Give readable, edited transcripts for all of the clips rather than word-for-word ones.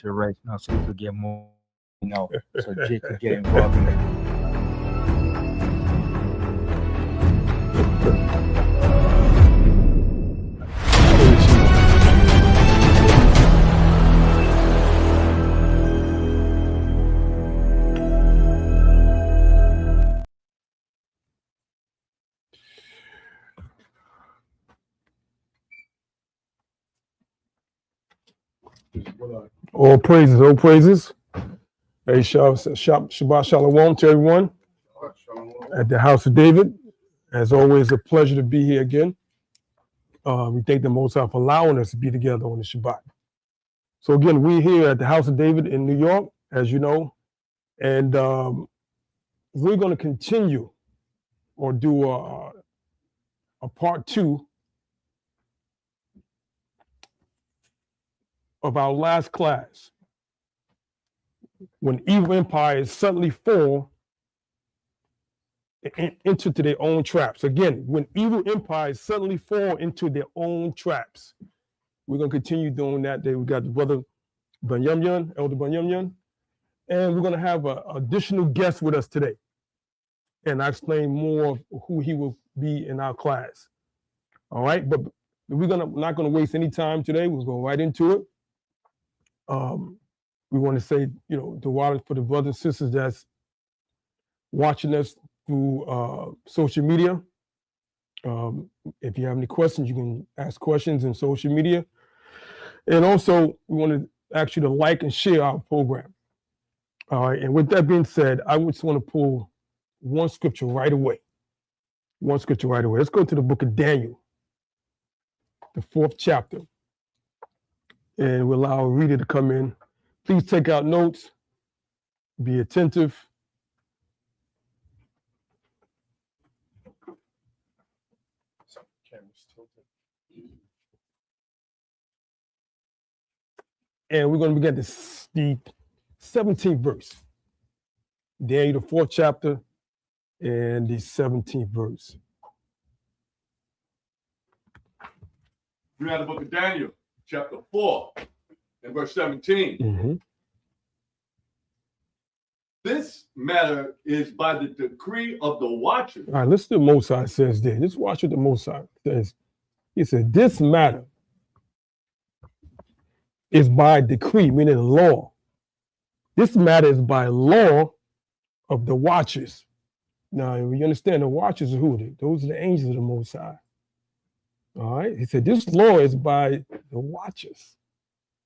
to the right now so we could get more, so Jay could get involved in it. All praises, all praises. Hey, Shabbat Shalom to everyone at the House of David. As always, a pleasure to be here again. We thank the Most High for allowing us to be together on the Shabbat. So again, we're here at the House of David in New York, as you know, and we're going to continue or do a part 2 of our last class, when evil empires suddenly fall into their own traps. Again, when evil empires suddenly fall into their own traps. We're going to continue doing that. We got the brother Banyamyan, Elder Banyamyan, and we're going to have an additional guest with us today. And I'll explain more of who he will be in our class. All right, but we're not going to waste any time today. We'll go right into it. We want to say, the water for the brothers and sisters that's watching us through social media. If you have any questions, you can ask questions in social media. And also, we want to ask you to like and share our program. All right, and with that being said, I just want to pull one scripture right away. Let's go to the book of Daniel, the 4th chapter. And we'll allow a reader to come in. Please take out notes. Be attentive. And we're going to begin the 17th verse. Daniel, the 4th chapter, and the 17th verse. You have the book of Daniel, chapter 4, and verse 17. Mm-hmm. This matter is by the decree of the watchers. All right, listen to what Mosai says there. Just watch what the Mosai says. He said, this matter is by decree, meaning law. This matter is by law of the watchers. Now, you understand the watchers are who? Those are the angels of the Most High. All right, he said, this law is by the watchers,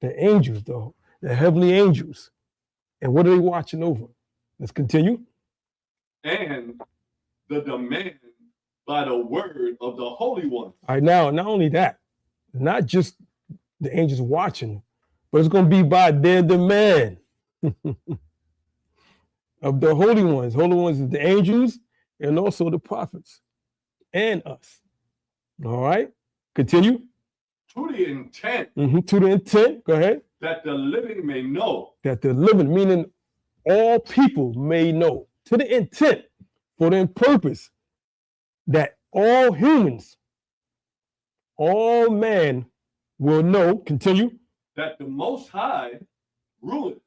the angels, the heavenly angels. And what are they watching over? Let's continue. And the demand by the word of the Holy One. All right, now, not only that, not just the angels watching, but it's going to be by their demand of the holy ones. Holy ones is the angels and also the prophets and us. All right, continue. To the intent. To the intent, go ahead. That the living may know. That the living, meaning all people may know. To the intent, for the purpose, that all humans, all man will know, continue. That the Most High ruleth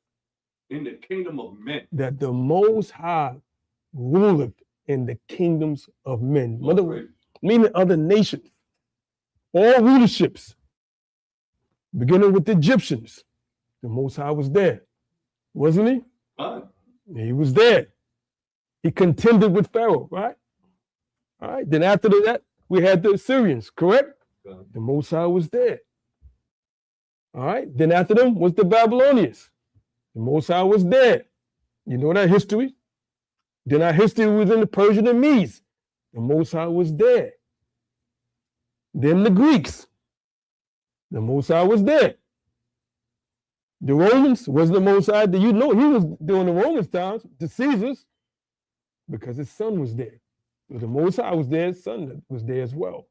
in the kingdom of men. That the Most High ruleth in the kingdoms of men. Meaning other nations. All rulerships, beginning with the Egyptians. The Most High was there, wasn't he? He was there. He contended with Pharaoh, right? All right. Then after that, we had the Assyrians, correct? The Most High was there. All right. Then after them was the Babylonians. The Most High was there. You know that history? Then our history was in the Persian and Medes. The Most High was there. Then the Greeks. The Most High was there. The Romans was the Most High. He was during the Romans' times, the Caesars, because his son was there. But the Most High was there, his son was there as well.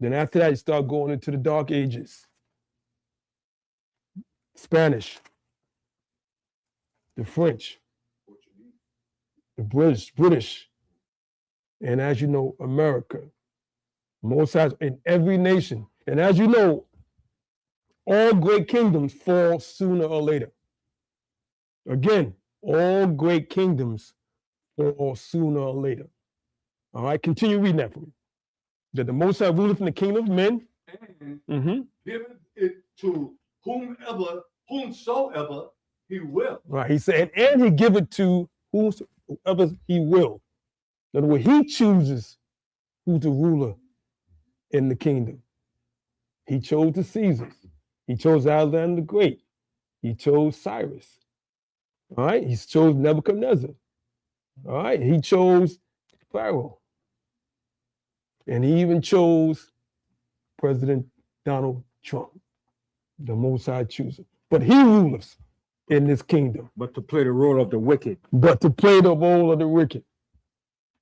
Then after that, you start going into the Dark Ages. Spanish, the French, the British, and as you know, America. Most High in every nation. And as you know, all great kingdoms fall sooner or later. Again, all great kingdoms fall sooner or later. All right, continue reading that for me. That the Most High ruleth in the kingdom of men. And giveth it to whomsoever he will. Right, he said, and he give it to whosoever he will. In other words, he chooses who's the ruler in the kingdom. He chose the Caesars. He chose Alexander the Great. He chose Cyrus. All right, he chose Nebuchadnezzar. All right, he chose Pharaoh. And he even chose President Donald Trump, the Most High chooser. But he rules in this kingdom. But to play the role of the wicked. But to play the role of the wicked.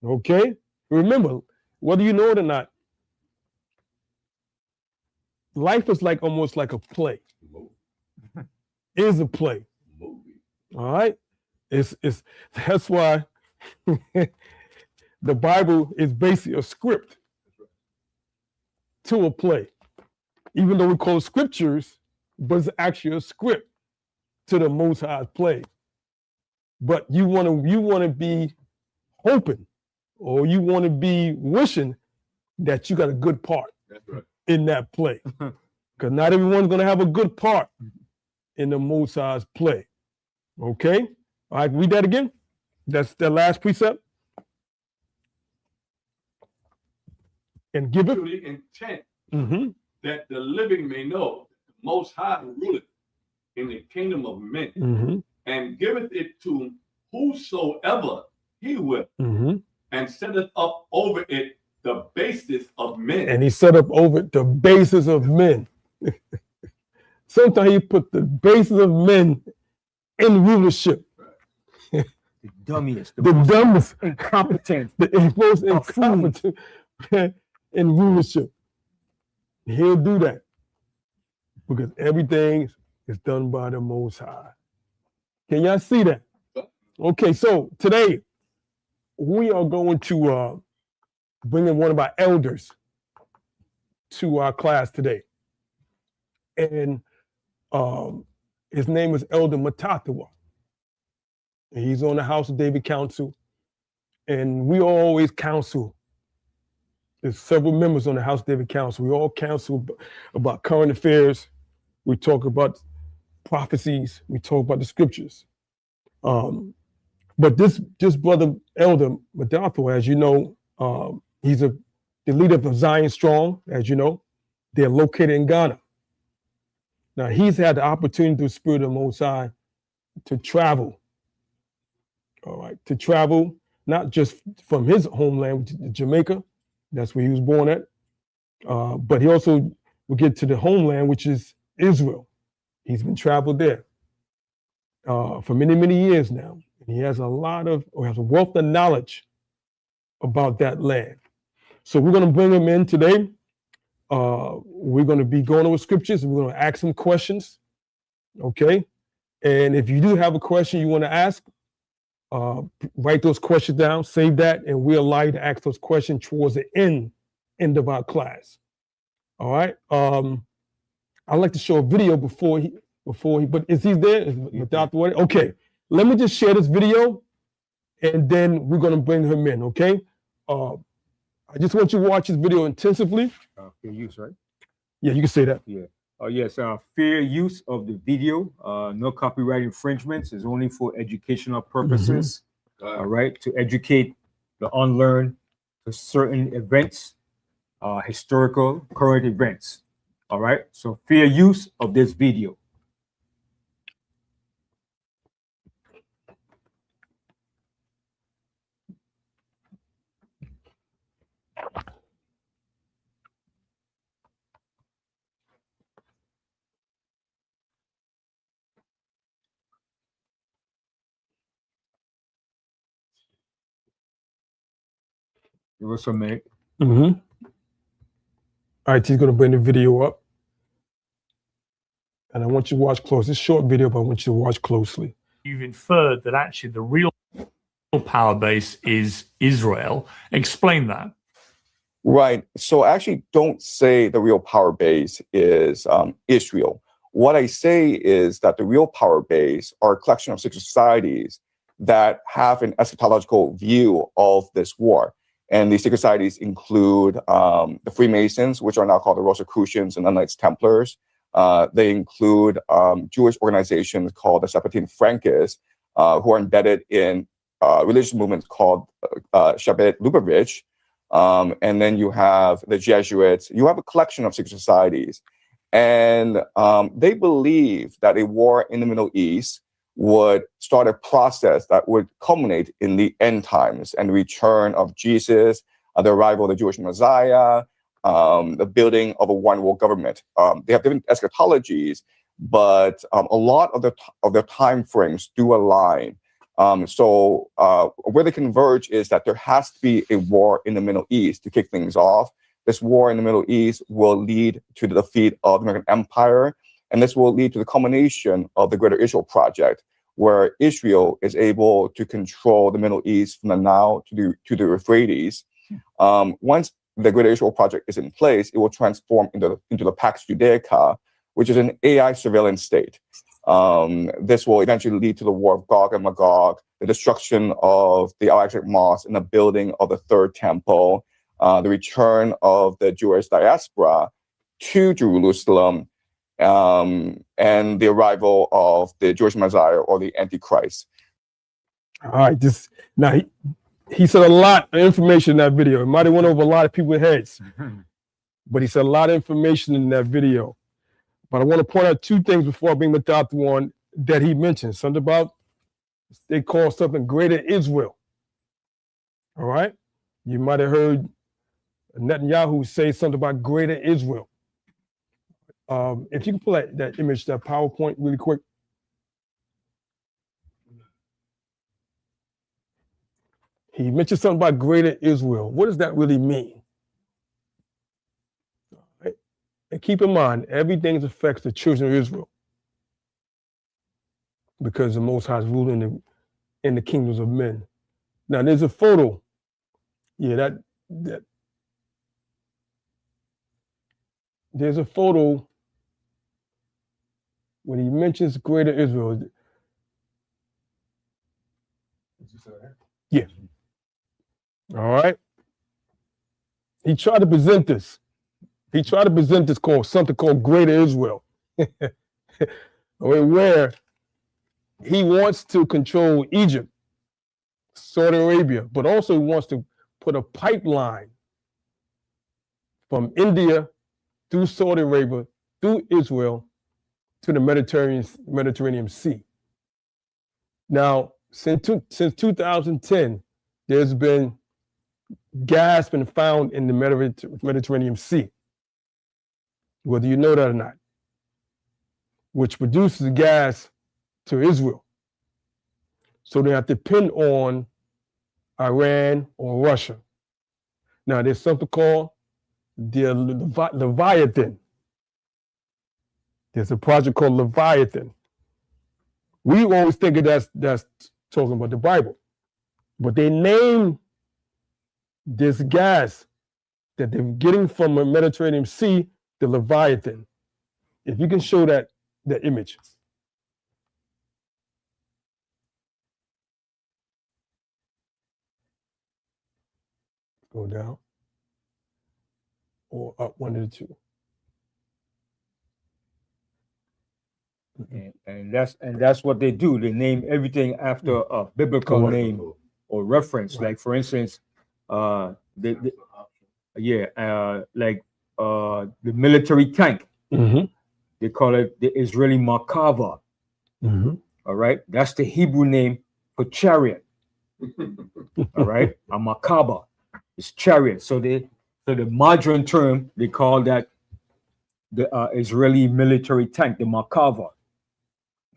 Okay? Remember, whether you know it or not, life is like almost like a play. Is a play. All right? It's that's why the Bible is basically a script to a play. Even though we call it scriptures, but it's actually a script to the Most High play. But you want to be hoping, or you want to be wishing that you got a good part in that play. Because not everyone's going to have a good part in the Most High's play. Okay? All right, read that again. That's the last precept. And give it. To the intent that the living may know the Most High ruleth in the kingdom of men, and giveth it to whosoever he will, and setteth up over it the basis of men. And he set up over it the basis of men. Sometimes he put the basis of men in rulership. The dummiest, The dumbest, incompetent, the most incompetent in rulership. He'll do that because everything is done by the Most High. Can y'all see that? Okay, so today we are going to bring in one of our elders to our class today. And his name is Elder Matatawa. And he's on the House of David Council. And we always counsel. There's several members on the House of David Council. We all counsel about current affairs. We talk about prophecies. We talk about the scriptures. But this brother, Elder Matatawa, as you know, he's the leader of Zion Strong, as you know. They're located in Ghana. Now, he's had the opportunity through the Spirit of the Most High to travel. All right, to travel, not just from his homeland, Jamaica, that's where he was born at, but he also will get to the homeland, which is Israel. He's been traveled there for many, many years now. And he has a wealth of knowledge about that land. So we're going to bring him in today. We're going to be going over scriptures. We're going to ask him questions. Okay. And if you do have a question you want to ask, write those questions down, save that, and we'll allow you to ask those questions towards the end of our class. All right. I'd like to show a video before he, but is he there? Without the way? Okay. Let me just share this video and then we're going to bring him in. Okay. I just want you to watch this video intensively. fair use, right? Yeah, you can say that. Yeah. Yes, fair use of the video. No copyright infringements. Is only for educational purposes. All right, to educate the unlearned to certain events, historical, current events. All right, so fair use of this video. Give us a minute. All right, he's going to bring the video up. And I want you to watch close. It's a short video, but I want you to watch closely. You've inferred that actually the real power base is Israel. Explain that. Right. So I actually don't say the real power base is Israel. What I say is that the real power base are a collection of secret societies that have an eschatological view of this war. And these secret societies include the Freemasons, which are now called the Rosicrucians and the Knights Templars. They include Jewish organizations called the Sephardim Frankists, who are embedded in religious movements called Shabbat Lubavitch. And then you have the Jesuits. You have a collection of secret societies. And they believe that a war in the Middle East would start a process that would culminate in the end times and the return of Jesus, the arrival of the Jewish Messiah, the building of a one world government. They have different eschatologies, but a lot of their time frames do align. So where they converge is that there has to be a war in the Middle East to kick things off. This war in the Middle East will lead to the defeat of the American Empire, and this will lead to the culmination of the Greater Israel Project, where Israel is able to control the Middle East from the Nile to the Euphrates. Once the Greater Israel Project is in place, it will transform into the Pax Judaica, which is an AI surveillance state. This will eventually lead to the war of Gog and Magog, the destruction of the Al-Aqsa Mosque and the building of the Third Temple, the return of the Jewish diaspora to Jerusalem, and the arrival of the Jewish Messiah or the Antichrist. All right, he said a lot of information in that video. It might have went over a lot of people's heads, but he said a lot of information in that video. But I want to point out two things before I bring the top one that he mentioned. Something about, they call something Greater Israel. All right? You might have heard Netanyahu say something about Greater Israel. If you can pull that image, that PowerPoint really quick. He mentioned something about Greater Israel. What does that really mean? All right. And keep in mind, everything affects the children of Israel because the Most High is ruling in the kingdoms of men. Now, there's a photo. Yeah, there's a photo when he mentions Greater Israel. Yeah. All right. He tried to present this. Something called Greater Israel, where he wants to control Egypt, Saudi Arabia, but also he wants to put a pipeline from India through Saudi Arabia, through Israel, to the Mediterranean Sea. Now, since 2010, there's been gas been found in the Mediterranean Sea, whether you know that or not, which produces gas to Israel. So they have to depend on Iran or Russia. Now, there's something called the Leviathan. There's a project called Leviathan. We always think of that's talking about the Bible, but they name this gas that they're getting from the Mediterranean Sea the Leviathan. If you can show that image. Go down or up, one of the two. And that's what they do. They name everything after a biblical name or reference. Like, for instance, like the military tank. Mm-hmm. They call it the Israeli Merkava. Mm-hmm. All right, that's the Hebrew name for chariot. All right, a Merkava is chariot. So the modern term, they call that the Israeli military tank, the Merkava.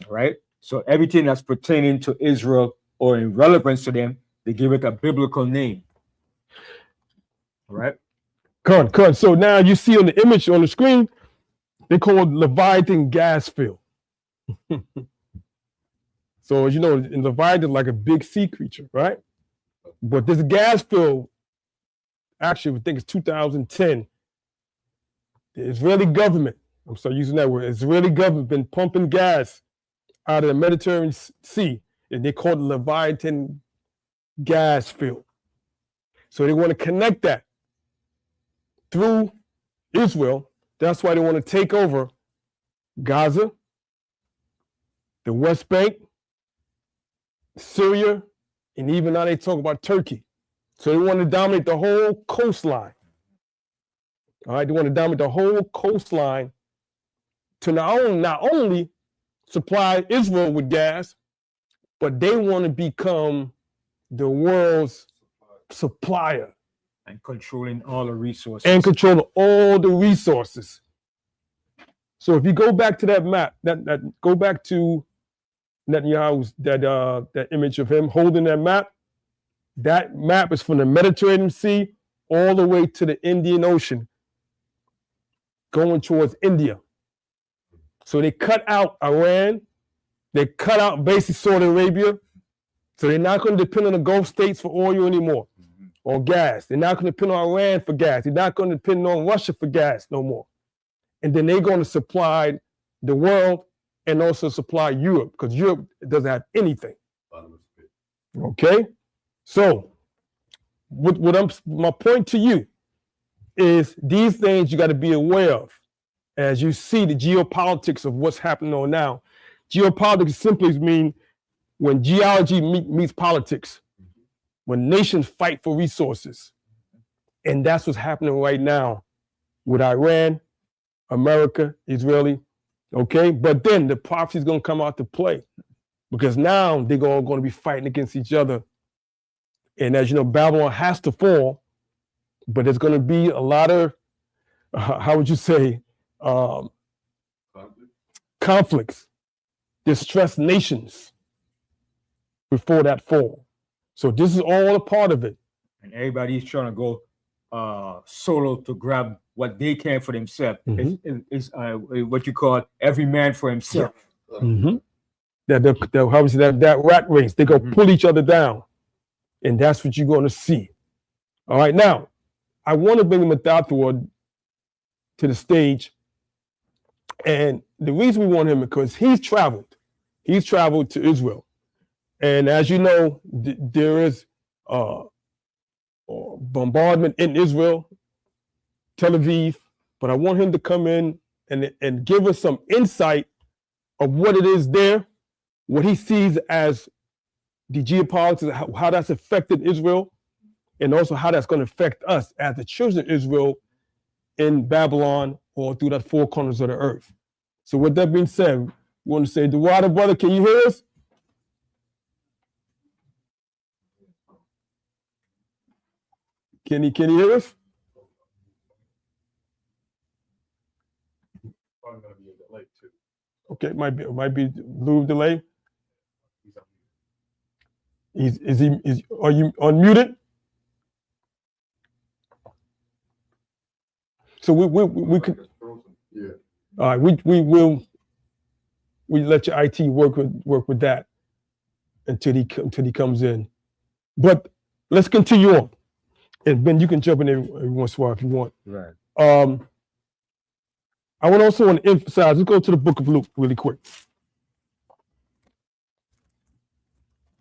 All right, so everything that's pertaining to Israel or in relevance to them, they give it a biblical name. All right. Good. So now you see on the image on the screen, they call it Leviathan gas field. So as you know, in Leviathan, like a big sea creature, right? But this gas field, actually, I think it's 2010. The Israeli government I'm sorry using that word. Israeli government been pumping gas out of the Mediterranean Sea, and they call it Leviathan gas field. So they want to connect that through Israel. That's why they want to take over Gaza, the West Bank, Syria, and even now they talk about Turkey. So they want to dominate the whole coastline. All right, they want to dominate the whole coastline to not only supply Israel with gas, but they want to become the world's supplier And controlling all the resources. and control all the resources. So if you go back to that map, that go back to Netanyahu's that image of him holding that map. That map is from the Mediterranean Sea all the way to the Indian Ocean, going towards India. So they cut out Iran, they cut out basically Saudi Arabia. So they're not going to depend on the Gulf states for oil anymore, or gas. They're not going to depend on Iran for gas. They're not going to depend on Russia for gas no more. And then they're going to supply the world and also supply Europe, because Europe doesn't have anything. Okay? So my point to you is these things you got to be aware of as you see the geopolitics of what's happening on now. Geopolitics simply means when geology meets politics, when nations fight for resources. And that's what's happening right now with Iran, America, Israeli, okay? But then the prophecy is going to come out to play, because now they're all going to be fighting against each other. And as you know, Babylon has to fall, but there's going to be a lot of, how would you say, conflicts, distressed nations before that fall. So this is all a part of it. And everybody's trying to go solo to grab what they can for themselves. It's what you call every man for himself. Mm-hmm. How would you say that rat race? They go pull each other down. And that's what you're going to see. All right, now, I want to bring Metathor to the stage. And the reason we want him is because he's traveled. He's traveled to Israel. And as you know, there is bombardment in Israel, Tel Aviv. But I want him to come in and give us some insight of what it is there, what he sees as the geopolitics, how that's affected Israel, and also how that's going to affect us as the children of Israel in Babylon or through that four corners of the earth. So with that being said, we want to say, Dewada, brother, can you hear us? Can you hear us? Probably going to be a delay too. Okay, it might be a little delay. Are you unmuted? So we could. Yeah. All right, we let your IT work with that until he comes in. But let's continue on. And Ben, you can jump in every once in a while if you want. Right. I want to emphasize, let's go to the book of Luke really quick.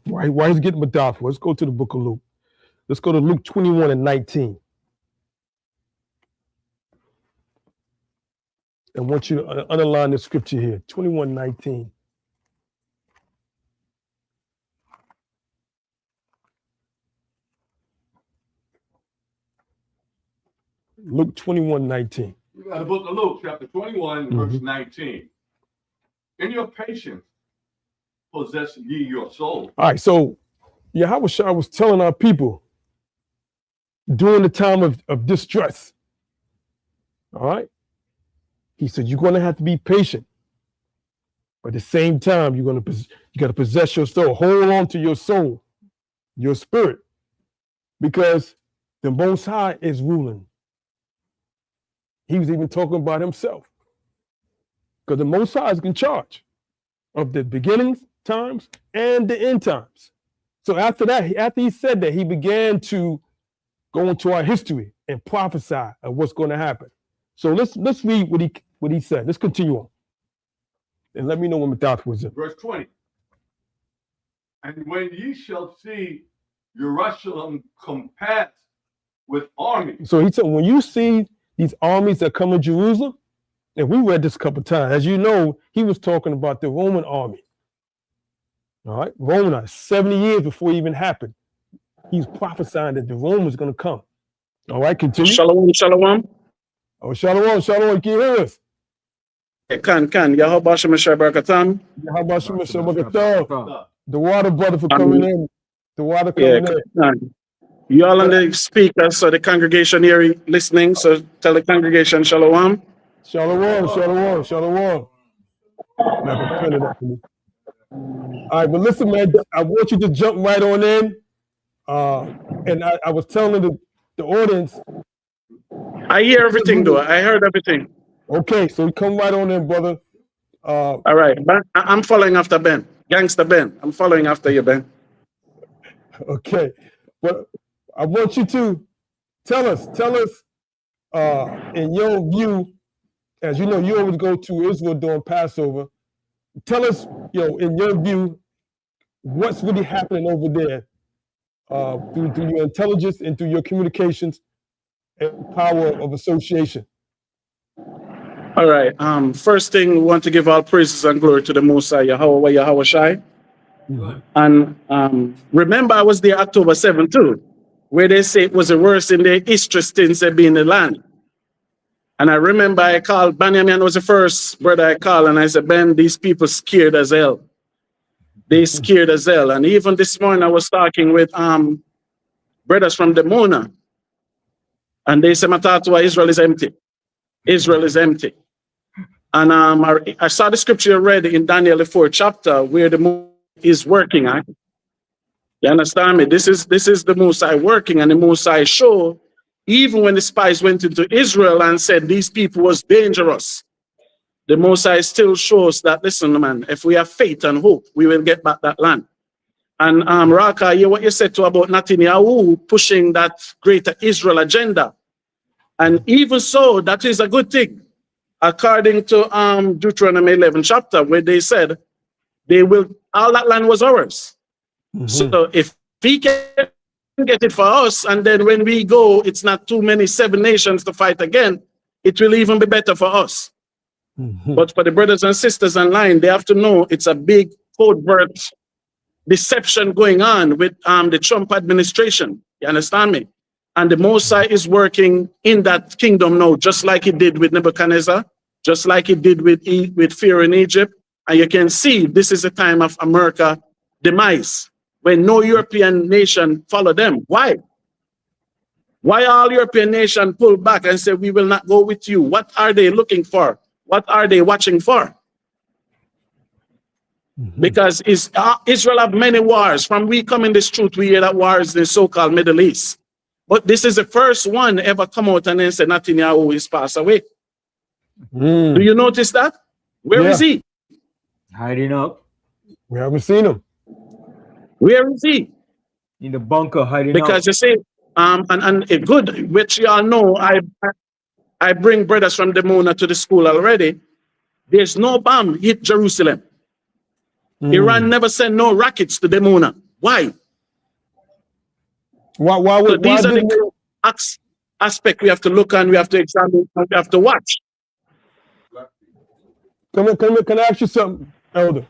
Why he's getting Madafa? Let's go to the book of Luke. Let's go to Luke 21 and 19. I want you to underline the scripture here, 21:19. Luke 21:19. You got the book of Luke, chapter 21, verse 19. In your patience, possess ye your soul. All right, so Yahweh Shai was telling our people during the time of distress, all right? He said, you're going to have to be patient. But at the same time, you got to possess your soul. Hold on to your soul, your spirit, because the Most High is ruling. He was even talking about himself, because the Most High is in charge of the beginnings times and the end times. So after that, after he said that, he began to go into our history and prophesy of what's going to happen. So let's read what he what he said. Let's continue on. And let me know when Mathias was in. Verse 20. And when ye shall see Jerusalem compassed with armies. So he said, when you see these armies that come to Jerusalem, and we read this a couple of times, as you know, he was talking about the Roman army. All right, Roman, 70 years before it even happened. He's prophesying that the Romans going to come. All right, continue. Shalom, shalom. Oh, shalom, shalom, can you hear us? Can. Yahweh Shem Barakatam. How about you, Mr. Bagatah? The water brother for coming in. The water Yeah, coming in. can. You all on the speaker, so the congregation here listening. So tell the congregation shalom. Shalom, shalom, shalom. Now, prepare that for me. All right, but listen, man, I want you to jump right on in. And I was telling the audience. I hear everything, though. I heard everything. Okay, so come right on in, brother. All right, but I'm following after Ben. Gangster Ben. I'm following after you, Ben. Okay, but I want you to tell us, in your view, as you know, you always go to Israel during Passover. Tell us, in your view, what's really happening over there through your intelligence and through your communications and power of association. All right. First thing, we want to give all praises and glory to the Most High, Yahweh Shai. And remember, I was there October 7th too, where they say it was the worst in the history since they've been in the land. And I remember I called, Benjamin was the first brother I called, and I said, Ben, these people scared as hell. They scared as hell. And even this morning I was talking with brothers from Demona, and they said, Matatu, Israel is empty. Israel is empty. And I saw the scripture read in Daniel, the 4th chapter, where the moon is working at. You understand me? This is the Most High working, and the Most High show, even when the spies went into Israel and said these people was dangerous, the Most High still shows that, listen, man, if we have faith and hope, we will get back that land. And Raka, hear what you said to about Netanyahu pushing that greater Israel agenda. And even so, that is a good thing. According to Deuteronomy 11 chapter, where they said all that land was ours. So if he can get it for us, and then when we go, it's not too many 7 nations to fight again, it will even be better for us. But for the brothers and sisters online, they have to know it's a big covert deception going on with the Trump administration. You understand me? And the Most High is working in that kingdom now, just like he did with Nebuchadnezzar, just like he did with Pharaoh in Egypt. And you can see this is a time of America demise, when no European nation follow them. Why? Why all European nations pull back and say, we will not go with you? What are they looking for? What are they watching for? Because Israel have many wars. From we come in this truth, we hear that wars in the so-called Middle East. But this is the first one ever come out and then say Netanyahu is passed away. Do you notice that? Where is he? Hiding up We haven't seen him. Where is he? in the bunker, hiding Because out. you see, and it good, which you all know, I bring brothers from Demona to the school already. There's no bomb hit Jerusalem. Iran never sent no rockets to Demona. Why? Why So these are the aspect we have to look on, we have to examine, and we have to watch. Can I ask you something, Elder?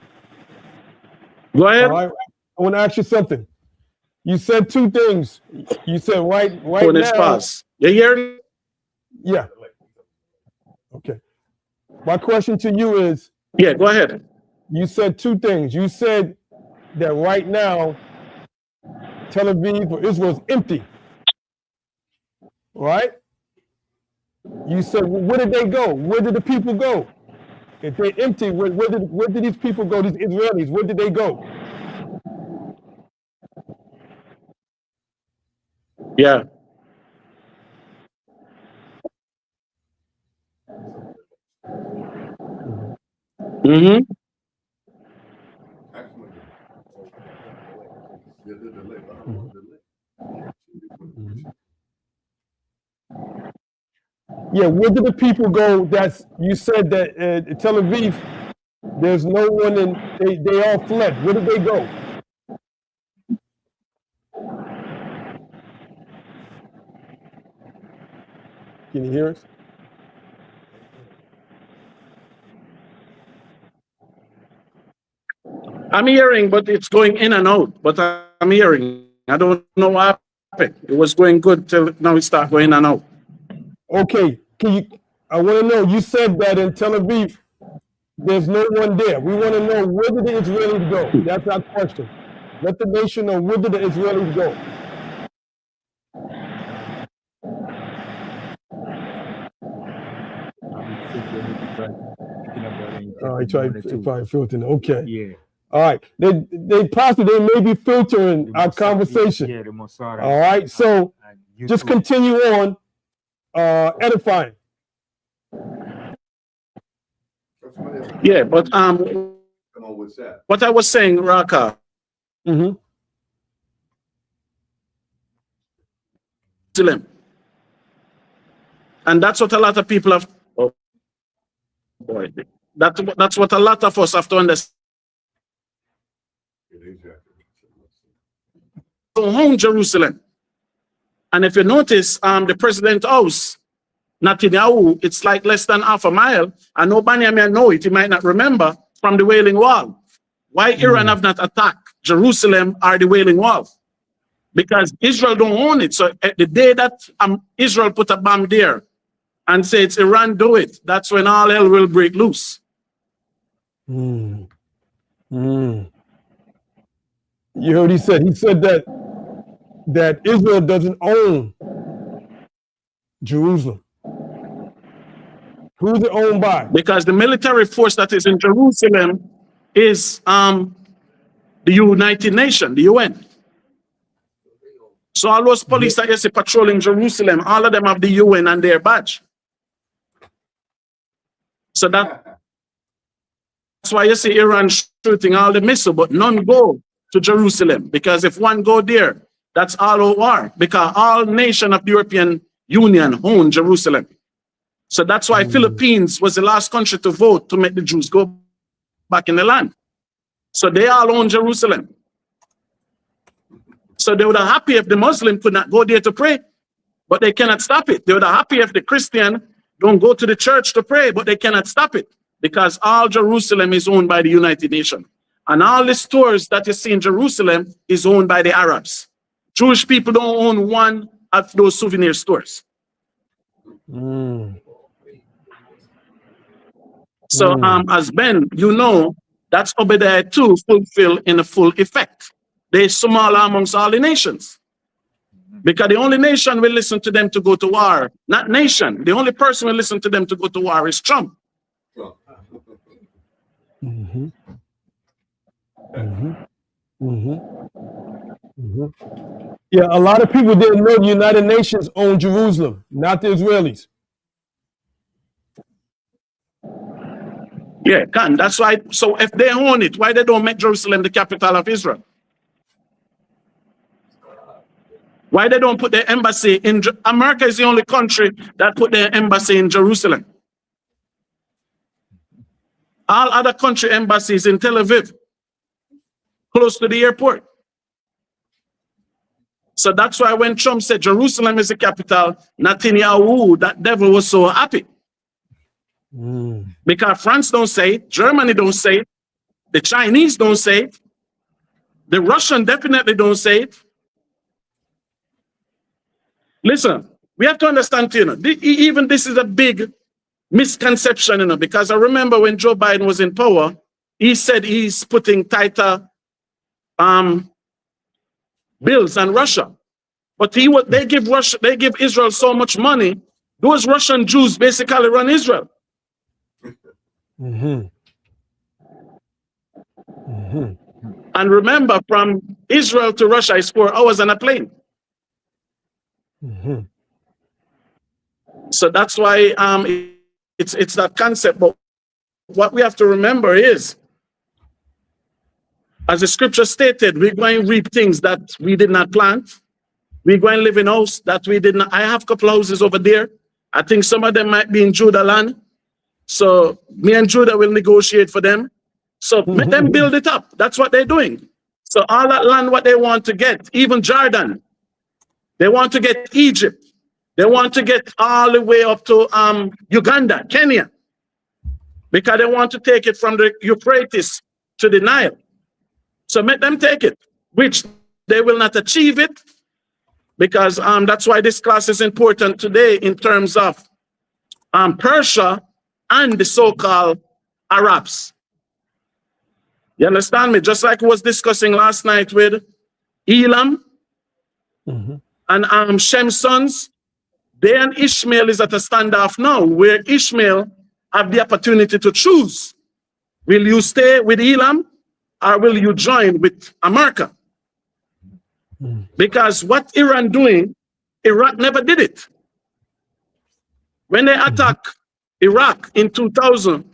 Go ahead. All right. I want to ask you something. You said 2 things. You said right When it's now. passed. You hear me? Yeah. Okay. My question to you is, Yeah, go ahead. you said 2 things. You said that right now, Tel Aviv or Israel is empty. Right? You said, well, where did they go? Where did the people go? If they're empty, where did these people go, these Israelis? Where did they go? Yeah. Yeah, where do the people go? That's you said that Tel Aviv, there's no one in. They all fled. Where did they go? Can you hear us? I'm hearing, but it's going in and out. But I'm hearing. I don't know what happened. It was going good till now it start going in and out. Okay, can you? I want to know. You said that in Tel Aviv, there's no one there. We want to know, where did the Israelis go? That's our question. Let the nation know, where did the Israelis go? All right, try filtering. Okay. Yeah. All right. They possibly may be filtering our conversation. Yeah, the Mossad. All right. So just continue on edifying. Yeah, but what I was saying, Raka, Mm-hmm. Jerusalem. And that's what a lot of people have. Oh boy, that's what a lot of us have to understand. Home Jerusalem. And if you notice, the president house, Netanyahu, it's like less than half a mile. And nobody may know it, he might not remember, from the Wailing Wall. Why Iran have not attacked Jerusalem or the Wailing Wall? Because Israel don't own it. So the day that Israel put a bomb there and say it's Iran, do it, that's when all hell will break loose. You heard what he said? He said that Israel doesn't own Jerusalem. Who's it owned by? Because the military force that is in Jerusalem is the United Nations, the UN. So all those police that you see patrolling Jerusalem, all of them have the UN and their badge. So that's why you see Iran shooting all the missiles, but none go to Jerusalem. Because if one go there, that's all out war. Because all nations of the European Union own Jerusalem. So that's why Philippines was the last country to vote to make the Jews go back in the land. So they all own Jerusalem. So they would have happy if the Muslim could not go there to pray, but they cannot stop it. They would have happy if the Christian don't go to the church to pray, but they cannot stop it because all Jerusalem is owned by the United Nations. And all the stores that you see in Jerusalem is owned by the Arabs. Jewish people don't own one of those souvenir stores. So as Ben, you know, that's Obadiah 2 fulfilled in a full effect. They're smaller amongst all the nations. Because the only nation will listen to them to go to war, not nation. The only person will listen to them to go to war is Trump. Yeah, a lot of people didn't know the United Nations owned Jerusalem, not the Israelis. Yeah, can. That's why. So if they own it, why they don't make Jerusalem the capital of Israel? Why they don't put their embassy in America is the only country that put their embassy in Jerusalem. All other country embassies in Tel Aviv, close to the airport. So that's why when Trump said Jerusalem is the capital, Netanyahu, that devil was so happy. Because France don't say it, Germany don't say it, the Chinese don't say it, the Russian definitely don't say it. Listen, we have to understand, you know, even this is a big misconception, you know, because I remember when Joe Biden was in power, he said he's putting tighter bills on Russia. But they give Israel so much money, those Russian Jews basically run Israel. And remember, from Israel to Russia is 4 hours on a plane. So that's why it's that concept. But what we have to remember is, as the scripture stated, we're going to reap things that we did not plant. We're going to live in a house that we did not. I have a couple houses over there. I think some of them might be in Judah land. So me and Judah will negotiate for them. So let them build it up. That's what they're doing. So all that land, what they want to get, even Jordan, they want to get Egypt. They want to get all the way up to Uganda, Kenya, because they want to take it from the Euphrates to the Nile. So let them take it, which they will not achieve it, because that's why this class is important today in terms of Persia and the so-called Arabs. You understand me? Just like I was discussing last night with Elam and Shem's sons, they and Ishmael is at a standoff now, where Ishmael have the opportunity to choose. Will you stay with Elam or will you join with America? Because what Iran doing, Iraq never did it. When they attacked Iraq in 2000,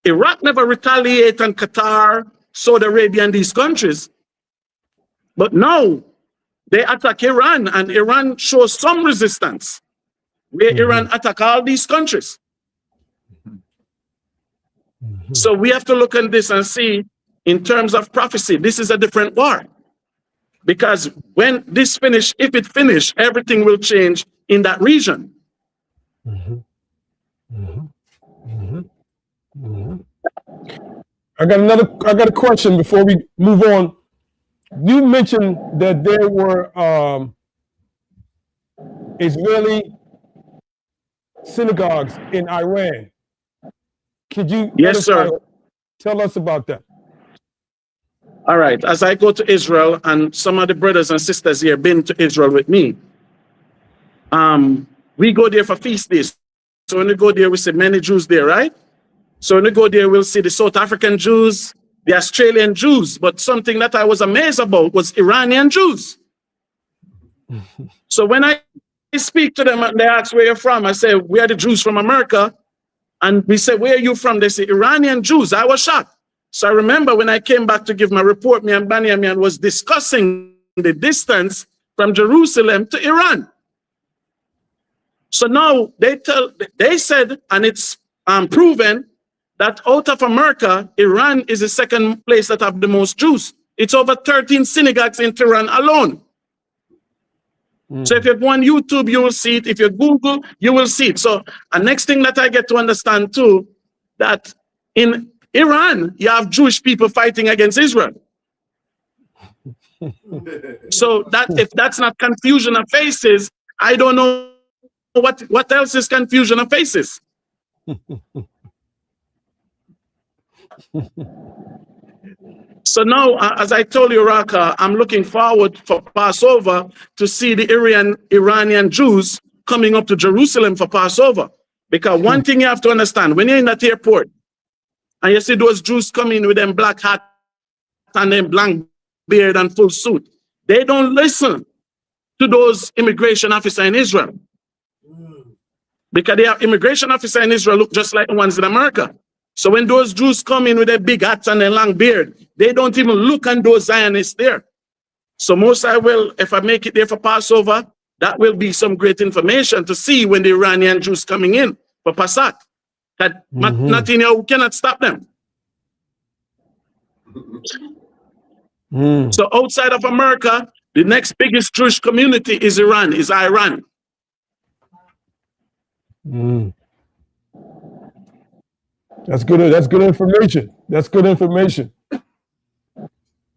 Iraq never retaliated on Qatar, Saudi Arabia, and these countries. But now they attack Iran, and Iran shows some resistance, where Iran attack all these countries. So we have to look at this and see, in terms of prophecy, this is a different war. Because when this finish, if it finish, everything will change in that region. I got a question before we move on. You mentioned that there were Israeli synagogues in Iran. Could you Yes, sir. Tell us about that? All right. As I go to Israel, and some of the brothers and sisters here been to Israel with me, we go there for feast days. So when we go there, we see many Jews there, right? So when we go there, we'll see the South African Jews, the Australian Jews. But something that I was amazed about was Iranian Jews. So when I speak to them and they ask where you're from, I say, we are the Jews from America. And we say, where are you from? They say, Iranian Jews. I was shocked. So I remember when I came back to give my report, me and Banyamin was discussing the distance from Jerusalem to Iran. So now they said, and it's proven, that out of America, Iran is the second place that have the most Jews. It's over 13 synagogues in Tehran alone. So if you go on YouTube, you will see it. If you Google, you will see it. So the next thing that I get to understand too, that in Iran, you have Jewish people fighting against Israel. So that if that's not confusion of faces, I don't know what else is confusion of faces. So now, as I told you, Raka, I'm looking forward for Passover to see the Iranian Jews coming up to Jerusalem for Passover. Because one thing you have to understand, when you're in that airport and you see those Jews coming with them black hat and them black beard and full suit, they don't listen to those immigration officers in Israel. Because they have immigration officers in Israel look just like the ones in America. So when those Jews come in with their big hats and their long beard, they don't even look on those Zionists there. So most I will, if I make it there for Passover, that will be some great information to see when the Iranian Jews coming in for Passat. That nothing else cannot stop them. So outside of America, the next biggest Jewish community is Iran. That's good information. That's good information.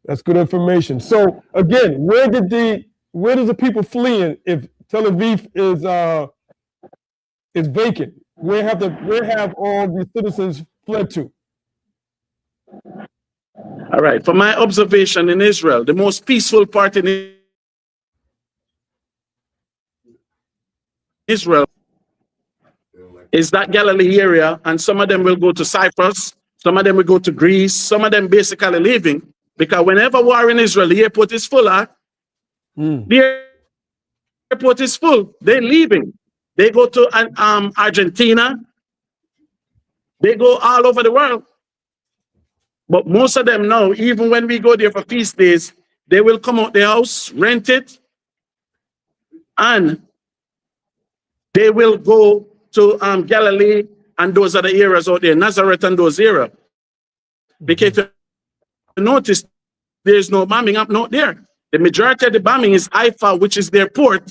That's good information. So again, where does the people fleeing if Tel Aviv is vacant? Where have all the citizens fled to? All right. From my observation in Israel, the most peaceful part in Israel is that Galilee area, and some of them will go to Cyprus, some of them will go to Greece, some of them basically leaving, because whenever war in Israel, the airport is full. The airport is full. They're leaving. They go to Argentina. They go all over the world. But most of them now, even when we go there for feast days, they will come out their house, rent it, and They will go to Galilee and those other areas out there, Nazareth and those areas. Because if you notice, there's no bombing up not there. The majority of the bombing is Haifa, which is their port,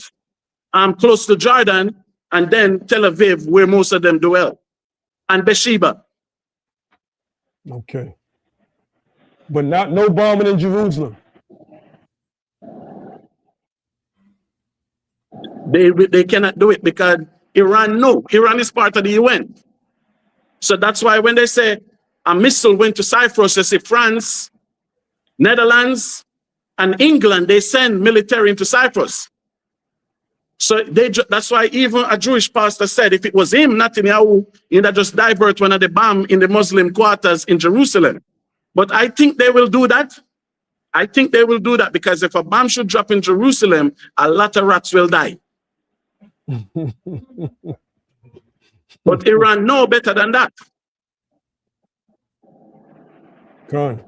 close to Jordan, and then Tel Aviv, where most of them dwell, and Beersheba. Okay. But no bombing in Jerusalem. They cannot do it because Iran is part of the UN. So that's why when they say a missile went to Cyprus, they say France, Netherlands, and England, they send military into Cyprus. So that's why even a Jewish pastor said if it was him, Netanyahu, he'd have just divert one of the bomb in the Muslim quarters in Jerusalem. But I think they will do that. I think they will do that because if a bomb should drop in Jerusalem, a lot of rats will die. But Iran know better than that. Khan.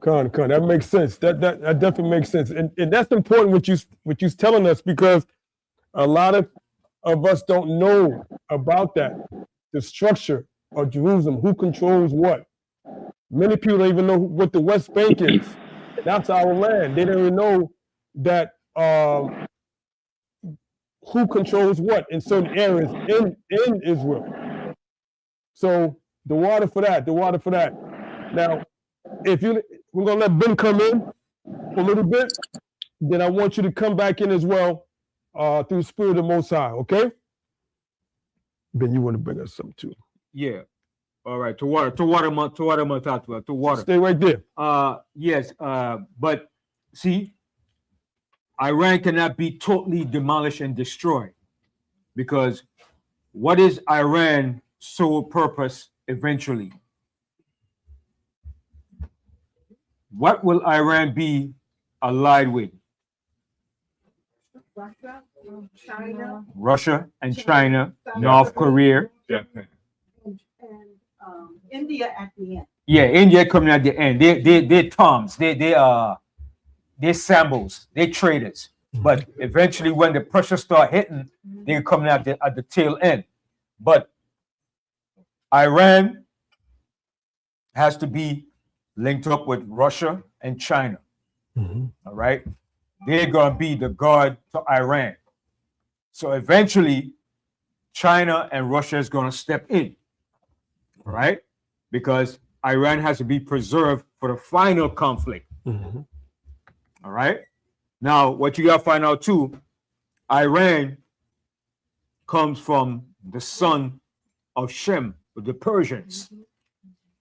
That makes sense. That definitely makes sense. And that's important what you're telling us, because a lot of us don't know about that. The structure of Jerusalem, who controls what. Many people don't even know what the West Bank is. That's our land. They don't even know that who controls what in certain areas in Israel. So the water for that. Now, we're gonna let Ben come in for a little bit, then I want you to come back in as well through the Spirit of the Most High, okay? Ben, you want to bring us something too? Yeah. All right. To water. Stay right there. Yes. But see, Iran cannot be totally demolished and destroyed, because what is Iran's sole purpose eventually? What will Iran be allied with? Russia and China, North Korea. And India at the end. Yeah, India coming at the end. They're Toms. They're Sambos. They're traders. But eventually, when the pressure start hitting, they're coming at the tail end. But Iran has to be linked up with Russia and China. All right, they're gonna be the guard to Iran. So eventually, China and Russia is gonna step in. All right, because Iran has to be preserved for the final conflict. All right. Now, what you got to find out too, Iran comes from the son of Shem, with the Persians,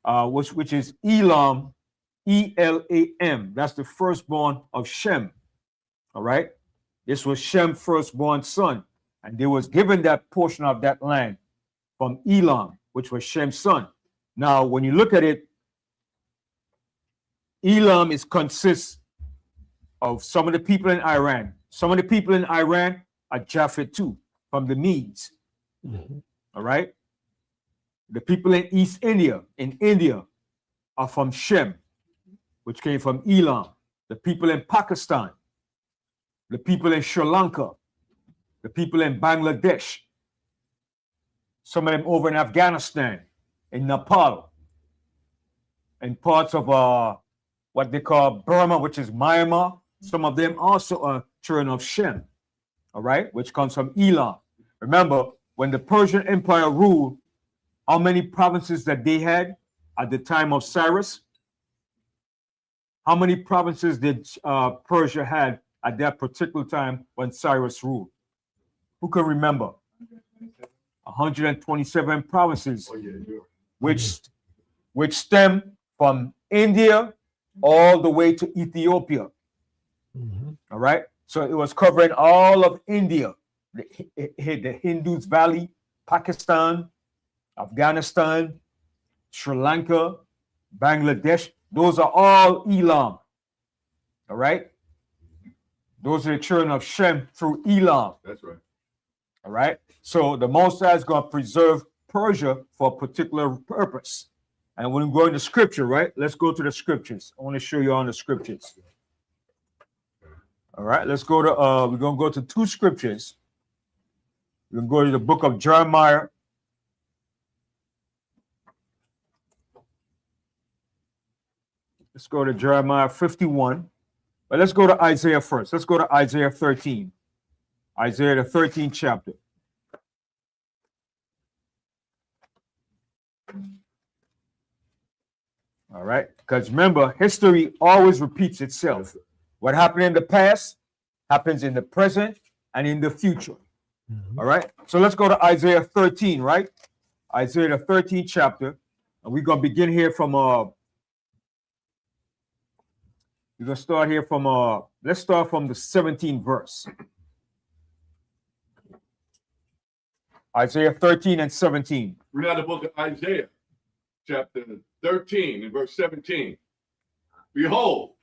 which is Elam, E-L-A-M. That's the firstborn of Shem. All right. This was Shem's firstborn son, and they was given that portion of that land from Elam, which was Shem's son. Now, when you look at it, Elam consists of some of the people in Iran. Some of the people in Iran are Japhet too, from the Medes. All right. The people in East India, are from Shem, which came from Elam. The people in Pakistan, the people in Sri Lanka, the people in Bangladesh, some of them over in Afghanistan, in Nepal, and parts of what they call Burma, which is Myanmar. Some of them also are children of Shem, all right, which comes from Elam. Remember, when the Persian Empire ruled, how many provinces that they had at the time of Cyrus? How many provinces did Persia had at that particular time when Cyrus ruled? Who can remember? 127 provinces, which stem from India all the way to Ethiopia. All right. So it was covering all of India, the Hindus Valley, Pakistan, Afghanistan, Sri Lanka, Bangladesh. Those are all Elam. All right. Those are the children of Shem through Elam. That's right. All right. So the Most High is going to preserve Persia for a particular purpose. And when we go into scripture, right? Let's go to the scriptures. I want to show you on the scriptures. All right, let's go to we're gonna go to two scriptures. We can go to the book of Jeremiah. Let's go to Jeremiah 51. But let's go to Isaiah first. Let's go to Isaiah 13. Isaiah, the 13th chapter. All right. Because remember, history always repeats itself. What happened in the past happens in the present and in the future. All right. So let's go to Isaiah 13, right? Isaiah, the 13th chapter. And we're going to begin here from we're going to start here from let's start from the 17th verse. Isaiah 13 and 17. Read out the book of Isaiah, chapter 13 and verse 17. Behold,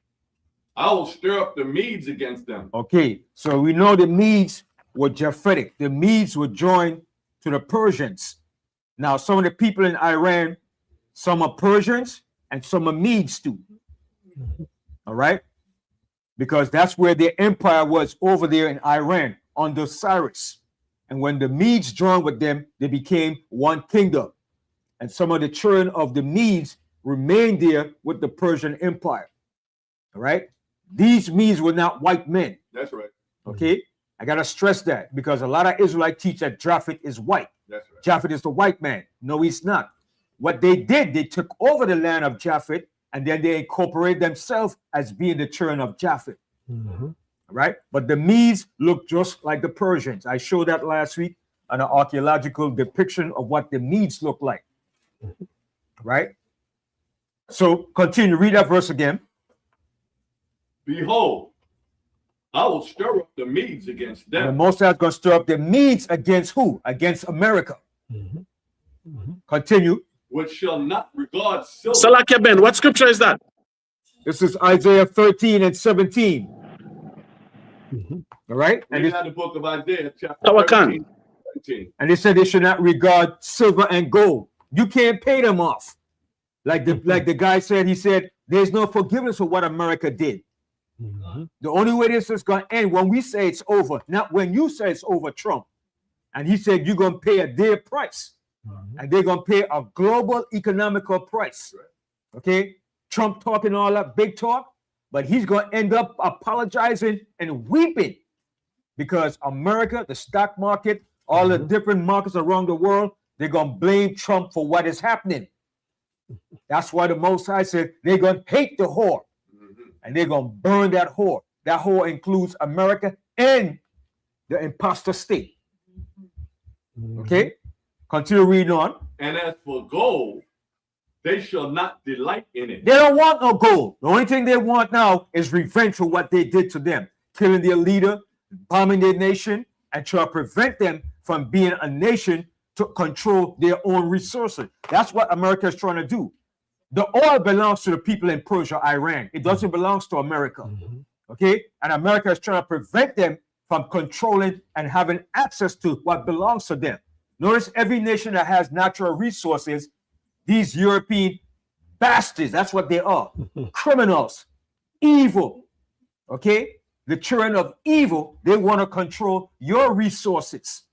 I will stir up the Medes against them. Okay, so we know the Medes were Japhetic. The Medes were joined to the Persians. Now, some of the people in Iran, some are Persians and some are Medes too. All right? Because that's where their empire was over there in Iran under Cyrus. And when the Medes joined with them, they became one kingdom. And some of the children of the Medes remained there with the Persian Empire. All right? These Medes were not white men. That's right. Okay? I got to stress that because a lot of Israelites teach that Japhet is white. That's right. Japhet is the white man. No, he's not. What they did, they took over the land of Japhet and then they incorporated themselves as being the children of Japhet. Right? But the Medes look just like the Persians. I showed that last week on an archaeological depiction of what the Medes look like. Right? So continue, read that verse again. Behold, I will stir up the Medes against And the them. Most High is going to stir up the Medes against who? Against America. Continue. Which shall not regard silver. Salakia Ben, what scripture is that? This is Isaiah 13 and 17. All right? And Read it, out the book of Isaiah, chapter Tawakan. 13, 17. and they said they should not regard silver and gold. You can't pay them off. Like the guy said, he said, there's no forgiveness for what America did. The only way this is going to end when we say it's over, not when you say it's over, Trump. And he said you're going to pay a dear price. And they're going to pay a global economical price. Okay? Trump talking all that big talk, but he's going to end up apologizing and weeping because America, the stock market, all the different markets around the world, they're going to blame Trump for what is happening. That's why the Most High said they're going to hate the whore and they're going to burn that whore. That whore includes America and the imposter state. Okay? Continue reading on. And as for gold, they shall not delight in it. They don't want no gold. The only thing they want now is revenge for what they did to them, killing their leader, bombing their nation, and trying to prevent them from being a nation to control their own resources. That's what America is trying to do. The oil belongs to the people in Persia, Iran. It doesn't belong to America. Okay? And America is trying to prevent them from controlling and having access to what belongs to them. Notice every nation that has natural resources, these European bastards, that's what they are. Criminals, evil. Okay? The children of evil, they want to control your resources.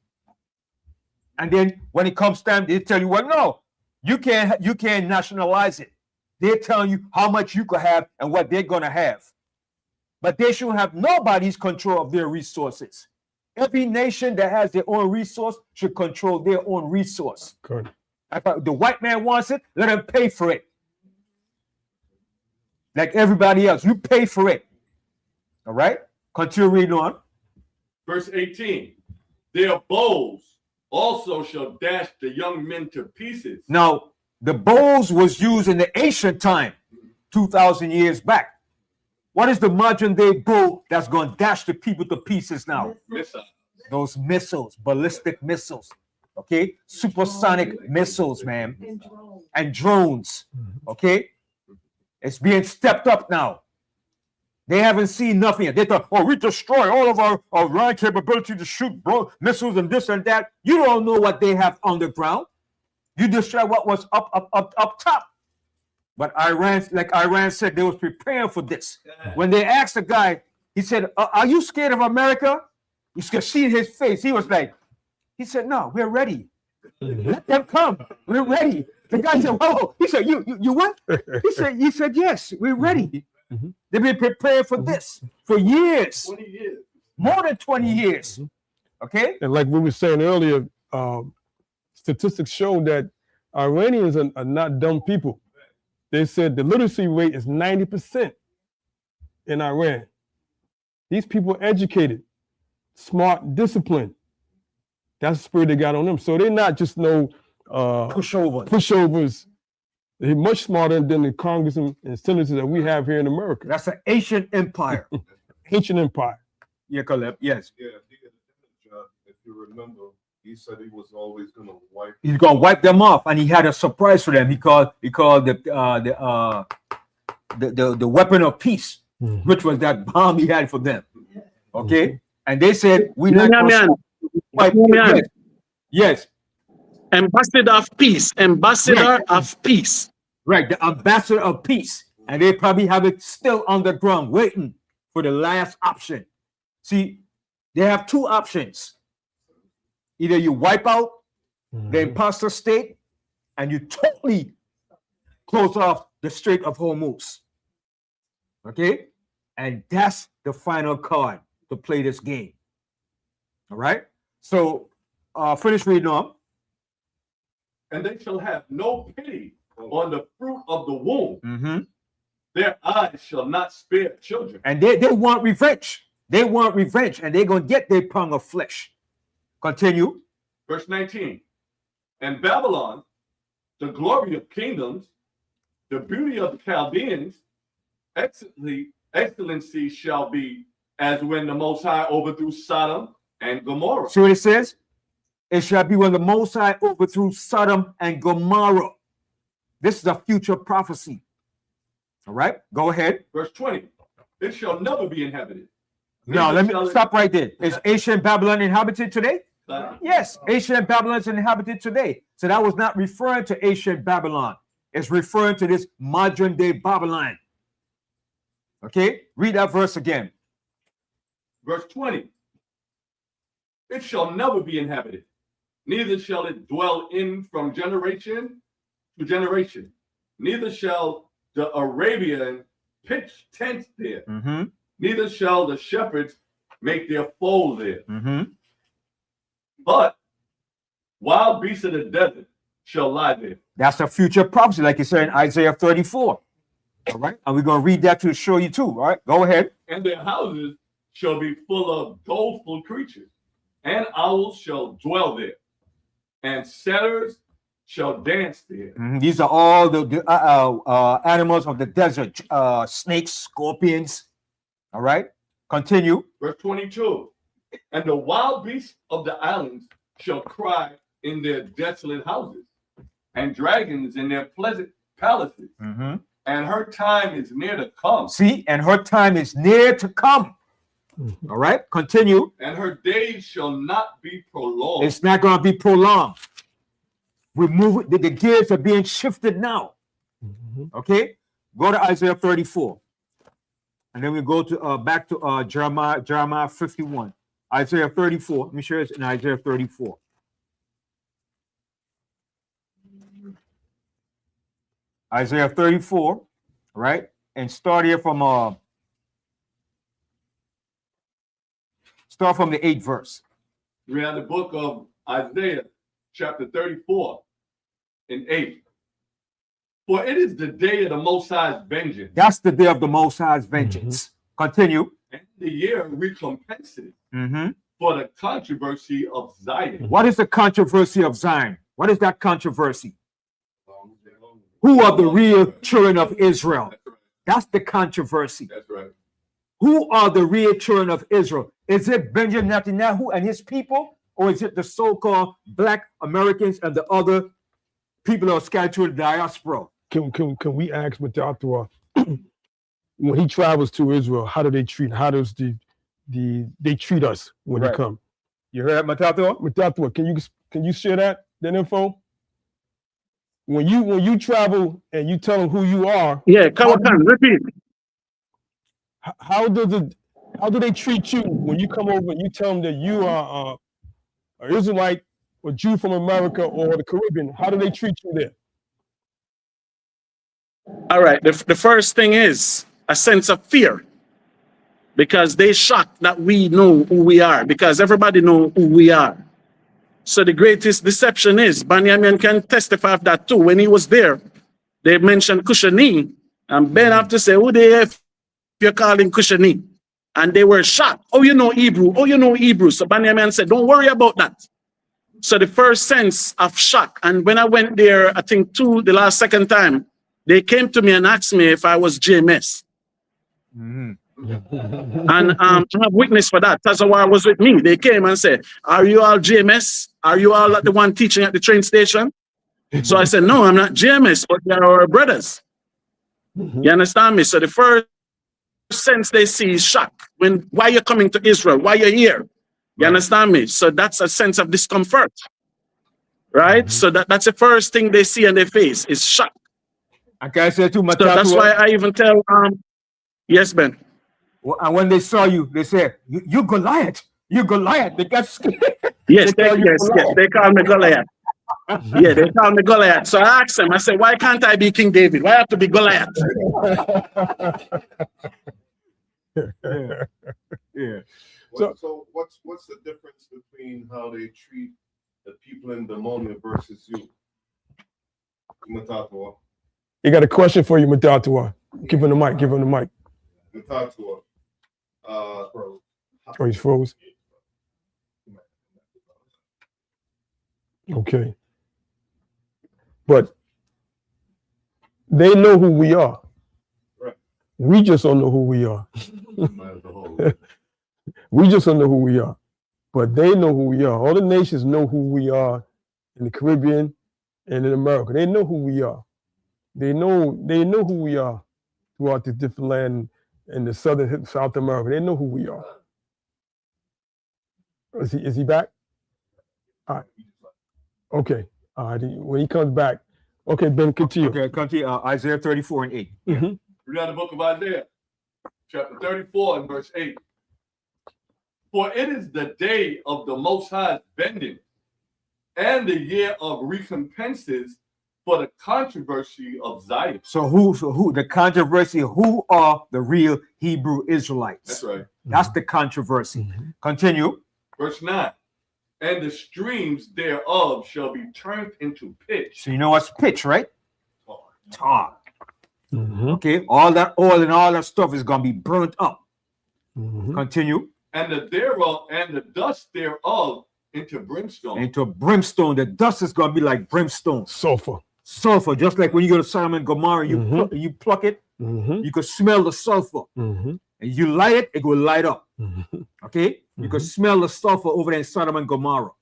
And then when it comes time, they tell you, well, no, you can't nationalize it. They're telling you how much you could have and what they're gonna have. But they should have nobody's control of their resources. Every nation that has their own resource should control their own resource. Good. If the white man wants it, let him pay for it. Like everybody else, you pay for it. All right? Continue reading on. Verse 18. Their bows also shall dash the young men to pieces. Now, the bows was used in the ancient time, 2,000 years back. What is the modern day bow that's going to dash the people to pieces now? Missile. Those missiles, ballistic missiles, okay? Supersonic missiles, man, And drones. and drones, okay? It's being stepped up now. They haven't seen nothing yet. They thought, oh, we destroy all of our land capability to shoot missiles and this and that. You don't know what they have on the ground. You destroy what was up top. But Iran said, they was preparing for this. When they asked the guy, he said, are you scared of America? You could see his face. He was like, He said, no, we're ready. Let them come. We're ready. The guy said, whoa. He said, you what? He said, yes, we're ready. Mhm. They've been preparing for this for years, 20 years. more than 20 years. Okay? And like we were saying earlier, statistics show that Iranians are not dumb people. They said the literacy rate is 90% in Iran. These people are educated, smart, disciplined. That's the spirit they got on them. So they're not just no pushovers. They're much smarter than the congressmen and senators that we have here in America. That's an ancient empire. Ancient empire. Yeah, Caleb. Yes. Yeah, he had a job. If you remember, he said he was always going to wipe. He's gonna wipe them off, and he had a surprise for them. He called the weapon of peace, which was that bomb he had for them. Okay, and they said we not gonna wipe them. Yes, Ambassador of peace. Ambassador of peace. right. The ambassador of peace, and they probably have it still on the ground, waiting for the last option. See, they have two options. Either you wipe out the imposter state and you totally close off the Strait of Hormuz. Okay? And that's the final card to play this game. All right? So finish reading on. And they shall have no pity on the fruit of the womb. Mm-hmm. Their eyes shall not spare children. And they want revenge. They want revenge, and they're going to get their pound of flesh. Continue. Verse 19. And Babylon, the glory of kingdoms, the beauty of the Chaldeans, excellency shall be as when the Most High overthrew Sodom and Gomorrah. See what it says? It shall be when the Most High overthrew Sodom and Gomorrah. This is a future prophecy. All right, go ahead. Verse 20. It shall never be inhabited. No, Neither let shall me it- stop right there. Is ancient Babylon inhabited today? Uh, Yes, ancient Babylon is inhabited today. So that was not referring to ancient Babylon. It's referring to this modern day Babylon. Okay, read that verse again. Verse 20. It shall never be inhabited, neither shall it dwell in from generation to generation. Neither shall the Arabian pitch tents there, Mm-hmm. neither shall the shepherds make their fold there. Mm-hmm. But wild beasts of the desert shall lie there. That's a future prophecy, like you said in Isaiah 34. All right, and we're going to read that to show you too. All right, go ahead. And their houses shall be full of doleful creatures, and owls shall dwell there, and satyrs shall dance there. Mhm. These are all the animals of the desert, snakes, scorpions. All right, continue. Verse 22. And the wild beasts of the islands shall cry in their desolate houses, and dragons in their pleasant palaces. Mm-hmm. And her time is near to come, See, and her time is near to come. All right, continue. and her days shall not be prolonged. It's not going to be prolonged. We're moving, the gears are being shifted now. Okay, go to Isaiah 34. And then we go to back to Jeremiah 51. Isaiah 34. Let me share this in Isaiah 34. Isaiah 34, right? And start here from the 8th verse. We are in the book of Isaiah, chapter 34 and 8. For it is the day of the Most High's vengeance, That's the day of the Most High's vengeance. Continue. and the year of recompense Mhm. for the controversy of Zion. What is the controversy of Zion? What is that controversy? Who are the real children of Israel? That's right. That's the controversy. That's right. Who are the real children of Israel? Is it Benjamin Netanyahu and his people, or is it the so-called Black Americans and the other people that are scattered to the diaspora? Can we ask Matatua, when he travels to Israel, how does they treat us when Right. they come? You heard that, Matato? Matatua, can you share that info? When you travel and you tell them who you are, Yeah, Kawakan, repeat. how do they treat you when you come over and you tell them that you are an Israelite or Jew from America or the Caribbean, how do they treat you there? All right. The first thing is a sense of fear, because they shocked that we know who we are, because everybody know who we are. So the greatest deception is, Benjamin can testify of that too. When he was there, they mentioned Kushani, and Ben have to say, who they if you're calling Kushani? And they were shocked. Oh, you know Hebrew. Oh, you know Hebrew. So Benjamin said, don't worry about that. So the first sense of shock. And when I went there, I think the second time, they came to me and asked me if I was JMS. And I have witness for that. Tazawar was with me. They came and said, are you all JMS? Are you all the one teaching at the train station? So I said, no, I'm not JMS, but they are our brothers. You understand me? So the first sense they see is shock. Why you're coming to Israel? Why you're here? You understand me? So that's a sense of discomfort, right? So that's the first thing they see on their face is shock. Like I said to So that's why I even tell, yes, Ben. And when they saw you, they said, you Goliath. You Goliath. They got scared. Yes, they call me Goliath. Yeah, they call me Goliath. So I asked them, I said, why can't I be King David? Why have to be Goliath? Yeah. So what's the difference between how they treat the people in Damonia versus you? Matatawa. He got a question for you, Matatawa. Give him the mic. Give him the mic. Matatawa. Oh, he's froze. Okay. But they know who we are. Right. We just don't know who we are. We just don't know who we are. But they know who we are. All the nations know who we are in the Caribbean and in America. They know who we are. They know who we are throughout the different land in the South America. They know who we are. Is he back? All right. Okay. All right. When he comes back. Okay, Ben, continue. Okay, continue. Isaiah 34 and 8. Mm-hmm. Read out the book of Isaiah, chapter 34 and verse 8. For it is the day of the Most High's vengeance, and the year of recompenses for the controversy of Zion. So who the controversy? Who are the real Hebrew Israelites? That's right. That's the controversy. Continue. Verse 9. And the streams thereof shall be turned into pitch. So you know what's pitch, right? Tar. Mm-hmm. Okay, all that oil and all that stuff is gonna be burnt up. Mm-hmm. And Continue. the dust thereof into brimstone. Into brimstone. The dust is gonna be like brimstone. Sulfur. Sulfur, just like when you go to Sodom and Gomorrah, you pluck it, you could smell the sulfur. And you light it, it will light up. Okay? You could smell the sulfur over there in Sodom and Gomorrah.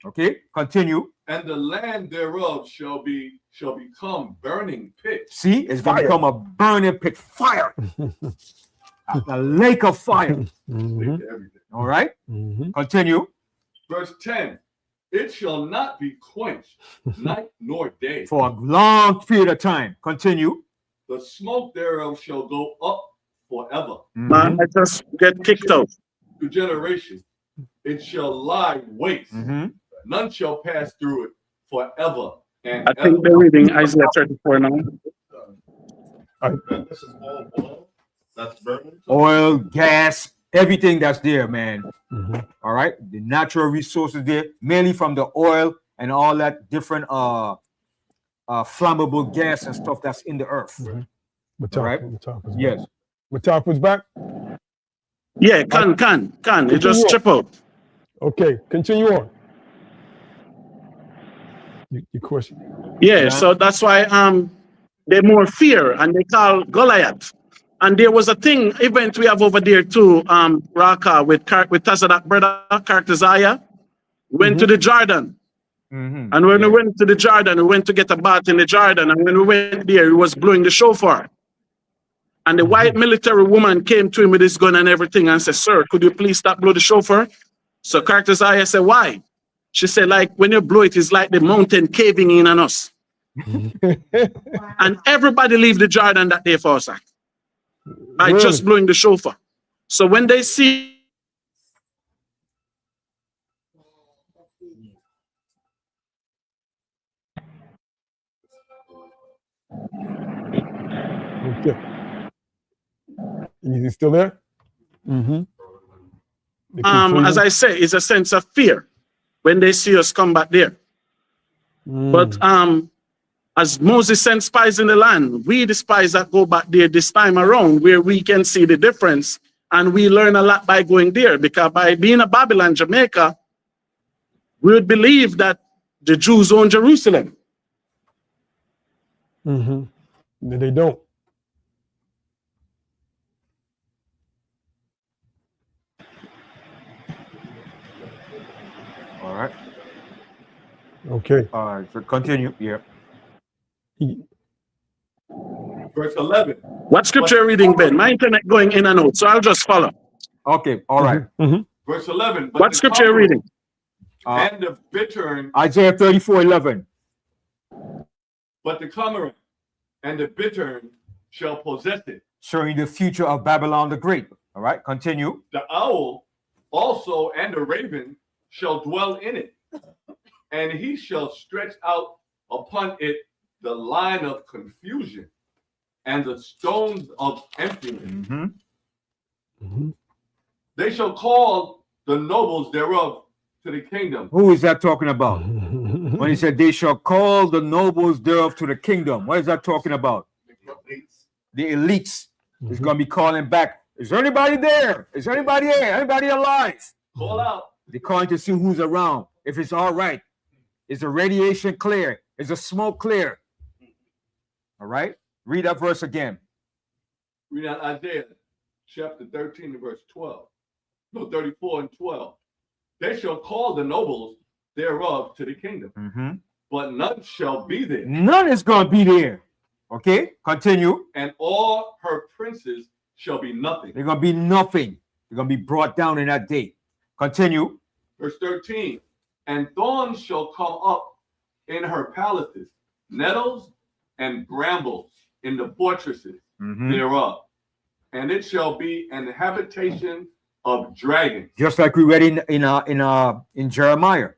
Okay? Continue. And the land thereof shall become burning pitch. See, it's going to become a burning pit, fire. A lake of fire. All right? Continue. Verse 10. It shall not be quenched night nor day. For a long period of time. Continue. The smoke thereof shall go up forever. Man, I just get kicked out. To generation. It shall lie waste. None shall pass through it forever and I think they're reading Isaiah 34 now. This is all oil that's burning. Oil, gas, everything that's there, man. All right? The natural resources there, mainly from the oil and all that different flammable gas and stuff that's in the earth. All right? Yes. Matak was back? Yeah, can. It just trip out. Okay, continue on. Your question. Yeah, so that's why they more fear and they call Goliath. And there was a event we have over there too, Raka with Tazadak brother, Kartaziah, went to the Jordan. And when we went to the Jordan, we went to get a bath in the Jordan. And when we went there, he was blowing the shofar. And the white military woman came to him with his gun and everything and said, sir, could you please stop blowing the shofar? So Kartaziah said, why? She said, like, when you blow it, it's like the mountain caving in on us. And everybody leave the Jordan that day for us. By just blowing the shofar. So when they see Okay. You still there? Mm-hmm. As I say, it's a sense of fear when they see us come back there. But as Moses sent spies in the land, we the spies that go back there this time around, where we can see the difference, and we learn a lot by going there, because by being a Babylon, Jamaica, we would believe that the Jews own Jerusalem. They don't. All right. Okay. All right. So continue. Yeah. Verse 11. What scripture you're reading, Ben? My internet going in and out, so I'll just follow. Okay. All right. Verse 11. But What the scripture you're conqueror reading? And the bittern, Isaiah 34:11. but the cormorant and the bittern shall possess it. Showing the future of Babylon the Great. All right. Continue. The owl also and the raven shall dwell in it, and he shall stretch out upon it the line of confusion and the stones of emptiness. They shall call the nobles thereof to the kingdom. Who is that talking about? When he said they shall call the nobles thereof to the kingdom, what is that talking about? The elites is going to be calling back. Is there anybody there? Is there anybody here? Anybody alive? Call out. They're calling to see who's around. If it's all right. Is the radiation clear? Is the smoke clear? All right. Read that verse again. Read out Isaiah chapter 13 and verse 12. No, 34 and 12. They shall call the nobles thereof to the kingdom, but none shall be there. None is going to be there. Okay, continue. And all her princes shall be nothing. They're going to be nothing. They're going to be brought down in that day. Continue. Verse 13. And thorns shall come up in her palaces, nettles and brambles in the fortresses thereof. And it shall be an habitation of dragons. Just like we read in Jeremiah.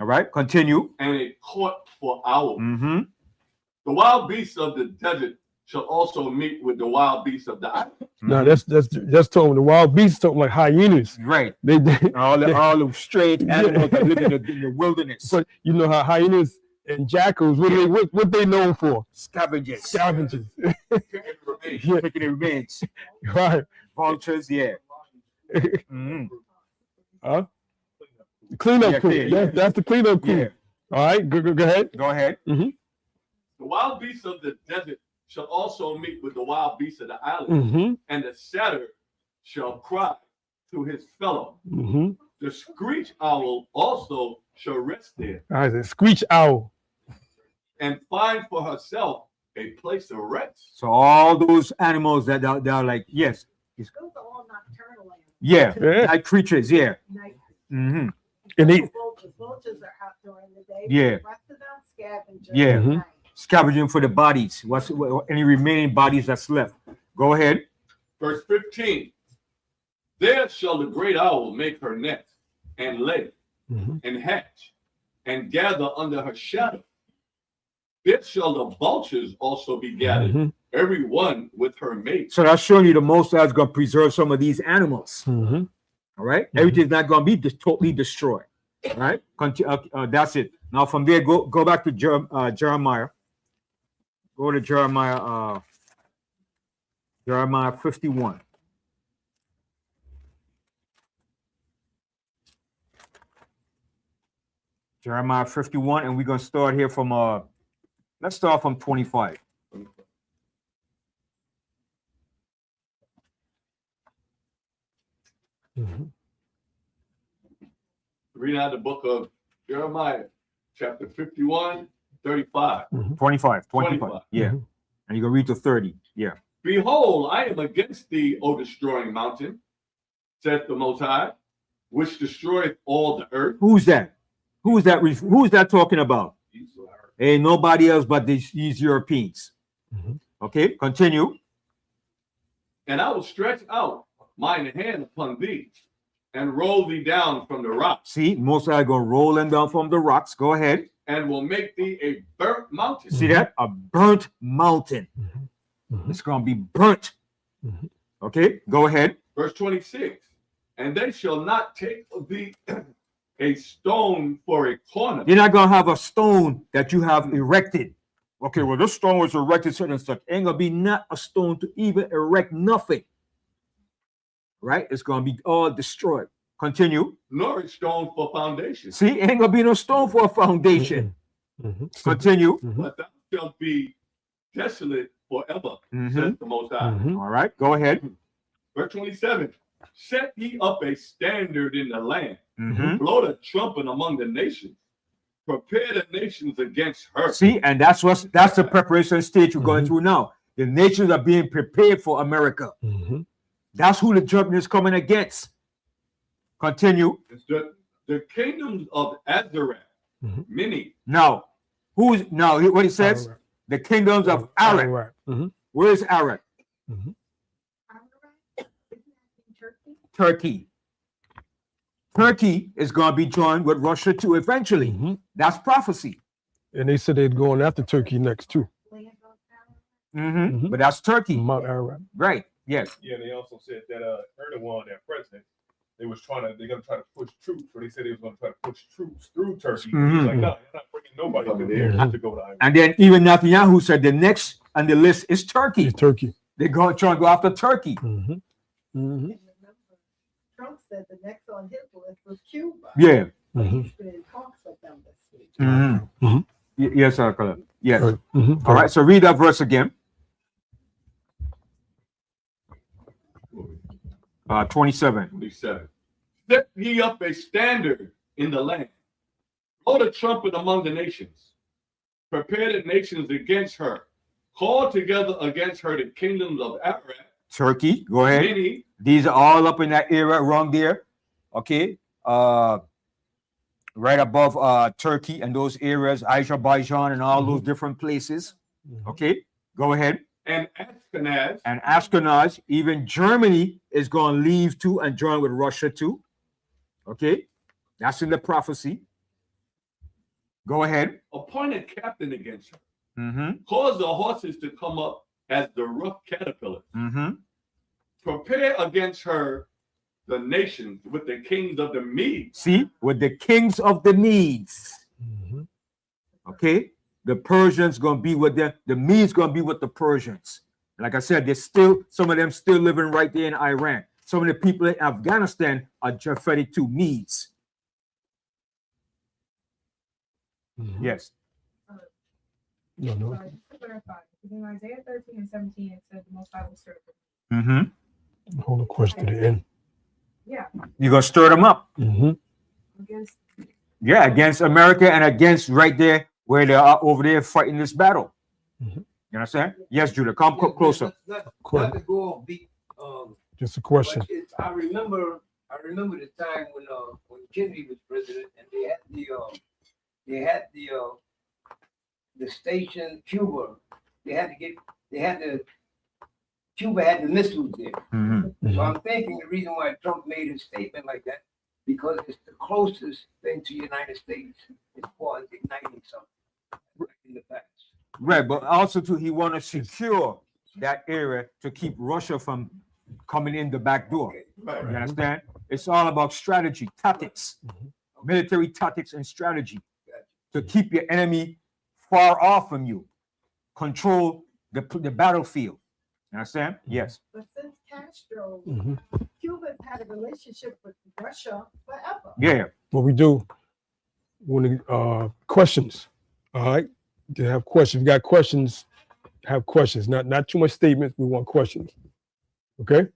All right, continue. And a court for owls. The wild beasts of the desert shall also meet with the wild beasts of the island. No, that's talking the wild beasts, talking like hyenas. Right. They all the straight animals that live in the wilderness. But you know how hyenas and jackals, what they known for? Scavengers. Scavengers. Taking the remains. Right. Vultures, yeah. Huh? Cleanup crew. That's the cleanup crew. Yeah. All right, go ahead. Go ahead. The wild beasts of the desert shall also meet with the wild beasts of the island, and the satyr shall cry to his fellow. The screech owl also shall rest there. All right, the screech owl. And find for herself a place of rest. So all those animals that are like, yes. Those are all nocturnal animals. Yeah. Yeah. Night creatures, yeah. Night. And they Vultures are out during the day. Yeah. The rest of them scavengers. Yeah. at night. Scavenging for the bodies. What's any remaining bodies that's left? Go ahead. Verse 15. There shall the great owl make her nest and lay and hatch and gather under her shadow. There shall the vultures also be gathered, every one with her mate. So that's showing you the Most High is going to preserve some of these animals. All right. Everything's not going to be totally destroyed. All right. That's it. Now from there, go back to Jeremiah. Go to Jeremiah 51. Jeremiah 51, and we're going to start here from let's start from 25. Read out the book of Jeremiah, chapter 51, 35. 25. 25. Yeah. And you can read to 30. Yeah. Behold, I am against thee, O destroying mountain, saith the Most High, which destroyeth all the earth. Who's that? Who is that talking about? Ain't nobody else but these Europeans. Okay, continue. And I will stretch out mine hand upon thee, and roll thee down from the rocks, See, Most High gonna roll them down from the rocks. Go ahead. and will make thee a burnt mountain. See that? A burnt mountain. Mhm. It's gonna be burnt. Mhm. Okay, go ahead. Verse 26. And they shall not take of thee a stone for a corner. You're not gonna have a stone that you have erected. Okay, well, this stone was erected such and such. Ain't gonna be not a stone to even erect nothing. Right? It's gonna be all destroyed. Continue. Nor a stone for foundation. See, ain't gonna be no stone for a foundation. Mhm. Continue. Mhm. But thou shalt be desolate forever, Mhm. says the Most High. Mhm. All right, go ahead. Verse 27. Set ye up a standard in the land. Mhm. Blow the trumpet among the nations. Prepare the nations against her. See, and that's the preparation stage we're going Mhm. through now. The nations are being prepared for America. Mhm. That's who the judgment is coming against. Continue. The kingdoms of Azareth, Mhm. many. Now, what he says? Ararat. The kingdoms of Arad. Ararat. Mhm. Where is Arad? Mhm. Isn't that in Turkey? Turkey. Turkey is going to be joined with Russia too eventually. Mhm. That's prophecy. And they said they're going after Turkey next too. Land of Ararat? Mhm. But that's Turkey. Mount Ararat. Right. Yes. Yeah, they also said that Erdogan, their president, they're gonna try to push troops, or they said they was gonna try to push troops through Turkey. He's Mhm. like, no, you're not bringing nobody over there Mhm. to go to Iran. And then even Netanyahu said the next on the list is Turkey. It's Turkey. They're going to try and go after Turkey. Mhm. Mhm. And remember, Trump said the next on his list was Cuba. Yeah. But Mhm. he's been in talks with them this week. Mhm. Mhm. Yes, sir. Yes. Right. Mhm. All right. So read that verse again. 27. 27. Set ye up a standard in the land. Blow the trumpet among the nations. Prepare the nations against her. Call together against her the kingdoms of Ararat, Turkey. Go ahead. many, These are all up in that area around there. Okay. Right above Turkey and those areas, Azerbaijan and all those different places. Mhm. Okay. Go ahead. and Ashkenaz, And Ashkenaz, even Germany is going to leave too and join with Russia too. Okay. That's in the prophecy. Go ahead. appointed captain against her. Mm-hmm. Cause the horses to come up as the rough caterpillars. Mm-hmm. Prepare against her the nations with the kings of the Medes. See, with the kings of the Medes. Mhm. Okay. The Persians going to be with them. The Medes going to be with the Persians. Like I said, there's still some of them still living right there in Iran. Some of the people in Afghanistan are Japhetic to Medes. Mhm. Yes. No, no. Sorry, just to clarify, because in Isaiah 13 and 17, it said the Most High will serve them. Mm-hmm. Hold the question to the end. Yeah, You're going to stir them up. Mhm. against Yeah, against America and against right there where they are over there fighting this battle. Mhm. You understand? Yes, Judah, come closer. Not Cool. to go off beat, Just a question. but I remember the time when Kennedy was president and the station Cuba. Cuba had the missiles there. Mhm. So I'm thinking the reason why Trump made a statement like that, because it's the closest thing to United States as far as igniting something in the past. Right, but also too, he want to secure that area to keep Russia from coming in the back door. Right. You understand? It's all about strategy, tactics, military tactics and strategy to keep your enemy far off from you, control the battlefield. You understand? Yes. But since Castro, Mhm. Cuba's had a relationship with Russia forever. Yeah. What we do when questions. All right. To have questions. If you got questions, have questions. Not too much statements. We want questions. Okay?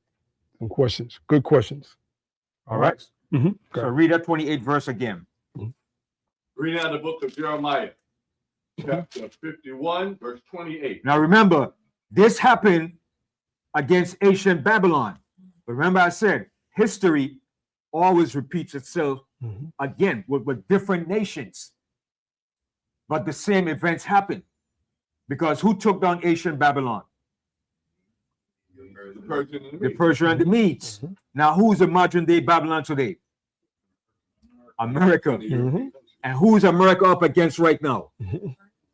Some questions. Good questions. All right. Mhm. So read that 28th verse again. Read out the book of Jeremiah, chapter 51, verse 28. Now remember, this happened against ancient Babylon. But remember, I said history always repeats itself Mhm. again with different nations. But the same events happen. Because who took down ancient Babylon? The Persian and the The Medes. Persian and the Medes. Now, who's the modern day Babylon today? America. Mhm. And who's America up against right now?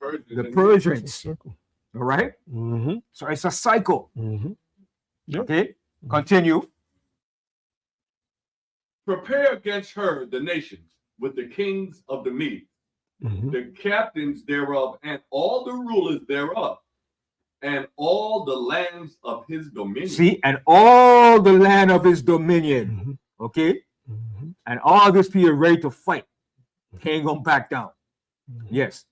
Persians The and Persians. All Circle. right. Mhm. So it's a cycle. Mhm. Yep. Okay. Continue. Prepare against her the nations with the kings of the Medes, Mhm. the captains thereof, and all the rulers thereof, and all the lands of his dominion. See, and all the land of his dominion. Mhm. Okay. Mhm. And all these people are ready to fight. They ain't gonna back down. Yes.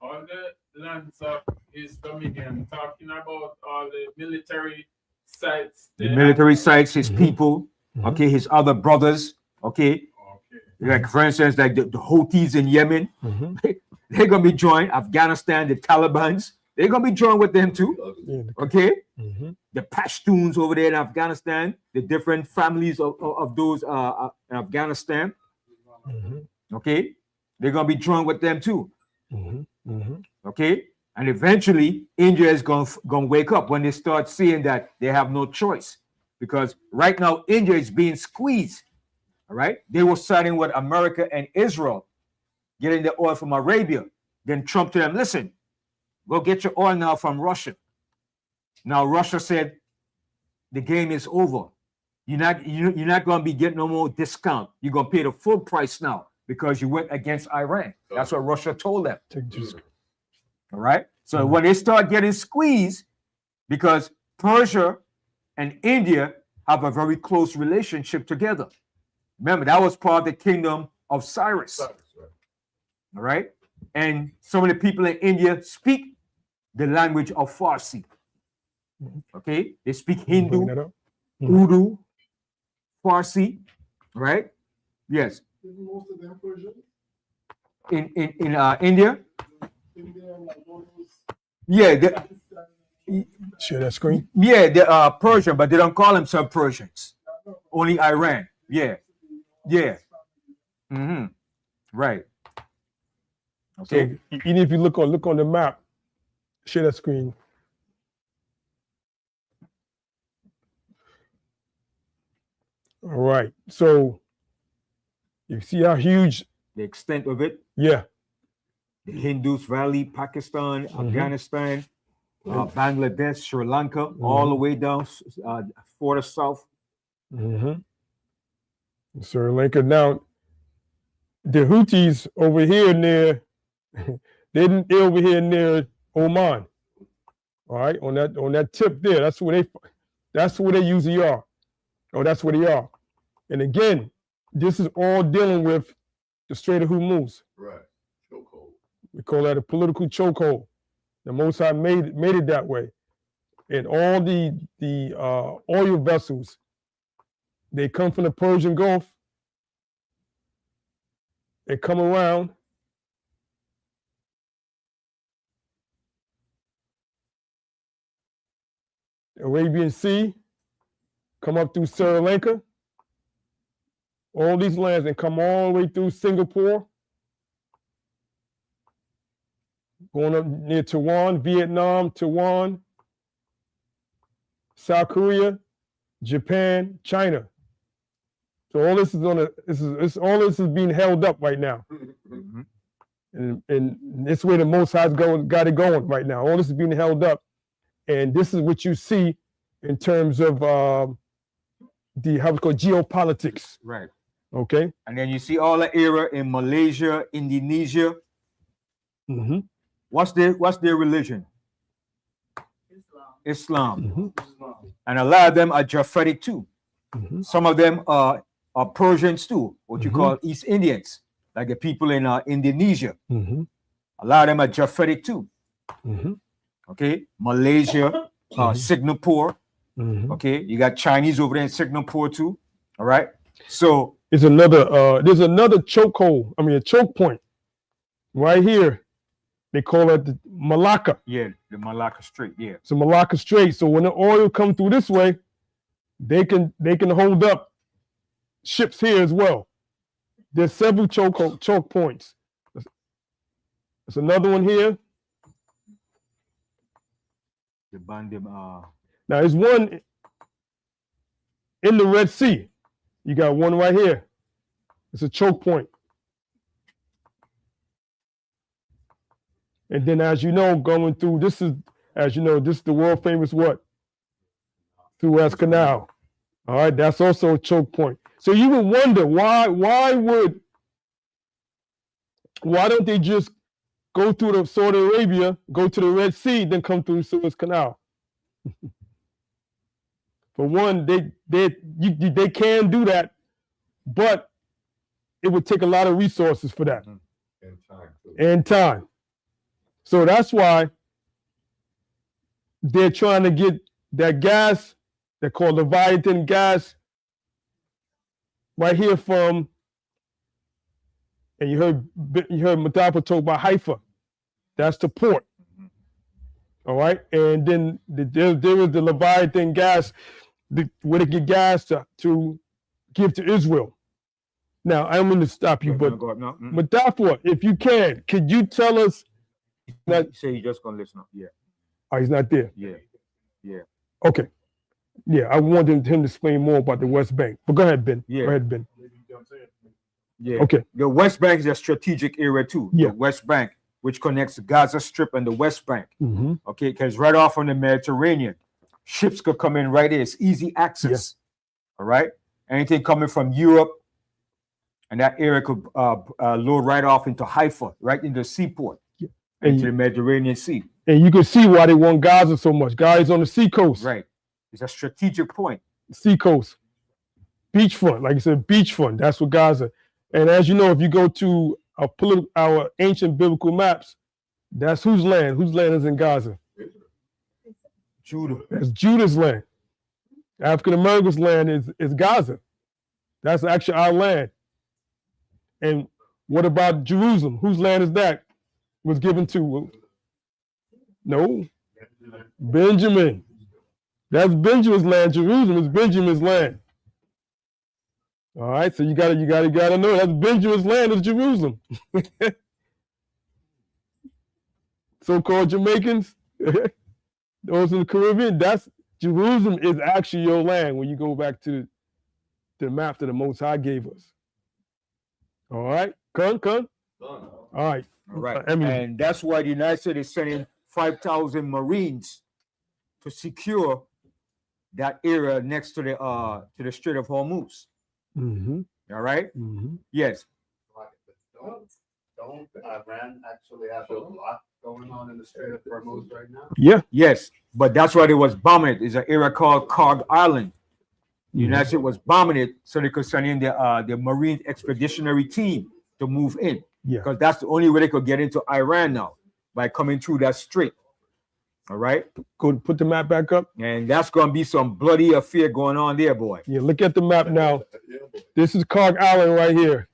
All the lands of his dominion, talking about all the military sites. The military sites, his Mhm. people, okay, his other brothers, okay. Okay. Like for instance, like the Houthis in Yemen, Mhm. they're gonna be joined. Afghanistan, the Taliban's, they're gonna be joined with them too. Yeah. Okay. Mhm. The Pashtuns over there in Afghanistan, the different families of those in Afghanistan, Mhm. okay, they're gonna be joined with them too. Mhm. Mhm. Okay. And eventually, India is going to wake up when they start seeing that they have no choice. Because right now, India is being squeezed. All right. They were siding with America and Israel, getting the oil from Arabia. Then Trump told them, listen, go get your oil now from Russia. Now, Russia said, the game is over. You're not going to be getting no more discount. You're going to pay the full price now because you went against Iran. That's what Russia told them. Take just All right. So when they start getting squeezed, because Persia and India have a very close relationship together. Remember, that was part of the kingdom of Cyrus. All right. And some of the people in India speak the language of Farsi. Okay. They speak Hindu, bring that up. Urdu, Farsi. Right. Yes. Most of them Persian. In India. Yeah. Share that screen. Yeah, they are Persian, but they don't call themselves Persians. Only Iran. Yeah. Yeah. Mm-hmm. Right. So Okay. even if you look on the map, share that screen. All right. So you see how huge? The extent of it, Yeah. the Hindus Valley, Pakistan, Afghanistan, Bangladesh, Sri Lanka, all the way down further south. Mm-hmm. Sri Lanka. Now, the Houthis over here near, they're over here near Oman. All right, on that tip there. That's where they usually are. Or that's where they are. And again, this is all dealing with the Strait of Hormuz. Right. Chokehold. We call that a political chokehold. The Most High made it that way. And all the oil vessels, they come from the Persian Gulf. They come around. Arabian Sea, come up through Sri Lanka, all these lands, and come all the way through Singapore, going up near Taiwan, Vietnam, Taiwan, South Korea, Japan, China. So all this is all this is being held up right now. And this way the Most High's got it going right now. All this is being held up. And this is what you see in terms of how it's called geopolitics. Right. Okay. And then you see all the area in Malaysia, Indonesia. Mm-hmm. What's their religion? Islam. Mm-hmm. And a lot of them are Japhetic too. Mm-hmm. Some of them are Persians too, what you Mhm. call East Indians, like the people in Indonesia. Mm-hmm. A lot of them are Japhetic too. Mm-hmm. Okay, Malaysia, Singapore. Mm-hmm. Okay, you got Chinese over there in Singapore too. All right, so There's another chokehold. I mean, a choke point right here. They call it the Malacca. yeah, the Malacca Strait. Yeah, It's a Malacca Strait. So when the oil comes through this way, they can hold up ships here as well. There's several choke points. There's another one here. the Bandim. Now there's one in the Red Sea. You got one right here. It's a choke point. And then, as you know, going through, this is the world famous what? Suez Canal. All right, that's also a choke point. So you would wonder why don't they just go through the Saudi Arabia, go to the Red Sea, then come through the Suez Canal? For one, they can do that, but it would take a lot of resources for that. And time. So that's why they're trying to get that gas, they call Leviathan gas, right here from, and you heard Mustafa talk about Haifa. That's the port. All right. And then there was the Leviathan gas, where they get gas to give to Israel. Now, I'm going to stop you, but Mustafa, if you can, could you tell us? Say you're just going to listen up. Yeah. Oh, he's not there. Yeah. Yeah. Okay. Yeah, I wanted him to explain more about the West Bank. But go ahead, Ben. Yeah. Go ahead, Ben. Yeah. Okay. The West Bank is a strategic area too. Yeah. The West Bank, which connects the Gaza Strip and the West Bank. Mm-hmm. Okay, because right off from the Mediterranean, ships could come in right there. It's easy access. All right. Anything coming from Europe, and that area could load right off into Haifa, right into the seaport, into the Mediterranean Sea. And you can see why they want Gaza so much. Gaza's on the seacoast. Right. It's a strategic point. Seacoast. Beachfront. Like I said, beachfront. That's what Gaza. And as you know, if you go to our ancient biblical maps, that's whose land? Whose land is in Gaza? Judah. That's Judah's land. African Americans' land is Gaza. That's actually our land. And what about Jerusalem? Whose land is that? Was given to? No. Benjamin. That's Benjamin's land. Jerusalem is Benjamin's land. All right, so you gotta know that's Benjamin's land is Jerusalem. So-called Jamaicans, those in the Caribbean, that's Jerusalem is actually your land when you go back to the map that the Most High gave us. All right, come. All right. All right. I mean, and that's why the United States is sending 5,000 Marines to secure that area next to the Strait of Hormuz. Mm-hmm. All right. Mm-hmm. Yes. Don't Iran actually have a lot going on in the Strait of Hormuz right now? Yeah. Yes, but that's why they was bombing it. It's an area called Cog Island. The United States was bombing it so they could send in the Marine Expeditionary Team to move in. Yeah. Because that's the only way they could get into Iran now, by coming through that strait. All right. Go put the map back up. And that's going to be some bloody affair going on there, boy. Yeah, look at the map now. This is Cog Island right here.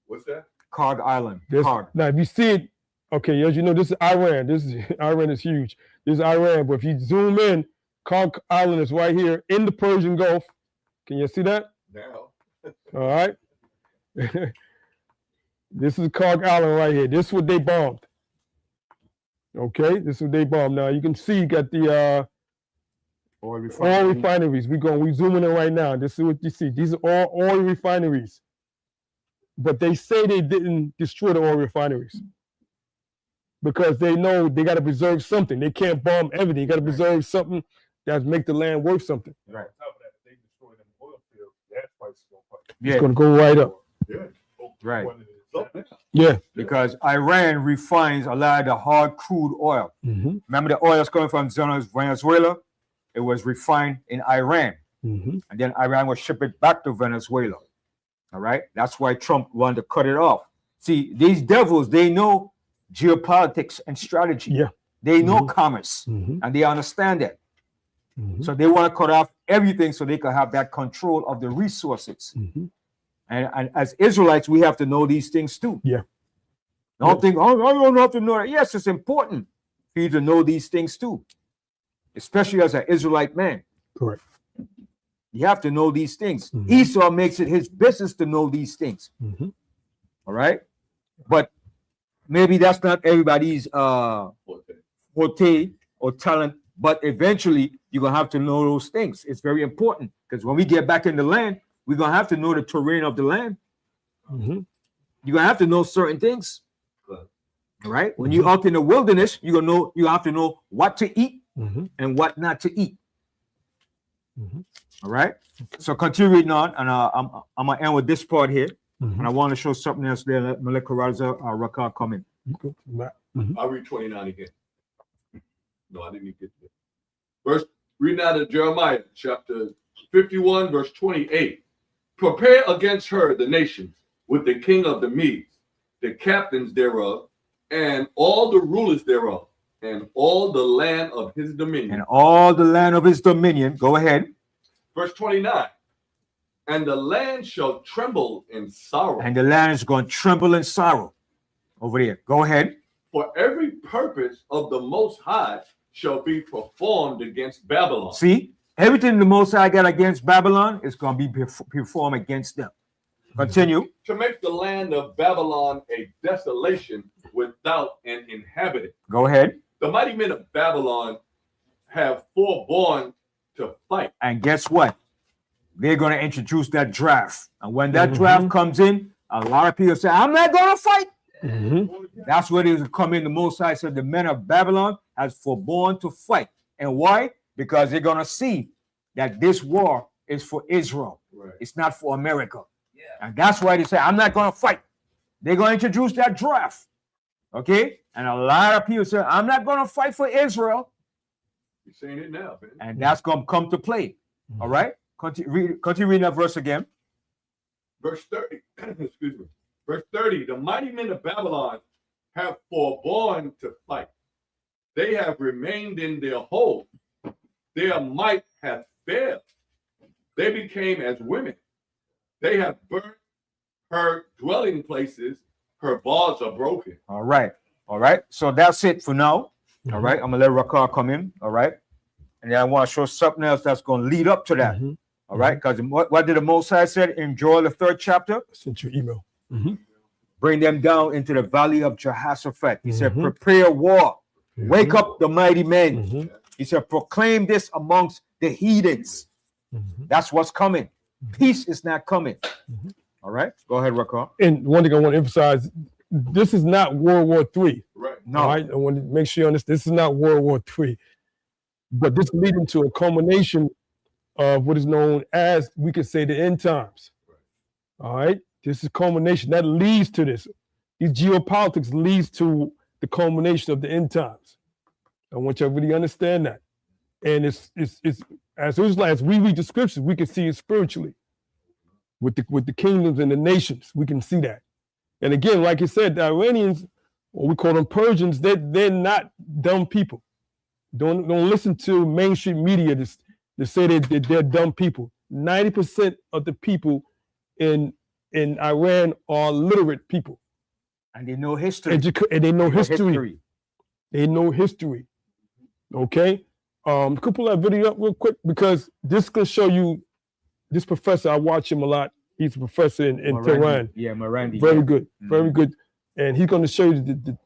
What's that? Cog Island. Cog. Now, if you see it, okay, as you know, this is Iran. Iran is huge. This is Iran. But if you zoom in, Cog Island is right here in the Persian Gulf. Can you see that? Now. All right. This is Cog Island right here. This is what they bombed. Okay, this is what they bombed. Now you can see you got the oil refineries. We zooming in right now. This is what you see. These are all oil refineries. But they say they didn't destroy the oil refineries because they know they got to preserve something. They can't bomb everything. They got to preserve something that make the land worth something. Right. They destroy them oil fields. Gas prices It's going to go right up. Yeah. Right. Yeah. Because Iran refines a lot of the hard crude oil. Mm-hmm. Remember the oil is coming from Venezuela? It was refined in Iran. Mm-hmm. And then Iran will ship it back to Venezuela. All right. That's why Trump wanted to cut it off. See, these devils, they know geopolitics and strategy. Yeah. They know commerce, and they understand that. So they want to cut off everything so they can have that control of the resources. And as Israelites, we have to know these things too. Yeah. Don't think, oh, I don't have to know that. Yes, it's important for you to know these things too, especially as an Israelite man. Correct. You have to know these things. Esau makes it his business to know these things. All right. But maybe that's not everybody's forte or talent But eventually, you're going to have to know those things. It's very important because when we get back in the land, we're going to have to know the terrain of the land. Mhm. You're going to have to know certain things. Good. All right. When you're out in the wilderness, you're going to know, you have to know what to eat Mhm. and what not to eat. Mhm. All right. So continue reading on, and I'm going to end with this part here. Mhm. And I want to show something else there. Let Malika Raza Rakar come in. You go to the back. Mhm. I'll read 29 again. No, I didn't even get to it. Verse, reading out of Jeremiah chapter 51, verse 28. Prepare against her the nations with the king of the Medes, the captains thereof, and all the rulers thereof, and all the land of his dominion. And all the land of his dominion. Go ahead. Verse 29. And the land shall tremble in sorrow. And the land is going to tremble in sorrow. Over there. Go ahead. For every purpose of the Most High shall be performed against Babylon. See, everything the Most High got against Babylon is going to be performed against them. Continue. To make the land of Babylon a desolation without an inhabitant. Go ahead. The mighty men of Babylon have forborne to fight. And guess what? They're going to introduce that draft. And when that draft comes in, a lot of people say, I'm not going to fight. Mhm. That's what is coming. The Most High said the men of Babylon has forborne to fight. And why? Because they're going to see that this war is for Israel. Right. It's not for America. And that's why they say, I'm not going to fight. They're going to introduce that draft. Okay? And a lot of people say, I'm not going to fight for Israel. You're saying it now, man. And that's going to come to play. All right? Continue reading that verse again. Verse 30. Excuse me. Verse 30. The mighty men of Babylon have forborne to fight. They have remained in their hold. Their might hath failed. They became as women. They have burnt her dwelling places. Her bars are broken. All right. All right. So that's it for now. All right. I'm going to let Rakar come in. All right. And then I want to show something else that's going to lead up to that. Mhm. All right. Because what did the Most High said in Joel, the 3rd chapter? I sent you an email. Mhm. Bring them down into the valley of Jehoshaphat. He said, Mhm. prepare war. Wake up the mighty men. Mhm. He said, proclaim this amongst the heathens. Mhm. That's what's coming. Peace is not coming. Mhm. All right. Go ahead, Rakar. And one thing I want to emphasize, this is not World War III. Right. No. All right. I want to make sure you understand this is not World War III. But this leading to a culmination of what is known as, we could say, the end times. All right. This is culmination that leads to this. These geopolitics leads to the culmination of the end times. I want you to really understand that. And it's as Israelites, we read the scriptures, we can see it spiritually. With the kingdoms and the nations, we can see that. And again, like you said, the Iranians, or we call them Persians, they're not dumb people. Don't listen to mainstream media to say that they're dumb people. 90% of the people in Iran are literate people. And they know history. And they know history. They know history. Okay? Could you pull that video up real quick? Because this can show you this professor. I watch him a lot. He's a professor in Marandi. Tehran. Yeah, Marandi. Very yeah. good. Very good. And he's going to show you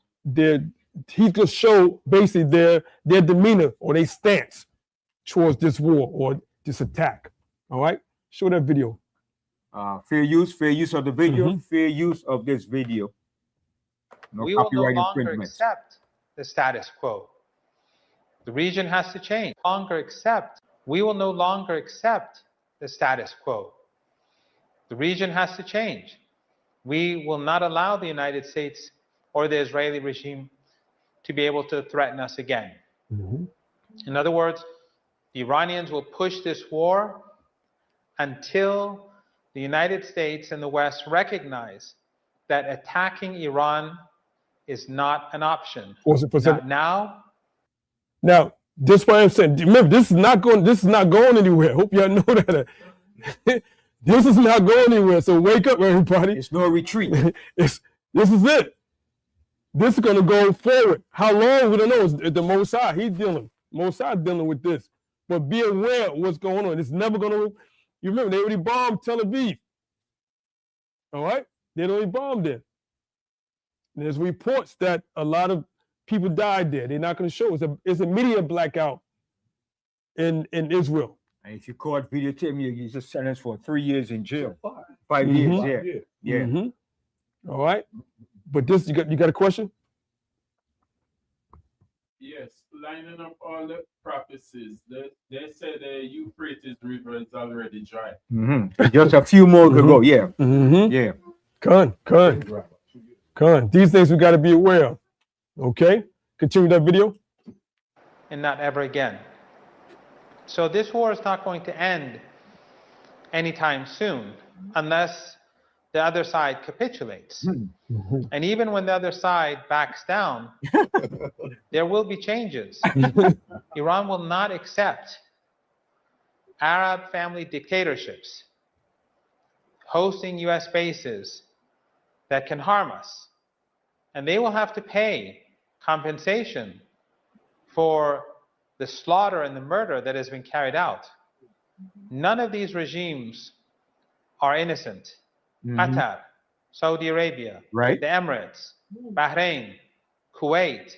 he's going to show basically their demeanor or their stance towards this war or this attack. All right? Show that video. Fair use of the video, fair use of this video. No We will no copyright longer infringements. accept the status quo. The region has to change. We will no longer accept the status quo. The region has to change. We will not allow the United States or the Israeli regime to be able to threaten us again. In other words, the Iranians will push this war until the United States and the West recognize that attacking Iran is not an option. Not now. Now, this is what I'm saying. Remember, this is not going anywhere. Hope y'all know that. This is not going anywhere. So wake up, everybody. It's no retreat. This is it. This is going to go forward. How long? We don't know. It's the Most High. He's dealing. Most High dealing with this. But be aware of what's going on. It's never going to. You remember, they already bombed Tel Aviv. All right? They already bombed it. And there's reports that a lot of people died there. They're not going to show. It's a media blackout in Israel. And if you caught videotaping, you just sentenced for 3 years in jail. 5 Mhm. years, yeah. Yeah. Mhm. All right. But this, you got a question? Yes, lining up all the prophecies. They said the Euphrates River is already dry. Just a few more to go, yeah. Mm-hmm. Yeah. Con. These things we got to be aware of. Okay? Continue that video. And not ever again. So this war is not going to end anytime soon unless the other side capitulates. And even when the other side backs down, there will be changes. Iran will not accept Arab family dictatorships hosting US bases that can harm us. And they will have to pay compensation for the slaughter and the murder that has been carried out. None of these regimes are innocent. Qatar, Saudi Arabia, Right. the Emirates, Bahrain, Kuwait,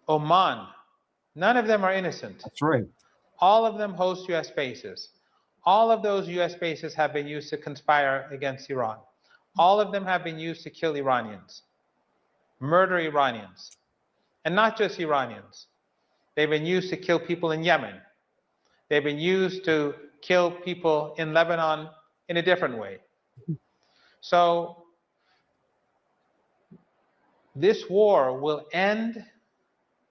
Oman, none of them are innocent. That's right. All of them host US bases. All of those US bases have been used to conspire against Iran. All of them have been used to kill Iranians, murder Iranians, and not just Iranians. They've been used to kill people in Yemen. They've been used to kill people in Lebanon in a different way. So this war will end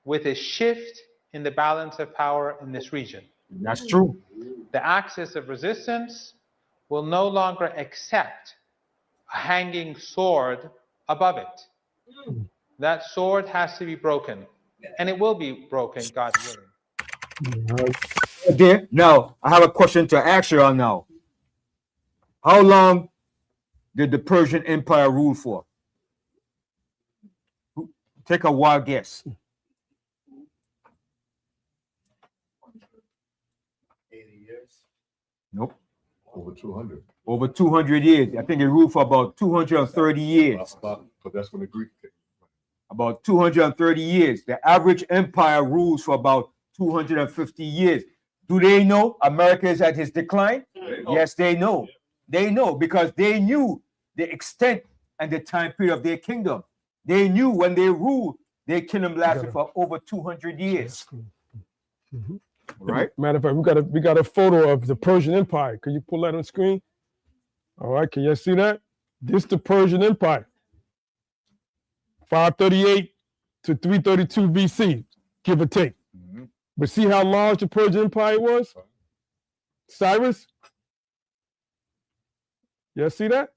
with a shift in the balance of power in this region. That's true. The axis of resistance will no longer accept a hanging sword above it. That sword has to be broken, and it will be broken, God willing. Okay. Now, I have a question to ask you all now. How long did the Persian Empire rule for? Take a wild guess. 80 years. Nope. Over 200. Over 200 years. I think it ruled for about 230 years. But that's when the Greek came. About 230 years. The average empire rules for about 250 years. Do they know America is at its decline? Yes, they know. They know because they knew the extent and the time period of their kingdom. They knew when they ruled, their kingdom lasted for over 200 years. Right? Matter of fact, we got a photo of the Persian Empire. Can you pull that on screen? All right, can you see that? This is the Persian Empire. 538 to 332 BC, give or take. But see how large the Persian Empire was? Cyrus? You see that?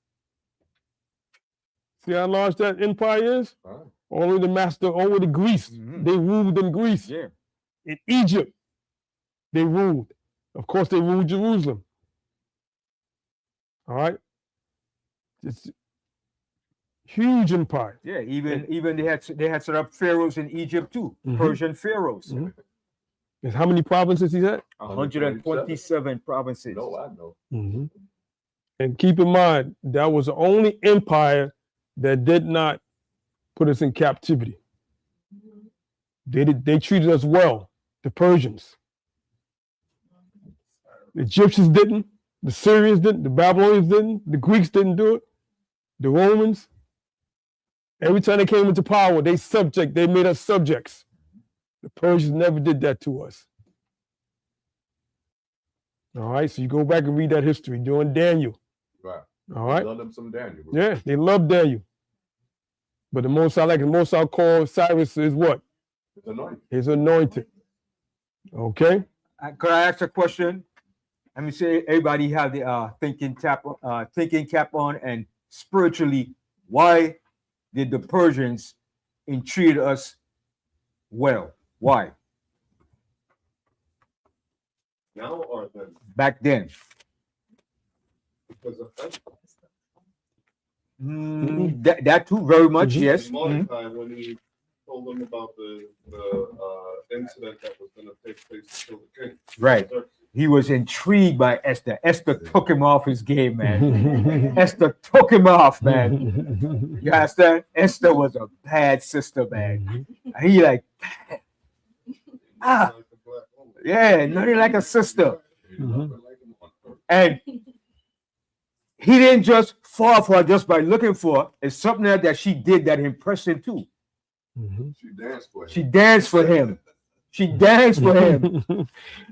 See how large that empire is? All the way to master, all the way to Greece. They ruled in Greece. Yeah. In Egypt, they ruled. Of course, they ruled Jerusalem. All right? It's huge empire. Yeah, even they had set up pharaohs in Egypt too, Persian pharaohs. And how many provinces he had? 127 provinces. No, I know. And keep in mind, that was the only empire that did not put us in captivity. They treated us well, the Persians. The Egyptians didn't, the Syrians didn't, the Babylonians didn't, the Greeks didn't do it, the Romans. Every time they came into power, they made us subjects. The Persians never did that to us. All right, so you go back and read that history during Daniel. Right. All right. Love them some Daniel. Yeah, they love Daniel. But the most I call Cyrus is what? It's anointed. His anointed. Okay. Could I ask a question? Let me say everybody have the thinking cap on, and spiritually, why did the Persians entreat us well? Why? Now or then? Back then. Because of that. That too, very much, yes. Mordecai, when he told them about the incident that was going to take place to kill the king. Right. He was intrigued by Esther. Esther took him off his game, man. Esther took him off, man. You understand? Esther was a bad sister, man. And he like, Yeah, nothing like a sister. Mhm. And he didn't just fall for her just by looking for her. It's something that she did that impressed him too. Mhm. She danced for him. She danced for him. She danced for him.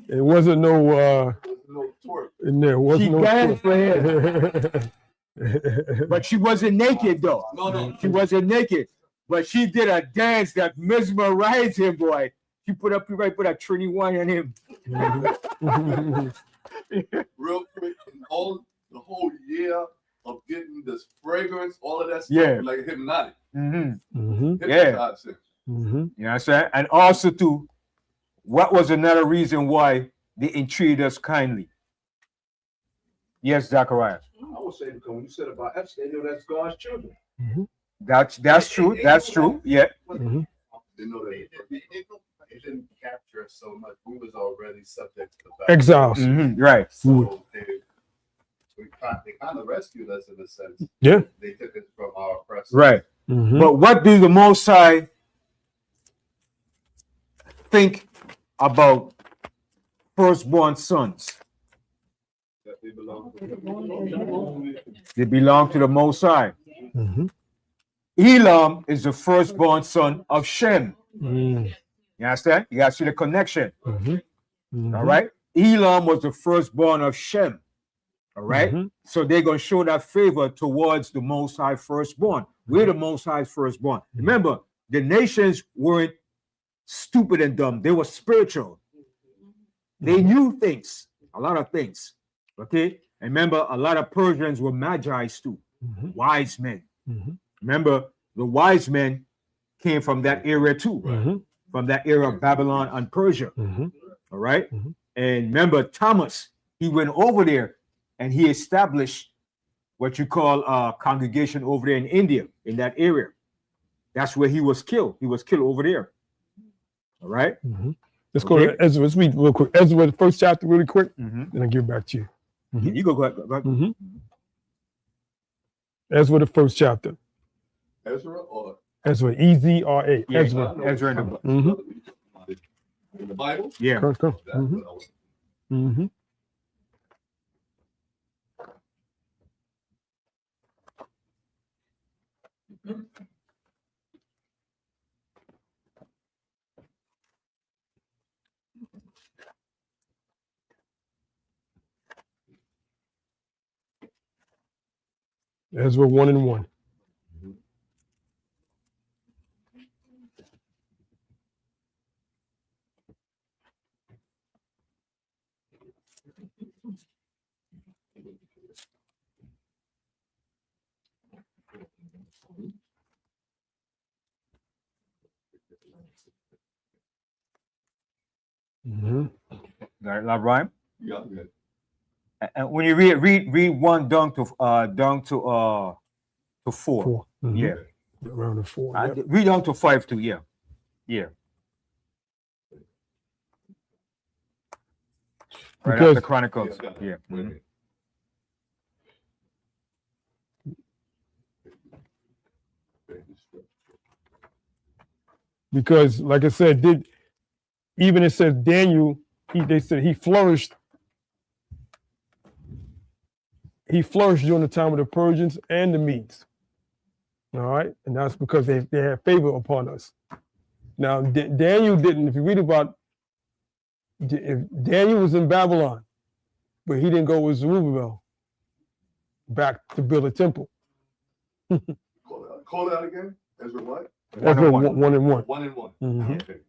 It wasn't no No twerk. in there. Wasn't She no danced for him. him. But she wasn't naked though. No. She wasn't naked. But she did a dance that mesmerized him, boy. She put a Trini wine on him. Real quick, and the whole year of getting this fragrance, all of that stuff, Yeah. like hypnotic. Mhm. Yeah. Hypnotizing. Mhm. You know what I'm saying? And also too, what was another reason why they entreated us kindly? Yes, Zachariah. I would say because when you said about Epstein, they know that's God's children. That's true. That's true. Yeah. Mhm. They know that. It didn't capture us so much. We was already subject to the Exiles. Right. So they kind of rescued us in a sense. Yeah. They took us from our oppressors. Right. Mhm. But what do the Most High think about firstborn sons? That they belong to. They belong to the Most High. Mhm. Elam is the firstborn son of Shem. Mhm. You understand? You guys see the connection. Mhm. Mhm. All right. Elam was the firstborn of Shem. All right. Mhm. So they're going to show that favor towards the Most High firstborn. We're the Most High's firstborn. Remember, the nations weren't stupid and dumb, they were spiritual. They knew things, a lot of things. Okay. And remember, a lot of Persians were magi's too, Mhm. wise men. Mhm. Remember, the wise men came from that area too, Mhm. from that era of Babylon and Persia. Mhm. All right. Mhm. And remember, Thomas, he went over there and he established what you call a congregation over there in India, in that area. That's where he was killed. He was killed over there. All right. Mhm. Let's go Okay. to Ezra. Let's read real quick. Ezra, the first chapter, really quick, Mhm. then I'll give it back to you. Yeah, you go ahead. Go ahead. Mhm. Ezra, the first chapter. Ezra or Ezra, Ezra. Yeah, Ezra. Ezra in the book. Mhm. in the Bible? Yeah. Come. That's Mhm. what I was. Mhm. Ezra 1:1. Mhm. Got it, Rhyme. Yeah, good. And when you read one down to 4. 4. Mhm. Yeah. Around the 4. Yep. Read down to 5 too. Yeah. Yeah. Right Because- after Chronicles. Yeah, got it. Yeah. Wait a Mhm. minute. Because, like I said, it says Daniel, they said he flourished. He flourished during the time of the Persians and the Medes. All right, and that's because they had favor upon us. Now Daniel didn't. If you read about, if Daniel was in Babylon, but he didn't go with Zerubbabel back to build a temple. Call that again. Ezra what? That's 1:1. 1 and 1. Mhm. Okay.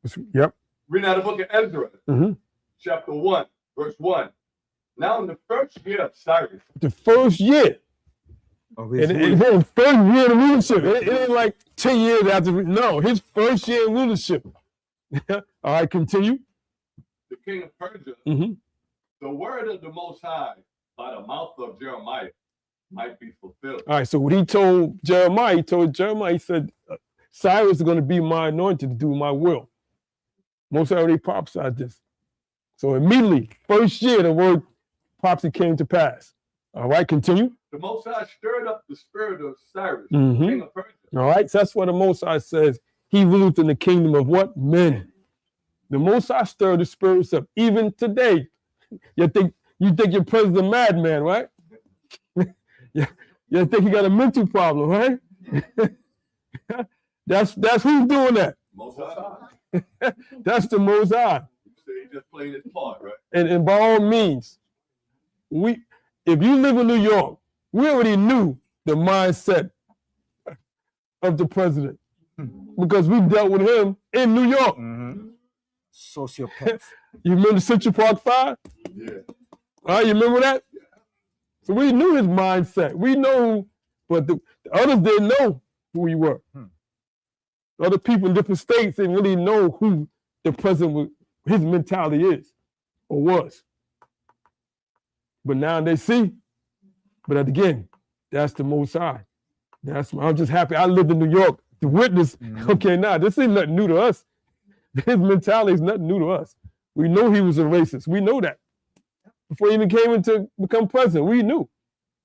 Ezra. Yep. Reading out the book of Ezra, Mhm. chapter 1, verse 1. Now in the first year of Cyrus, The first year. Of And his it rule. was first year of rulership. It ain't like 10 years after. No, his first year of rulership. All right, continue. the king of Persia, Mhm. the word of the Most High by the mouth of Jeremiah might be fulfilled. All right, so what he told Jeremiah, he said, Cyrus is going to be my anointed to do my will. Most already prophesied this. So immediately, first year, the word prophecy came to pass. All right, continue. The Most High stirred up the spirit of Cyrus, Mhm. king of Persia, All right, so that's what the Most High says. He ruled in the kingdom of what? Men. The Most High stirred the spirits up. Even today, you think your president a madman, right? you think he got a mental problem, right? That's who's doing that. Most High. That's the Most High. So he just playing his part, right? And by all means, if you live in New York, we already knew the mindset of the president because we dealt with him in New York. Sociopath. You remember Central Park 5? Yeah. You remember that? So we knew his mindset. We know, but the others didn't know who he were. Other people in different states didn't really know who the president, his mentality is or was. But now they see. But again, that's the Most High. I'm just happy I lived in New York to witness. Okay, now this ain't nothing new to us. His mentality is nothing new to us. We know he was a racist. We know that. Before he even came in to become president, we knew.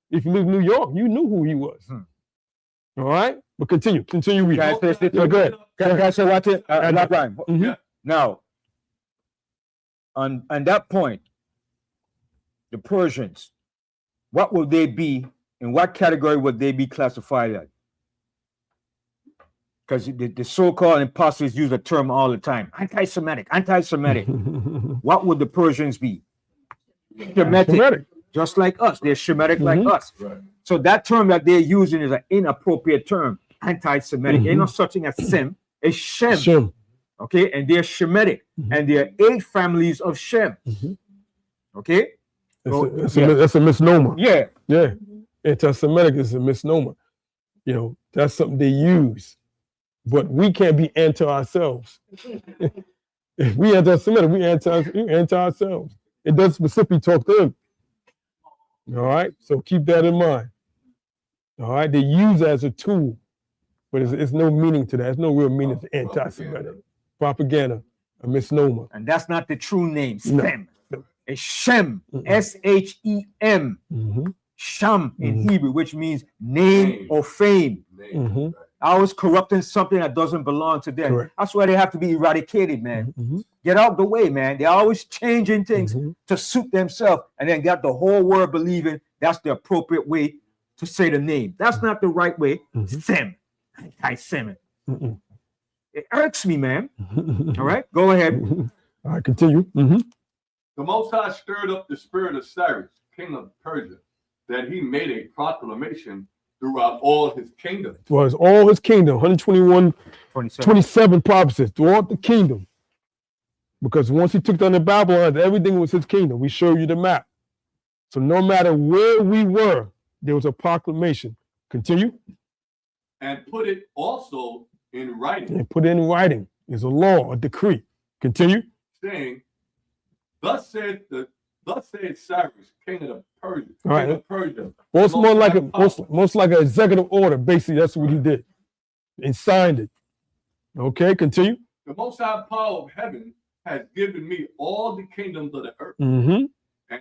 If you live in New York, you knew who he was. All right? But continue reading. Can I say this? Yeah, go ahead. Can I say what? Ryan. Mhm. Now, on that point, the Persians, what would they be? In what category would they be classified as? Because the so-called imposters use the term all the time. Anti-Semitic. What would the Persians be? Shemitic. Just like us. They're Shemitic like us. Right. So that term that they're using is an inappropriate term. Anti-Semitic. Ain't no such thing as Sem. It's Shem. Okay? And they're Shemitic. And there are 8 families of Shem. Okay? That's a misnomer. Yeah. Yeah. Anti-Semitic is a misnomer. You know, that's something they use. But we can't be anti ourselves. If we anti-Semitic, we anti ourselves. It does specifically talk to them. All right? So keep that in mind. All right? They use it as a tool, but it's no meaning to that. There's no real meaning to anti-Semitic. Propaganda, a misnomer. And that's not the true name, No. Shem. It's Shem, S-H-E-M. Sham in Hebrew, which means name or fame. Always corrupting something that doesn't belong to them. Correct. That's why they have to be eradicated, man. Get out the way, man. They're always changing things to suit themselves and then got the whole world believing that's the appropriate way to say the name. That's not the right way. Sem. Anti-Semitic. It irks me, man. All right, go ahead. All right, continue. The Most High stirred up the spirit of Cyrus, king of Persia, that he made a proclamation throughout all his kingdom. Was all his kingdom, 27 provinces throughout the kingdom. Because once he took down the Babylon, everything was his kingdom. We show you the map. So no matter where we were, there was a proclamation. Continue. And put it also in writing. And put it in writing. There's a law, a decree. Continue. Saying, thus said Cyrus, king of Persia. All right. King of Persia. Most like an executive order. Basically, that's what he did. And signed it. Okay, continue. The Most High power of heaven has given me all the kingdoms of the earth. And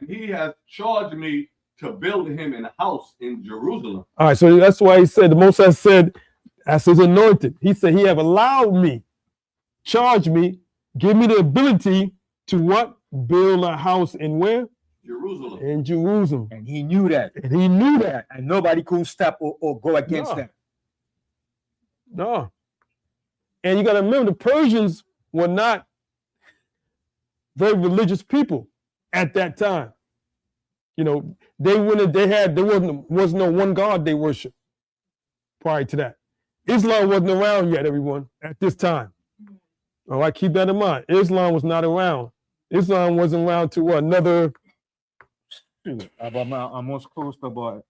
he has charged me to build him a house in Jerusalem. All right, so that's why he said, the Most High said, as his anointed, he said, he have allowed me, charged me, give me the ability to what? Build a house in where? Jerusalem. In Jerusalem. And he knew that. And he knew that. And nobody could stop or go against them. No. And you got to remember, the Persians were not very religious people at that time. You know, there was no one God they worshiped prior to that. Islam wasn't around yet, everyone, at this time. All right, keep that in mind. Islam was not around. Islam wasn't around to another. I'm almost close to about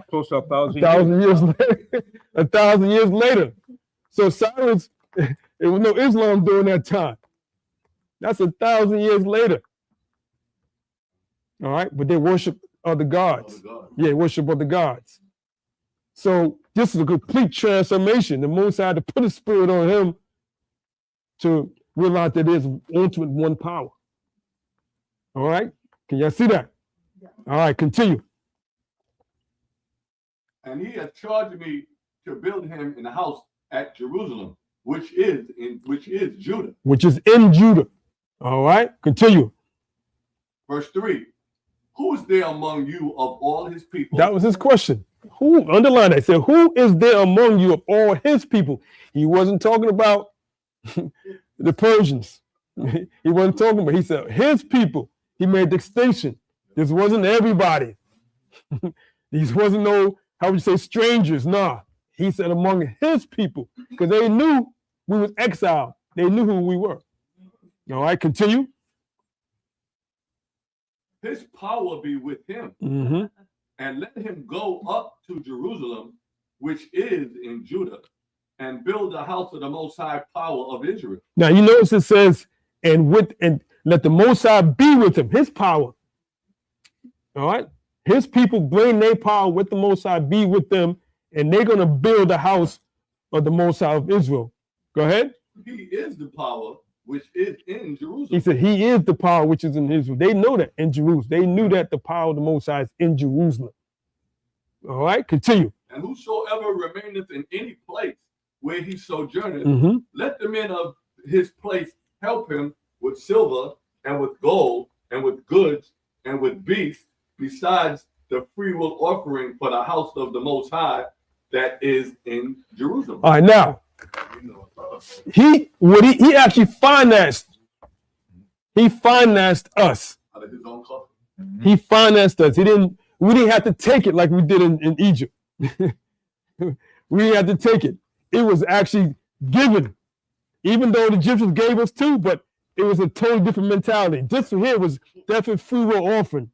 close to 1,000 years later. 1,000 years later. So Cyrus, there was no Islam during that time. That's 1,000 years later. All right, but they worship other gods. Yeah, worship other gods. So this is a complete transformation. The Most High had to put a spirit on him to realize that there's ultimate one power. All right, can y'all see that? All right, continue. And he has charged me to build him a house at Jerusalem, which is Judah. which is in Judah. All right, continue. Verse 3. Who is there among you of all his people? That was his question. Who, underline that, said, who is there among you of all his people? He wasn't talking about the Persians. He wasn't talking about, he said, his people. He made the distinction. This wasn't everybody. These wasn't no, how would you say, strangers. Nah. He said among his people, because they knew we was exiled. They knew who we were. All right, continue. His power be with him, Mm-hmm. and let him go up to Jerusalem, which is in Judah, and build the house of the Most High power of Israel. Now you notice it says, and let the Most High be with him, his power. All right, his people bring their power with the Most High, be with them, and they're gonna build the house of the Most High of Israel. Go ahead. He is the power which is in Jerusalem. He said he is the power which is in Israel. They know that in Jerusalem. They knew that the power of the Most High is in Jerusalem. All right, continue. And whosoever remaineth in any place where he sojourneth, Mm-hmm. let the men of his place help him with silver and with gold and with goods and with beasts, besides the freewill offering for the house of the Most High that is in Jerusalem. All right, now he actually financed. He financed us. Out of his own coffers. He financed us. We didn't have to take it like we did in Egypt. We didn't have to take it. It was actually given, even though the Egyptians gave us too, but it was a totally different mentality. This here was definitely free will offering.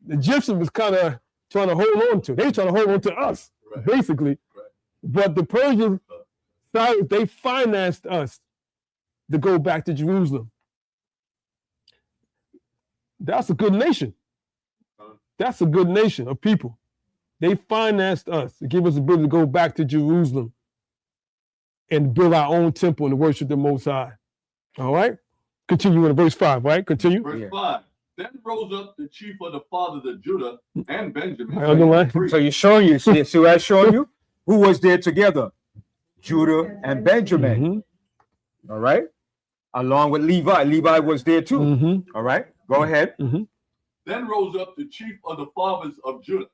The Egyptians was kind of trying to hold on to. They were trying to hold on to us, basically. Right. But the Persians, they financed us to go back to Jerusalem. That's a good nation. That's a good nation of people. They financed us to give us the ability to go back to Jerusalem and build our own temple and worship the Most High. All right? Continue in verse 5, right? Continue. Verse 5. Then rose up the chief of the fathers of Judah and Benjamin. I underline. So you're showing you, see what I'm showing you? Who was there together? Judah and Benjamin. Mhm. All right. Along with Levi. Levi was there too. Mhm. All right. Go ahead. Mhm. Then rose up the chief of the fathers of Judah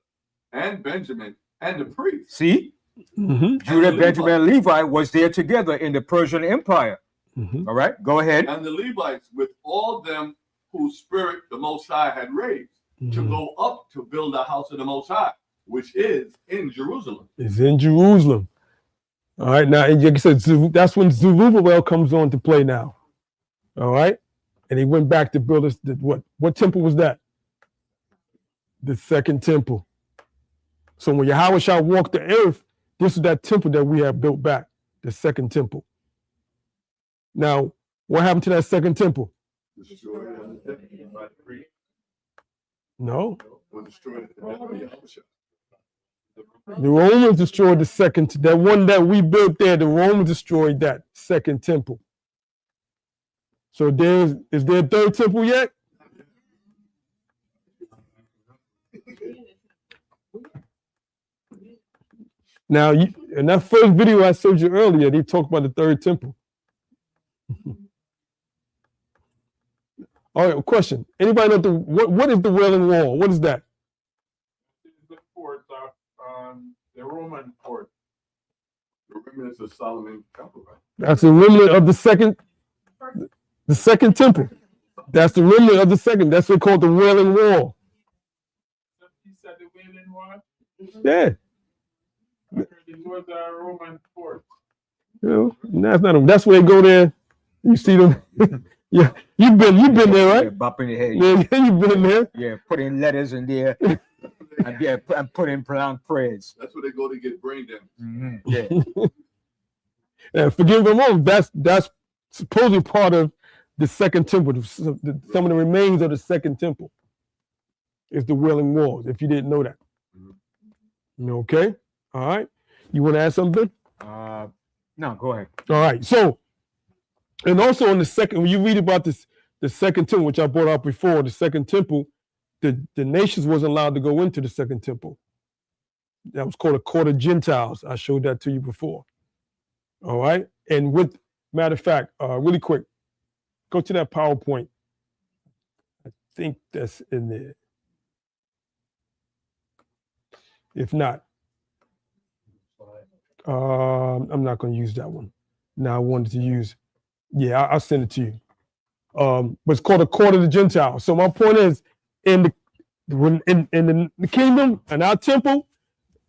and Benjamin and the priests. See? Mhm. Judah, Benjamin, and Levi was there together in the Persian Empire. Mhm. All right. Go ahead. And the Levites with all them whose spirit the Most High had raised to Mhm. go up to build the house of the Most High, which is in Jerusalem. It's in Jerusalem. All right, now, and like I said, that's when Zerubbabel comes on to play now. All right, and he went back to build us. What temple was that? The second temple. So when Yahushua walked the earth, this is that temple that we have built back, the second temple. Now, what happened to that second temple? No, Was destroyed at the death of Yahushua. the Romans destroyed the second. That one that we built there, the Romans destroyed that second temple. So is there a third temple yet? Now, in that first video I showed you earlier, they talked about the third temple. All right, question. Anybody know what is the Wailing Wall? What is that? The fort of the Roman fort. The remnants of Solomon temple, right? That's the remnant of the second temple. That's the remnant of the second. That's what called the Wailing Wall. You said the Wailing Wall? Yeah. It was a Roman fort. You know, that's where they go there. You see them. Yeah, you've been there, Yeah, right? bopping the head. Yeah, you've been in there. Yeah, putting letters in there. and putting prolonged prayers. That's where they go to get brain damage. Yeah. And forgive me if I'm wrong, that's supposedly part of the second temple. Some of the remains of the second temple is the Wailing Walls, if you didn't know that. Okay? All right. You want to add something? No, go ahead. All right. So, and also in the second, when you read about this, the second temple, which I brought up before, the second temple, the nations wasn't allowed to go into the second temple. That was called a court of Gentiles. I showed that to you before. All right. And with matter of fact, really quick, go to that PowerPoint. I think that's in there. If not, I'm not going to use that one. Now I wanted to use, yeah, I'll send it to you. But it's called a court of the Gentiles. So my point is, in the kingdom and our temple,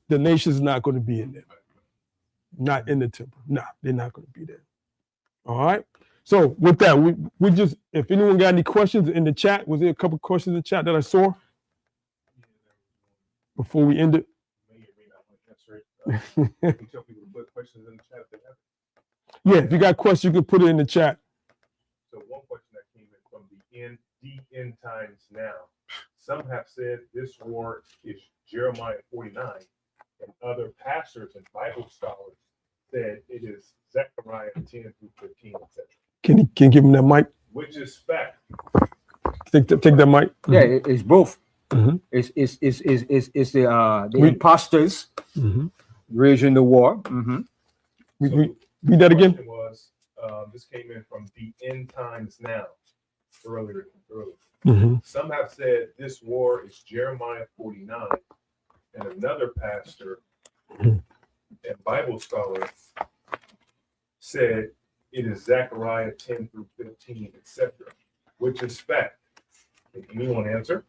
the nation's not going to be in there. Not in the temple. No, they're not going to be there. All right. So with that, we just, if anyone got any questions in the chat, was there a couple questions in the chat that I saw before we end it? You can tell people to put questions in the chat if they have it. Yeah, if you got questions, you can put it in the chat. So one question that came in from the end times now. Some have said this war is Jeremiah 49, and other pastors and Bible scholars said it is Zechariah 10 through 15, etc. Can you give him that mic? Which is fact. Take that mic. Yeah, it's both. Mm-hmm. It's the imposters raging the war. Mm-hmm. Read that again. Was this came in from the end times now earlier. Mm-hmm. Some have said this war is Jeremiah 49, and another pastor and Bible scholar said it is Zechariah 10 through 15, etc. Which is fact. Can anyone answer?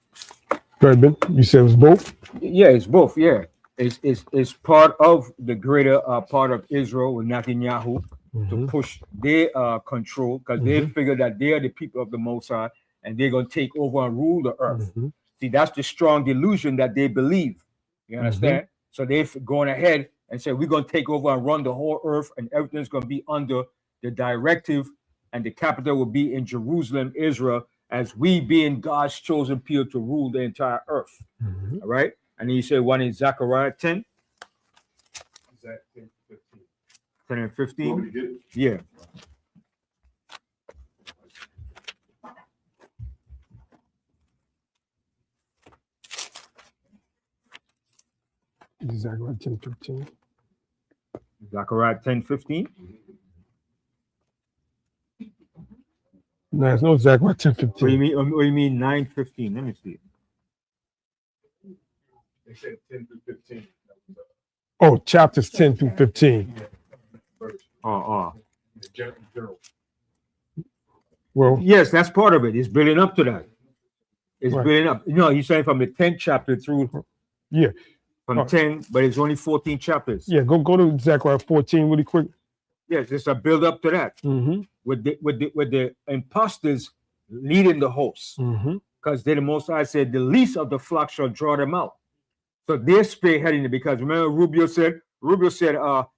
Go ahead, Ben. You said it was both? Yeah, it's both. Yeah, it's part of the greater part of Israel with Netanyahu to push their control, because they figure that they are the people of the Most High and they're going to take over and rule the earth. See, that's the strong delusion that they believe. You understand? So they're going ahead and say, we're going to take over and run the whole earth, and everything's going to be under the directive, and the capital will be in Jerusalem, Israel, as we being God's chosen people to rule the entire earth. All right? And then you say one in Zechariah 10. Zach 10 to 15. 10 and You want me to 15. get it? Yeah. Zechariah 10, 15. Zechariah 10, 15. No, it's no Zechariah 10, 15. What do you mean 9, 15? Let me see. They said 10 through 15. Oh, chapters 10 through 15. Oh. General. Well, yes, that's part of it. It's building up to that. It's Right. building up. No, he's saying from the 10th chapter through yeah. from 10, but it's only 14 chapters. Yeah, go to Zechariah 14 really quick. Yes, it's a build up to that. With the imposters leading the hosts. Because the Most High said the least of the flock shall draw them out. So they're spearheading it, because remember Rubio said,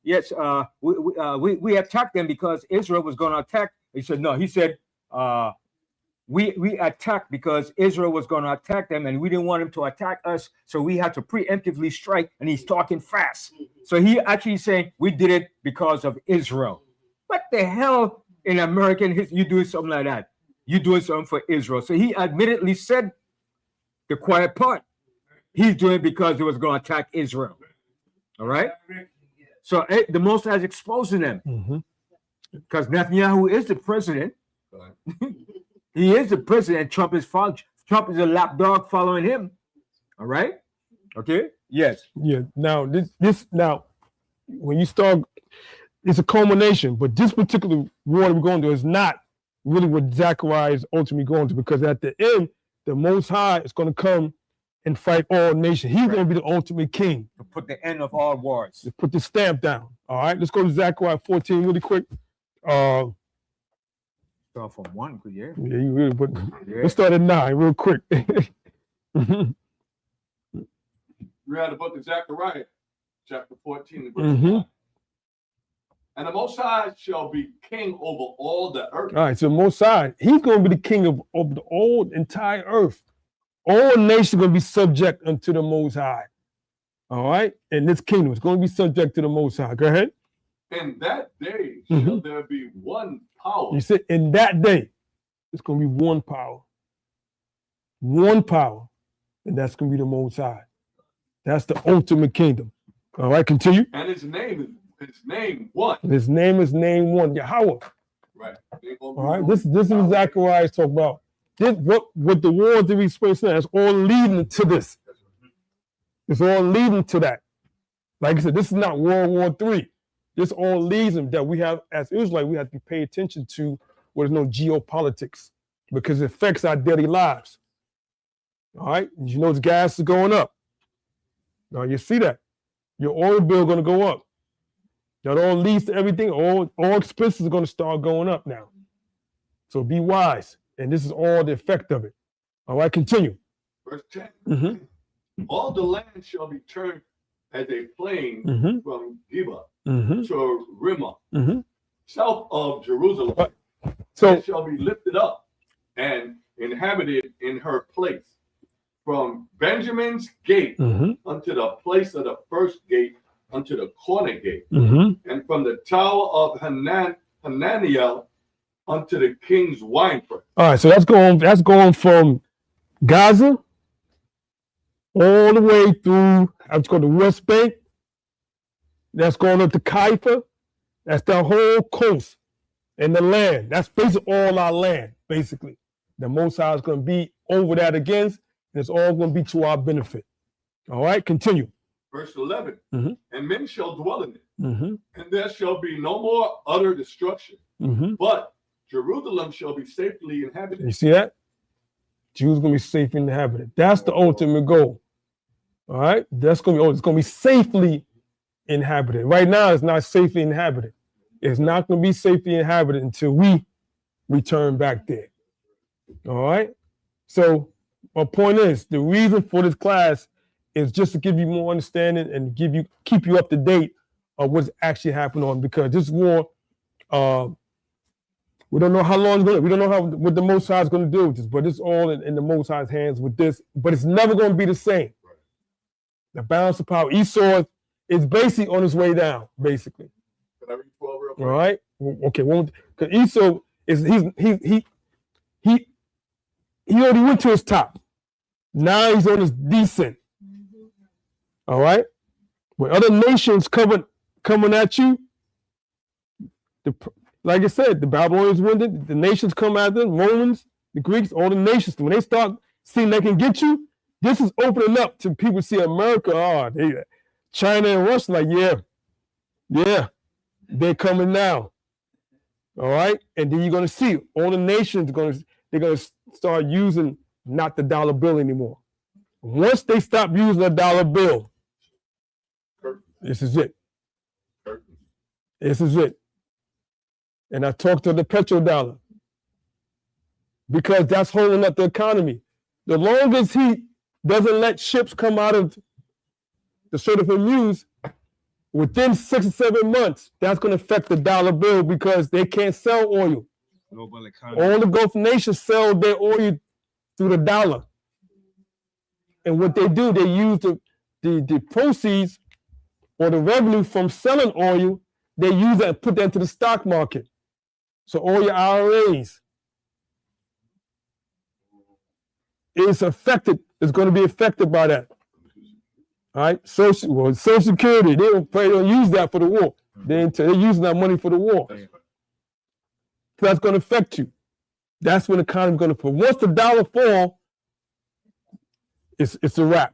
yes, we attacked them because Israel was going to attack. He said, no, he said, we attacked because Israel was going to attack them, and we didn't want them to attack us, so we had to preemptively strike. And he's talking fast. So he actually saying we did it because of Israel. What the hell in American history you doing something like that? You doing something for Israel. So he admittedly said the quiet part. He's doing it because he was going to attack Israel. All right. So the Most High is exposing them, because Netanyahu is the president. He is the president. Trump is a lapdog following him. All right. Okay. Yes. Yeah. Now this when you start, it's a culmination, but this particular war that we're going to is not really what Zechariah is ultimately going to, because at the end, the Most High is going to come and fight all nations. He's going to be the ultimate king. To put the end of all wars. To put the stamp down. All right. Let's go to Zechariah 14 really quick. Start from 1, yeah. Yeah, you really put. Let's start at 9 real quick. We had the book of Zechariah, chapter 14, verse 1. And the Most High shall be king over all the earth. All right, so Most High, he's going to be the king of the whole entire earth. All nations are going to be subject unto the Most High. All right? And this kingdom is going to be subject to the Most High. Go ahead. In that day shall there be one power. You said in that day, it's going to be one power. One power. And that's going to be the Most High. That's the ultimate kingdom. All right, continue. And his name his name one. His name is name one, Yahweh. Right. Ain't gonna be All right, no- this is what Zechariah is talking about. This what the wars that we experienced now is all leading to this. It's all leading to that. Like I said, this is not World War III. This all leads them that we have, as Israelites, we have to pay attention to what is known geopolitics because it affects our daily lives. All right, you know, the gas is going up. Now you see that your oil bill going to go up. That all leads to everything. All expenses are going to start going up now. So be wise, and this is all the effect of it. All right, continue. Verse 10. Mm-hmm. All the land shall be turned as a plain Mm-hmm. from Geba Mm-hmm. to Rimmah, Mm-hmm. south of Jerusalem. So It shall be lifted up and inhabited in her place. From Benjamin's gate mm-hmm. unto the place of the first gate unto the corner gate, Mm-hmm. and from the tower of Hananiel unto the king's winepress. All right, so that's going from Gaza all the way through. Let's go to West Bank. That's going up to Haifa. That's the whole coast and the land. That's basically all our land. Basically, the Most High is going to be over that again, and it's all going to be to our benefit. All right, continue. Verse 11. Mhm. And men shall dwell in it, Mm-hmm. and there shall be no more utter destruction, Mm-hmm. but Jerusalem shall be safely inhabited. You see that? Jews going to be safely inhabited. That's the ultimate goal. All right, that's going to be. It's going to be safely inhabited. Right now, it's not safely inhabited. It's not going to be safely inhabited until we return back there. All right. So my point is, the reason for this class is just to give you more understanding and keep you up to date of what's actually happening on, because this war, we don't know how long it's going to. We don't know what the Most High is going to do with this, but it's all in the Most High's hands with this. But it's never going to be the same. The balance of power. Esau is basically on his way down, basically. Can I read 12 real All quick? right. Okay. Well, because Esau is he already went to his top. Now he's on his descent. All right. When other nations coming at you, like I said, the Babylonians went. The nations come at them. Romans, the Greeks, all the nations. When they start seeing they can get you, this is opening up to people see America. China and Russia, like yeah, they're coming now. All right, and then you're gonna see all the nations they're gonna start using not the dollar bill anymore. Once they stop using the dollar bill, this is it. This is it. And I talked to the petrodollar because that's holding up the economy. The longest he doesn't let ships come out of the Strait of Hormuz, within 6 or 7 months, that's going to affect the dollar bill because they can't sell oil. Global economy. All the Gulf nations sell their oil through the dollar. And what they do, they use the proceeds or the revenue from selling oil, they use that and put that into the stock market. So all your IRAs is going to be affected by that. All right, Social Security, they don't use that for the war. They're using that money for the war. So that's going to affect you. That's when the economy is going to put. Once the dollar fall, it's a wrap.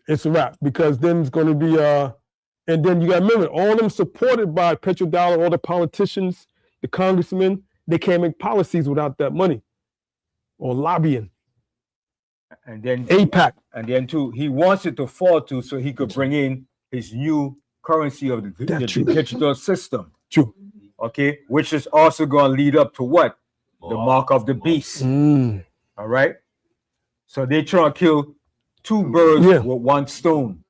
It's a wrap because then it's going to be and then you got to remember, all of them supported by petrodollar, all the politicians, the congressmen, they can't make policies without that money or lobbying. And then APAC. And then too, he wants it to fall to so he could bring in his new currency of the digital system. True. Okay, which is also going to lead up to what? The mark of the beast. All right. So they try to kill two birds with one stone.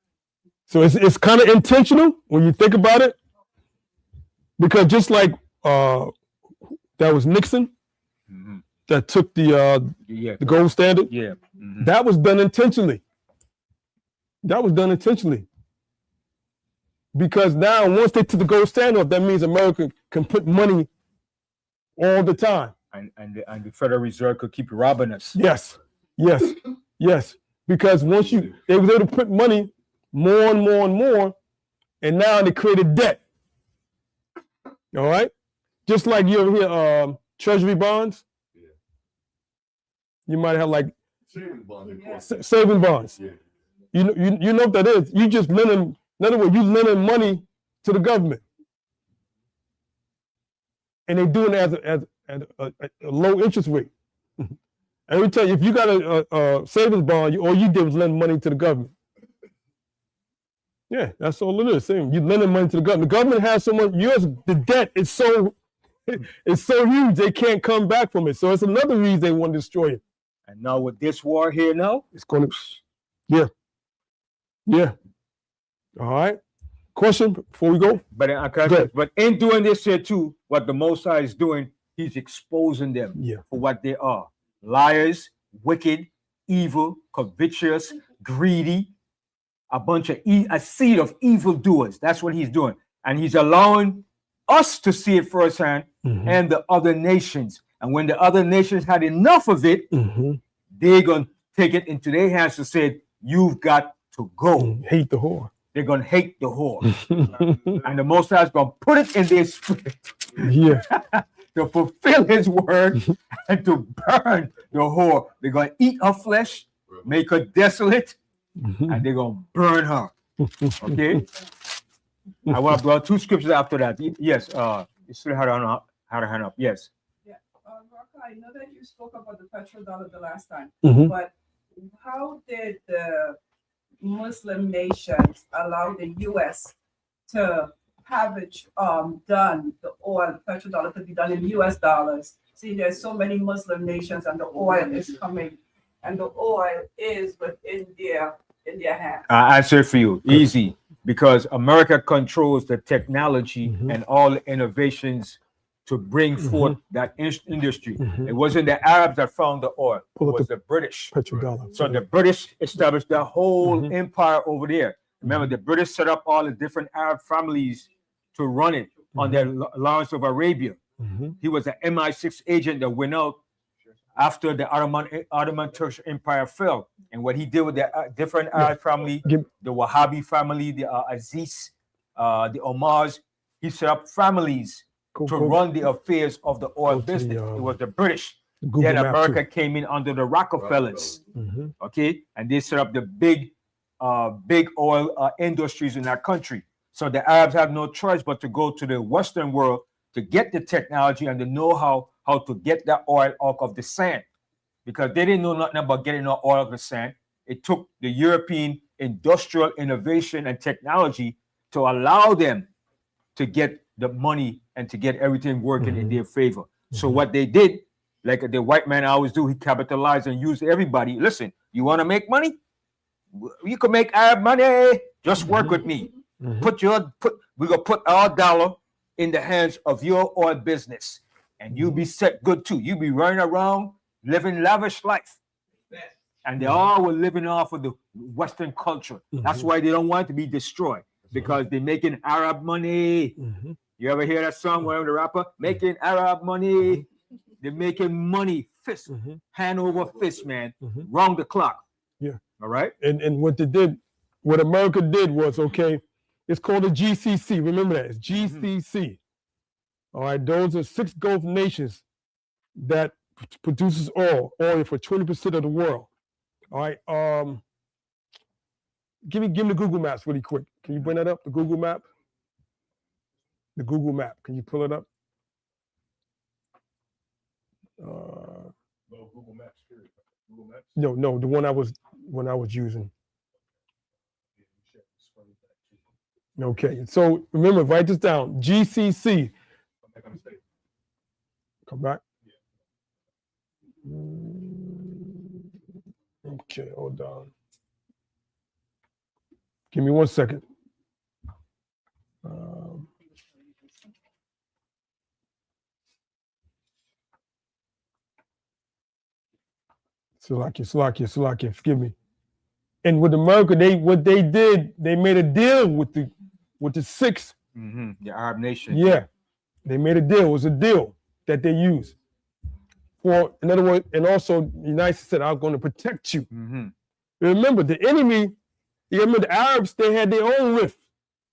So it's kind of intentional when you think about it, because just like that was Nixon that took the gold standard. Yeah. That was done intentionally. That was done intentionally. Because now once they took the gold standard, that means America can put money all the time. And the Federal Reserve could keep robbing us. Yes. Because once they were able to put money more and more and more, and now they created debt. All right, just like you ever hear treasury bonds. Yeah. You might have like Savings bonds, of course. saving bonds. Yeah. You know what that is. You just lending. In other words, you lending money to the government, and they do it at a low interest rate. Every time, if you got a savings bond, all you did was lend money to the government. Yeah, that's all it is. Same. You lending money to the government. The government has so much. The debt is so it's so huge they can't come back from it. So it's another reason they want to destroy it. And now with this war here now, it's going to, yeah. All right. Question before we go. But in doing this here too, what the Most High is doing, he's exposing them for what they are: liars, wicked, evil, covetous, greedy, a seed of evildoers. That's what he's doing, and he's allowing us to see it firsthand, and the other nations. And when the other nations had enough of it, they're gonna take it into their hands to say, "You've got to go." Hate the whore. They're gonna hate the whore, and the Most High is gonna put it in their spirit. Yeah. To fulfill his word and to burn the whore. They're going to eat her flesh, make her desolate, and they're going to burn her. Okay? I want to bring 2 scriptures after that. Yes, you still had a hand up. Yes. Yeah. Rocka, I know that you spoke about the petrodollar the last time, Mhm. but how did the Muslim nations allow the U.S. to have it done, the oil, petrodollar to be done in US dollars? See, there's so many Muslim nations and the oil is coming and the oil is within their hands. I answer it for you. Easy. Because America controls the technology and all the innovations to bring forth that industry. It wasn't the Arabs that found the oil. It was the British. Petrodollar. So the British established the whole empire over there. Remember, the British set up all the different Arab families to run it under Lawrence of Arabia. He was an MI6 agent that went out after the Ottoman Turkish Empire fell. And what he did with the different Arab family, the Wahhabi family, the Aziz, the Omars, he set up families to run the affairs of the oil business. It was the British. Then America came in under the Rockefellers. Okay, and they set up the big oil industries in that country. So the Arabs have no choice but to go to the Western world to get the technology and the know-how how to get that oil out of the sand, because they didn't know nothing about getting the oil out of the sand. It took the European industrial innovation and technology to allow them to get the money and to get everything working in their favor. So what they did, like the white man always do, he capitalized and used everybody. Listen, you want to make money? You can make Arab money. Just work with me. We're gonna put our dollar in the hands of your oil business, and you'll be set good too. You'll be running around living lavish life. And they all were living off of the Western culture. That's why they don't want to be destroyed, because they're making Arab money. You ever hear that song, one of the rapper? Making Arab money. They're making money, fist, hand over fist, man, round the clock. Yeah. All right. And what America did was, okay, it's called the GCC. Remember that. It's GCC. All right. Those are 6 Gulf nations that produces oil for 20% of the world. All right. Give me the Google Maps really quick. Can you bring that up? The Google map? The Google map. Can you pull it up? Google Maps. Google Maps. No, the one I was using. Okay, so remember, write this down. GCC. Come back. Okay, hold on. Give me 1 second. Salakia, forgive me. And with America, what they did, they made a deal with the 6. The Arab nation. Yeah, they made a deal. It was a deal that they used. For, in other words, and also the United States said, I'm going to protect you. Remember, the enemy, the Arabs, they had their own rift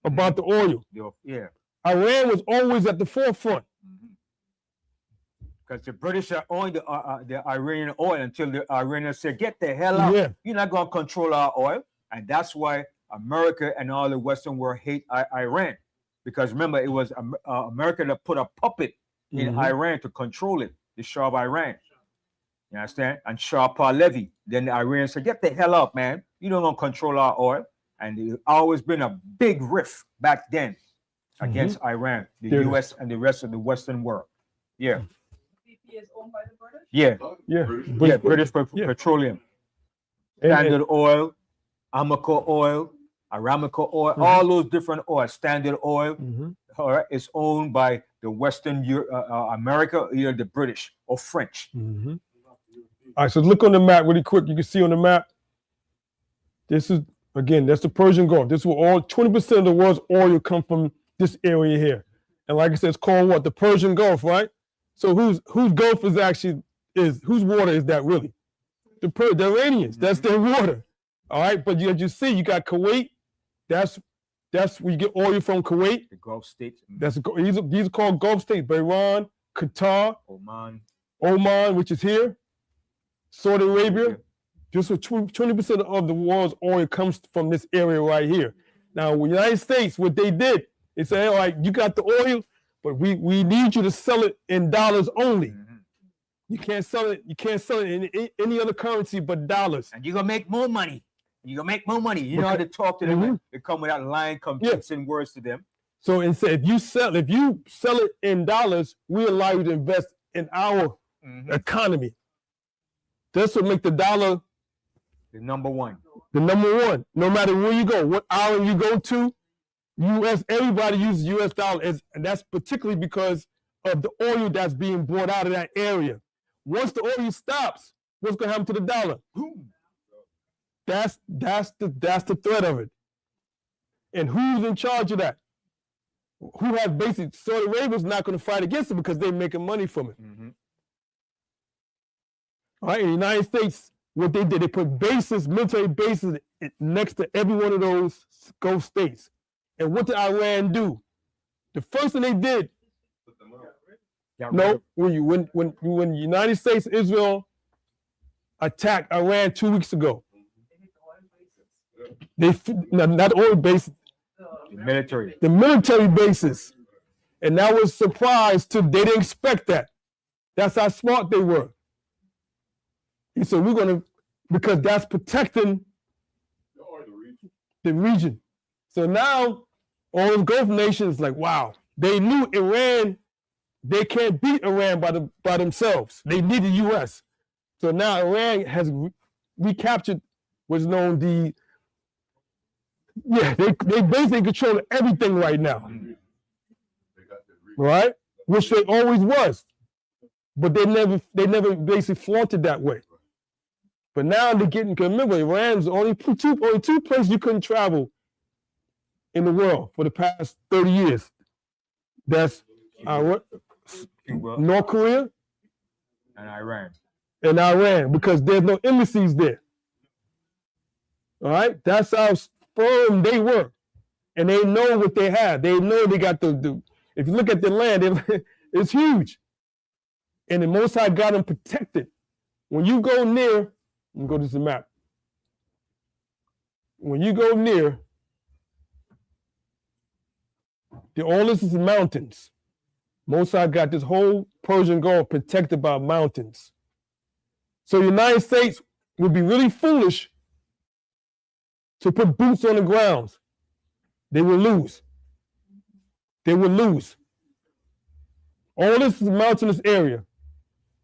about the oil. Yeah. Iran was always at the forefront. Because the British are owning the Iranian oil until the Iranians say, get the hell out. Yeah. You're not going to control our oil. And that's why America and all the Western world hate Iran. Because remember, it was America that put a puppet in Iran to control it, the Shah of Iran. You understand? And Shah Pahlavi. Then the Iranians said, get the hell out, man. You don't want to control our oil. And there's always been a big rift back then against Iran, the There it US and the rest of the Western world. Yeah. BP is owned by the British? Yeah. Yeah. British Petroleum. Standard Oil, Amoco Oil, Aramco Oil, all those different oils. Standard Oil, all right, is owned by the Western America, either the British or French. All right, so look on the map really quick. You can see on the map, this is, again, that's the Persian Gulf. This will all 20% of the world's oil come from this area here. And like I said, it's called what? The Persian Gulf, right? So whose Gulf is actually, whose water is that really? The Iranians, that's their water. All right, but as you see, you got Kuwait. That's where you get oil from, Kuwait. The Gulf states. These are called Gulf states, but Iran, Qatar, Oman, which is here, Saudi Arabia. Just 20% of the world's oil comes from this area right here. Now, the United States, what they did, they said, all right, you got the oil, but we need you to sell it in dollars only. You can't sell it in any other currency but dollars. And you're gonna make more money. You're gonna make more money. You know how to talk to them. They come with that line, convincing words to them. So and say if you sell it in dollars, we allow you to invest in our economy. That's what make the dollar the number one. The number one. No matter where you go, what island you go to, US, everybody uses US dollar, and that's particularly because of the oil that's being brought out of that area. Once the oil stops, what's gonna happen to the dollar? That's the threat of it. And who's in charge of that? Who has basic? Saudi Arabia's not going to fight against it because they're making money from it. All right, in the United States, what they did, they put bases, military bases next to every one of those Gulf states. And what did Iran do? The first thing they did, when the United States and Israel attacked Iran 2 weeks ago, not oil bases, the military bases, and that was a surprise to they didn't expect that. That's how smart they were. He said, we're going to, because that's protecting the region. So now all the Gulf nations like, wow, they knew Iran, they can't beat Iran by themselves. They need the US. So now Iran has recaptured what's known they basically control everything right now. Right? Which they always was. But they never basically flaunted that way. But now they're getting, remember, Iran's only two places you couldn't travel in the world for the past 30 years. That's North Korea and Iran. Because there's no embassies there. All right? That's how firm they were. And they know what they have. They know they got the if you look at the land, it's huge. And the Most High got them protected. When you go near, let me go to the map. When you go near, all this is mountains. Most High got this whole Persian Gulf protected by mountains. So the United States would be really foolish to put boots on the grounds. They will lose. They will lose. All this is a mountainous area.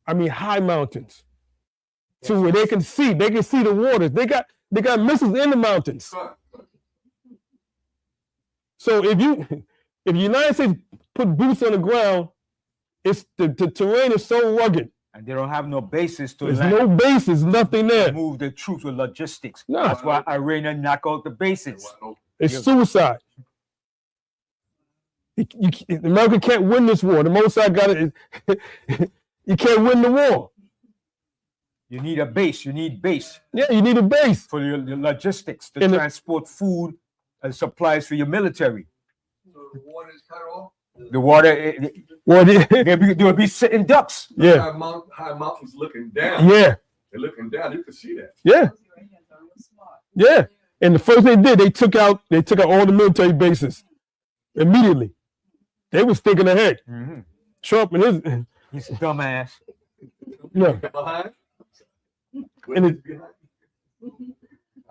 I mean, high mountains. So where they can see the waters. They got missiles in the mountains. So if the United States put boots on the ground, it's the terrain is so rugged. And they don't have no basis to There's land. no basis, nothing there. Move the troops with logistics. No. That's why Iran knock out the bases. It's suicide. America can't win this war. The Most High got it. You can't win the war. You need a base. You need base. Yeah, you need a base for your logistics to transport food and supplies for your military. The water's cut off. The water, Well, they would be sitting ducks. yeah, High mountains looking down. yeah, They're looking down. You can see that. yeah, yeah. And the first thing they did, they took out all the military bases immediately. They was thinking ahead. Mm-hmm. Trump and his, He's a dumbass. yeah. Behind. And it,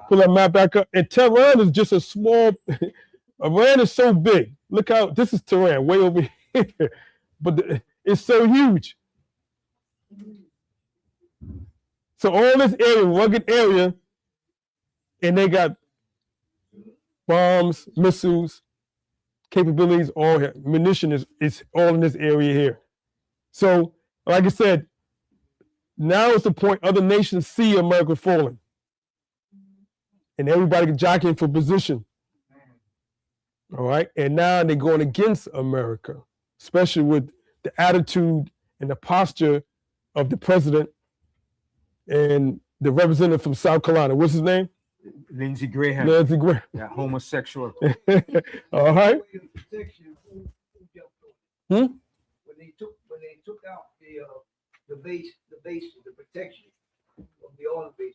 pull that map back up. And Tehran is just a small. Iran is so big. Look how this is Tehran, way over here, but it's so huge. So all this area, rugged area, and they got bombs, missiles, capabilities, all here. Munition is all in this area here. So, like I said, now is the point other nations see America falling. And everybody jockeying for position. All right. And now they're going against America, especially with the attitude and the posture of the president and the representative from South Carolina. What's his name? Lindsey Graham. Lindsey Graham. Yeah, homosexual. All right. When they took out the base, the protection of the oil base,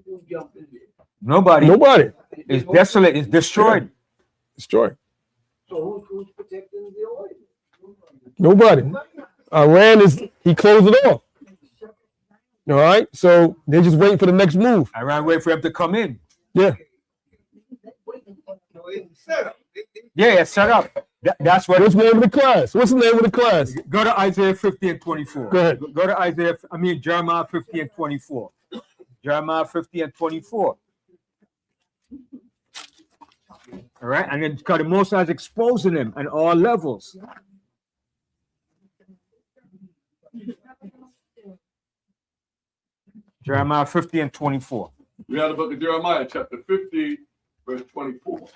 who jumped in there? Nobody. Nobody. It's desolate. It's destroyed. Destroyed. So who's protecting the oil? Nobody. Iran he closed it off. All right. So they're just waiting for the next move. Iran waiting for him to come in. Yeah. Yeah, set up. That's what. What's the name of the class? What's the name of the class? Go to Isaiah 50 and 24. Go ahead. Go to Jeremiah 50 and 24. Jeremiah 50 and 24. All right, and then because the Most High is exposing them at all levels. Jeremiah 50 and 24. We had the book of Jeremiah, chapter 50, verse 24.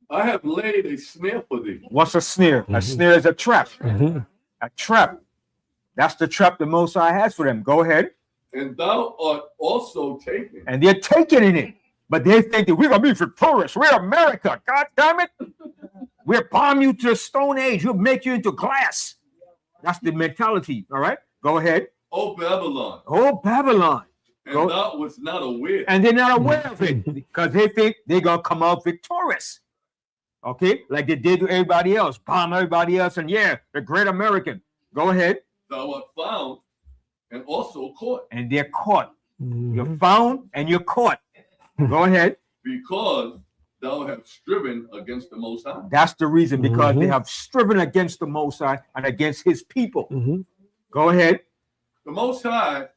I have laid a snare for thee. What's a snare? A snare is a trap. A trap. That's the trap the Most High has for them. Go ahead. And thou art also taken. And they're taking in it. But they think that we're going to be victorious. We're America. God damn it. We'll bomb you to the Stone Age. We'll make you into glass. That's the mentality. All right. Go ahead. O Babylon. Oh, Babylon. And thou was not aware. And they're not aware of it because they think they're going to come out victorious. Okay. Like they did to everybody else. Bomb everybody else. And yeah, the great American. Go ahead. Thou art found and also caught. And they're caught. You're found and you're caught. Go ahead. Because thou hast striven against the Most High. That's the reason, because they have striven against the Most High and against his people. Go ahead. The Most High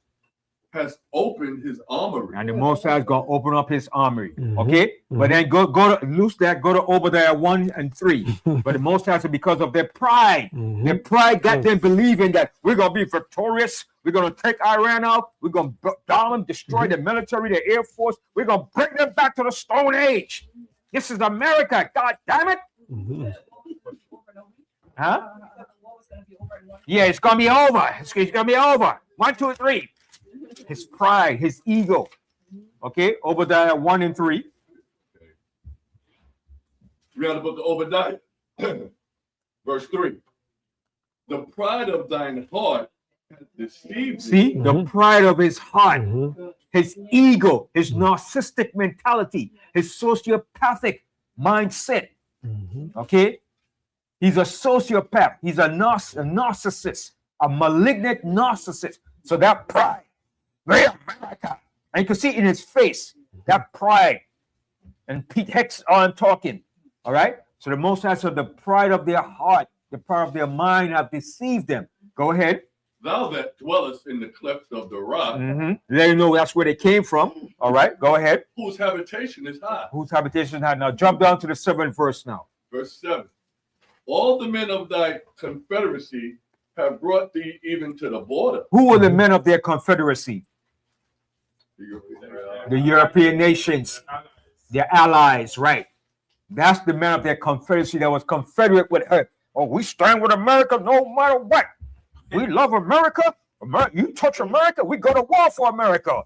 has opened his armory. And the Most High is going to open up his armory. Okay? But then go to loose that, go to Obadiah 1 and 3. But the Most High said because of their pride. Their pride got them believing that we're going to be victorious. We're going to take Iran out. We're going to down them, destroy the military, the Air Force. We're going to bring them back to the Stone Age. This is America. God damn it. Huh? Yeah, it's going to be over. It's going to be over. 1, 2, 3. His pride, his ego. Okay, Obadiah 1 and 3. Read the book of Obadiah, verse 3. The pride of thine heart has deceived See, thee. the pride of his heart, his ego, his narcissistic mentality, his sociopathic mindset. Okay, he's a sociopath. He's a narcissist, a malignant narcissist. So that pride. We're America. And you can see it in his face, that pride. And Pete Hex on talking. All right. So the Most High said the pride of their heart, the pride of their mind have deceived them. Go ahead. Thou that dwellest in the clefts of the rock, Let you know that's where they came from. All right. Go ahead. whose habitation is high. Whose habitation is high. Now jump down to the 7th verse now. Verse 7. All the men of thy confederacy have brought thee even to the border. Who were the men of their confederacy? The European nations, their allies, right? That's the men of their confederacy that was confederate with her. Oh, we stand with America no matter what. We love America. You touch America, we go to war for America.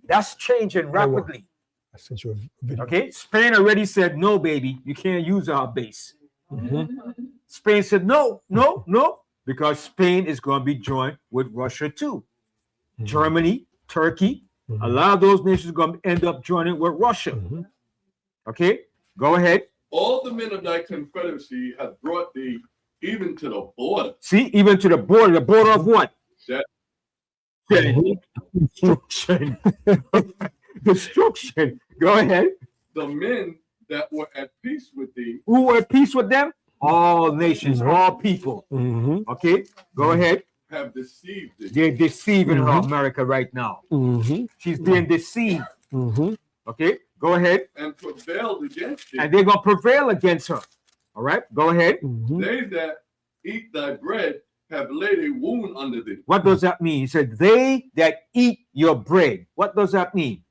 That's changing rapidly. I sent you a video. Okay, Spain already said no, baby, you can't use our base. Spain said no, no, no, because Spain is going to be joined with Russia too. Germany, Turkey, a lot of those nations are going to end up joining with Russia. Okay, go ahead. All the Mennonite Confederacy have brought thee even to the border. See, even to the border of what? That Destruction. Destruction. Go ahead. the men that were at peace with thee Who were at peace with them? All nations, all people. Okay, go ahead. have deceived thee. They're deceiving her, America, right now. She's being deceived. Okay, go ahead. And prevailed against thee. And they're going to prevail against her. All right, go ahead. They that eat thy bread have laid a wound under thee. What does that mean? He said, they that eat your bread. What does that mean?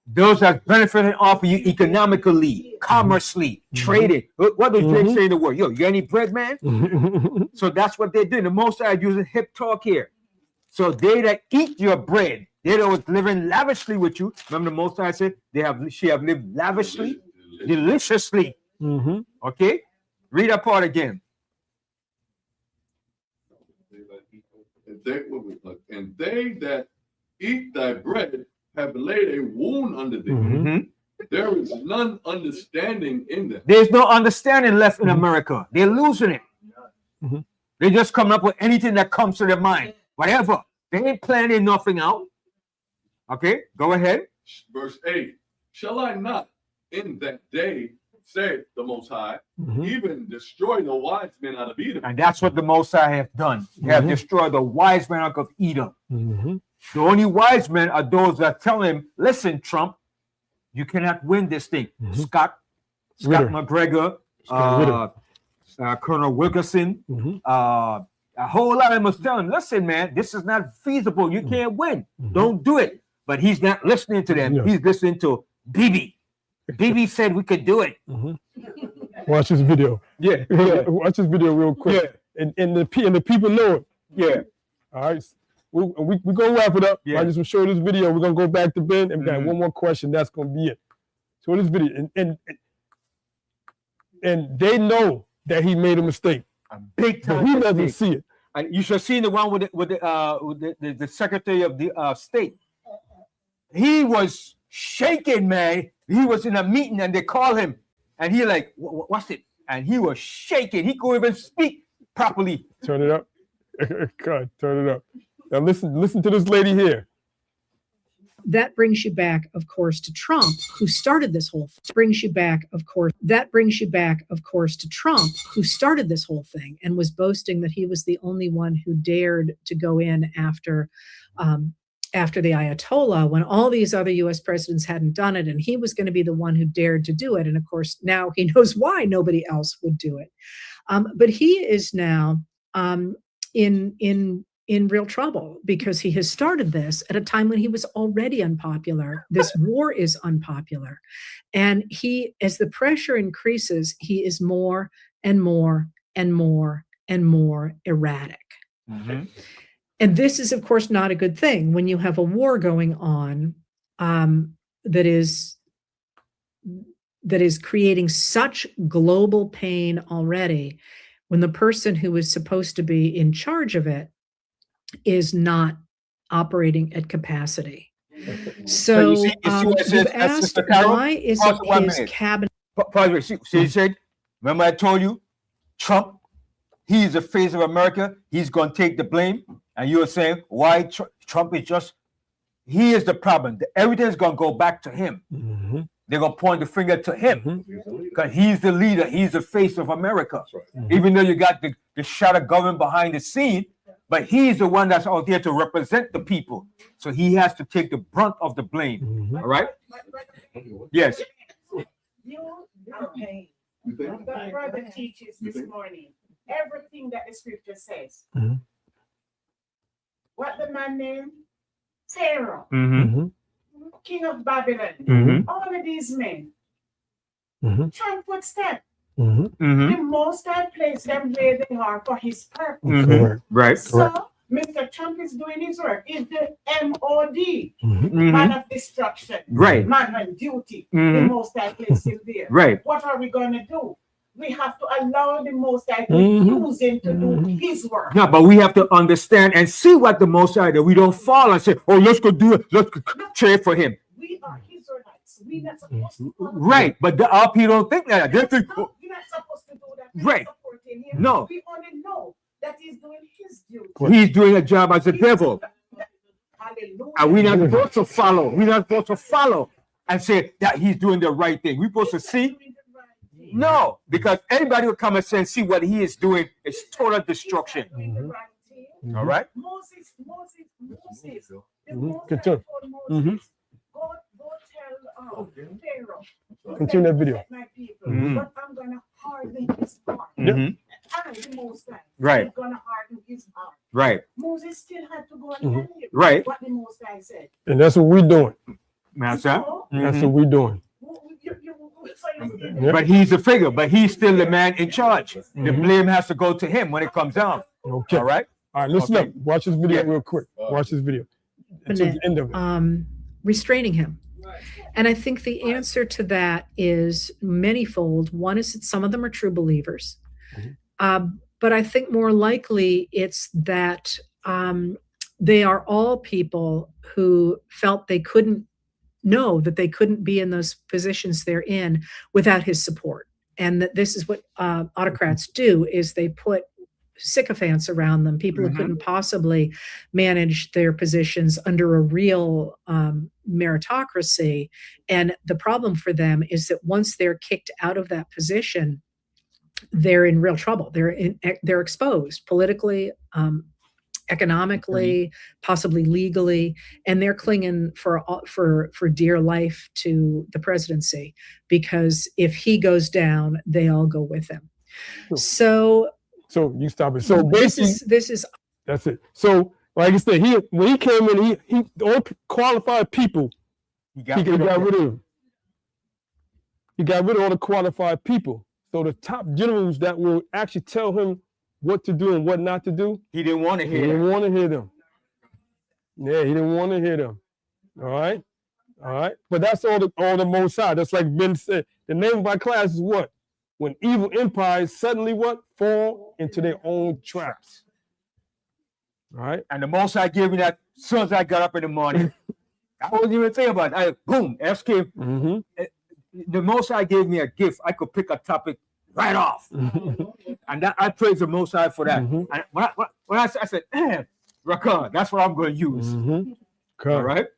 Those that benefited off of you economically, commercially, traded. What does Drake say in the word? Yo, you got any bread, man? So that's what they did. The Most High using hip talk here. So they that eat your bread, they that was living lavishly with you. Remember the Most High said she have lived lavishly, deliciously. Okay, read that part again. And they that eat thy bread have laid a wound under thee. There is none understanding in them. There's no understanding left in America. They're losing it. They're just coming up with anything that comes to their mind. Whatever. They ain't planning nothing out. Okay, go ahead. Verse 8. Shall I not in that day, said the Most High, even destroy the wise men out of Edom? And that's what the Most High have done. They have destroyed the wise men out of Edom. The only wise men are those that tell him, listen, Trump, you cannot win this thing. Scott McGregor, Colonel Wilkerson, a whole lot of them was telling him, listen, man, this is not feasible. You can't win. Don't do it. But he's not listening to them. He's listening to Bibi. Bibi said we could do it. Watch this video. Yeah. Watch this video real quick. And the people know it. Yeah. All right. We're going to wrap it up. I just want to show this video. We're going to go back to Ben and we got one more question. That's going to be it. So this video. And they know that he made a mistake. A big time. But he doesn't see it. And you should have seen the one with the Secretary of the State. He was shaking, man. He was in a meeting and they called him and he like, what's it? And he was shaking. He couldn't even speak properly. Turn it up. God, turn it up. Now listen to this lady here. That brings you back, of course, to Trump, who started this whole thing. That brings you back, of course, to Trump, who started this whole thing and was boasting that he was the only one who dared to go in after the Ayatollah, when all these other U.S. presidents hadn't done it, and he was going to be the one who dared to do it. And of course, now he knows why nobody else would do it. But he is now in real trouble because he has started this at a time when he was already unpopular. This war is unpopular. And he, as the pressure increases, he is more and more and more and more erratic. And this is, of course, not a good thing when you have a war going on that is creating such global pain already, when the person who is supposed to be in charge of it is not operating at capacity. So you asked, why isn't his cabinet? She said, remember I told you, Trump, he is the face of America. He's going to take the blame. And you were saying, why Trump is just, he is the problem. Everything's going to go back to him. They're going to point the finger to him because he's the leader. He's the face of America. Even though you got the shadow government behind the scene, but he's the one that's out there to represent the people. So he has to take the brunt of the blame. All right? Yes. Your pain. The brother teaches this morning everything that the scripture says. What the man named? Pharaoh. King of Babylon. All of these men. Trump footstep. The Most High placed them where they are for his purpose. Right. So Mr. Trump is doing his work. He's the MOD, Mhm. man of destruction, Right. man on duty. Mhm. The Most High place him there. Right. What are we gonna do? We have to allow the Most High to Mhm. use him to do his work. Yeah, but we have to understand and see what the Most High that we don't fall and say, "Oh, let's go do it. Let's go cheer for him." We are Israelites. We're not supposed to follow Right, but our people don't think that. They think, No, you're not supposed to do that. We're Right. not supporting him. No. We only know that he's doing his duty. he's doing a job as a devil, Hallelujah. and we're not supposed to follow. We're not supposed to follow and say that he's doing the right thing. We're supposed to see. No, because anybody will come and say, see what he is doing is total destruction. All right. Moses. The Mhm. Most Continue. High told Mhm. Moses, go tell Pharaoh. Continue that video. "Let my people, Mhm. but I'm gonna harden his heart. Mhm. I, the Most High, Right. I'm gonna harden his heart." Right. Moses still had to go and Mhm. tell him Right. what the Most High said. And that's what we're doing. That's that. That's what we're doing. Yep. But he's a figure, but he's still the man in charge. The blame has to go to him when it comes down. Okay. All right. All right, listen Okay. up. Watch this video real quick. Watch this video. Until the end of it. Restraining him. And I think the answer to that is manyfold. One is that some of them are true believers. But I think more likely it's that they are all people who felt they couldn't know that they couldn't be in those positions they're in without his support. And that this is what autocrats do, is they put sycophants around them, people who couldn't possibly manage their positions under a real meritocracy. And the problem for them is that once they're kicked out of that position, they're in real trouble. They're exposed politically, economically, possibly legally, and they're clinging for dear life to the presidency, because if he goes down, they all go with him. So you stop it. So this basically, is that's it. So like I said, when he came in, he the only qualified people he got rid of him. He got rid of all the qualified people. So the top generals that will actually tell him what to do and what not to do, he didn't want to hear. He didn't want to hear them. Yeah, he didn't want to hear them. All right, all right. But that's all the Most High. That's like Ben said. The name of my class is what? When evil empires suddenly what? Fall into their own traps. All right. And the Most High gave me that as soon as I got up in the morning. I wasn't even thinking about it. Boom, SK. The Most High gave me a gift. I could pick a topic right off. And that, I praise the Most High for that. And when I said, Rakan, that's what I'm going to use. All right.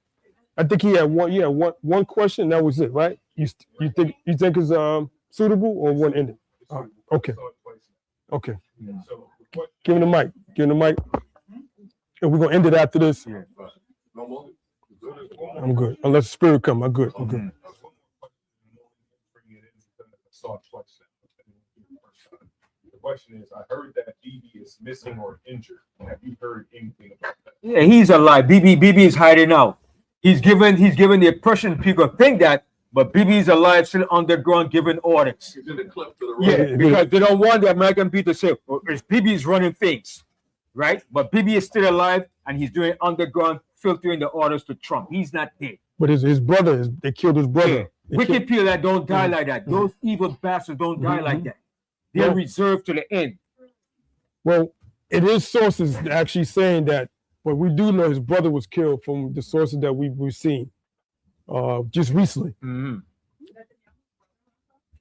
I think he had one. Yeah, one question. That was it, right? You think it's suitable or one ended? Okay. Okay. Give him the mic. Give him the mic. And we're gonna end it after this. I'm good. Unless the spirit come, I'm good. I'm good. The question is, I heard that BB is missing or injured. Have you heard anything about that? Yeah, he's alive. BB is hiding out. He's given the impression people think that, but BB is alive, still underground, giving orders. He's in the clip to the Yeah, right. because they don't want the American people to say, oh, BB is running things, right? But BB is still alive, and he's doing underground, filtering the orders to Trump. He's not dead. But his brother they killed his brother. Yeah. Wicked people that don't die like that. Those evil bastards don't die like that. They're reserved to the end. Well, it is sources actually saying that, but we do know his brother was killed from the sources that we've seen just recently.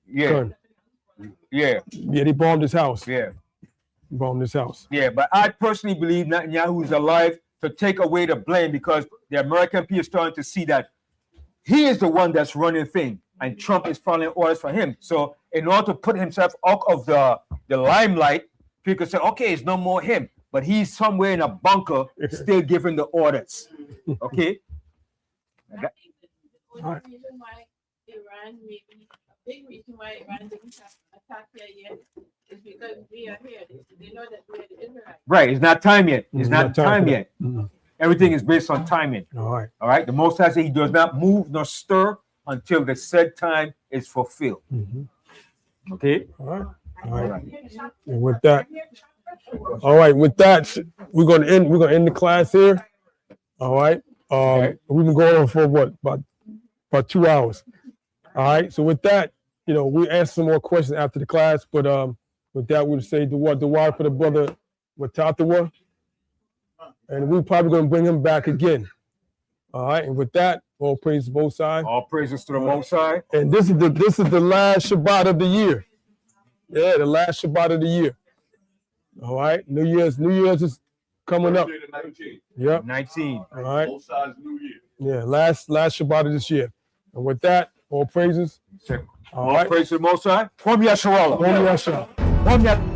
Yeah. Son. Yeah. Yeah, they bombed his house. Yeah. Bombed his house. Yeah, but I personally believe Netanyahu is alive to take away the blame, because the American people are starting to see that he is the one that's running things, and Trump is following orders for him. So in order to put himself out of the limelight, people say, okay, it's no more him, but he's somewhere in a bunker still giving the orders. Okay? Reason why Iran, maybe a big reason why Iran didn't attack here yet is because we are here. They know that we're the Israelites. Right, it's not time yet. It's not time yet. Mm-hmm. Everything is based on timing. All right. All right. The Most High says he does not move nor stir until the said time is fulfilled. Okay. All right. All right. And with that, All right, with that, we're gonna end the class here. All right. We've been going on for what, about 2 hours. All right. So with that, we answer some more questions after the class. But with that, we'll say the word for the brother Watatawa. And we're probably gonna bring him back again. All right. And with that, all praises to both sides. All praises to the Most High. And this is the last Shabbat of the year. Yeah, the last Shabbat of the year. All right. New Year's is coming up. 19. Yep. 19. All right. Both sides New Year. Yeah, last Shabbat of this year. And with that, all praises. All praises to the Most High. Kwam Yasharallah. Kwam Yasharallah. Kwam Yasharallah.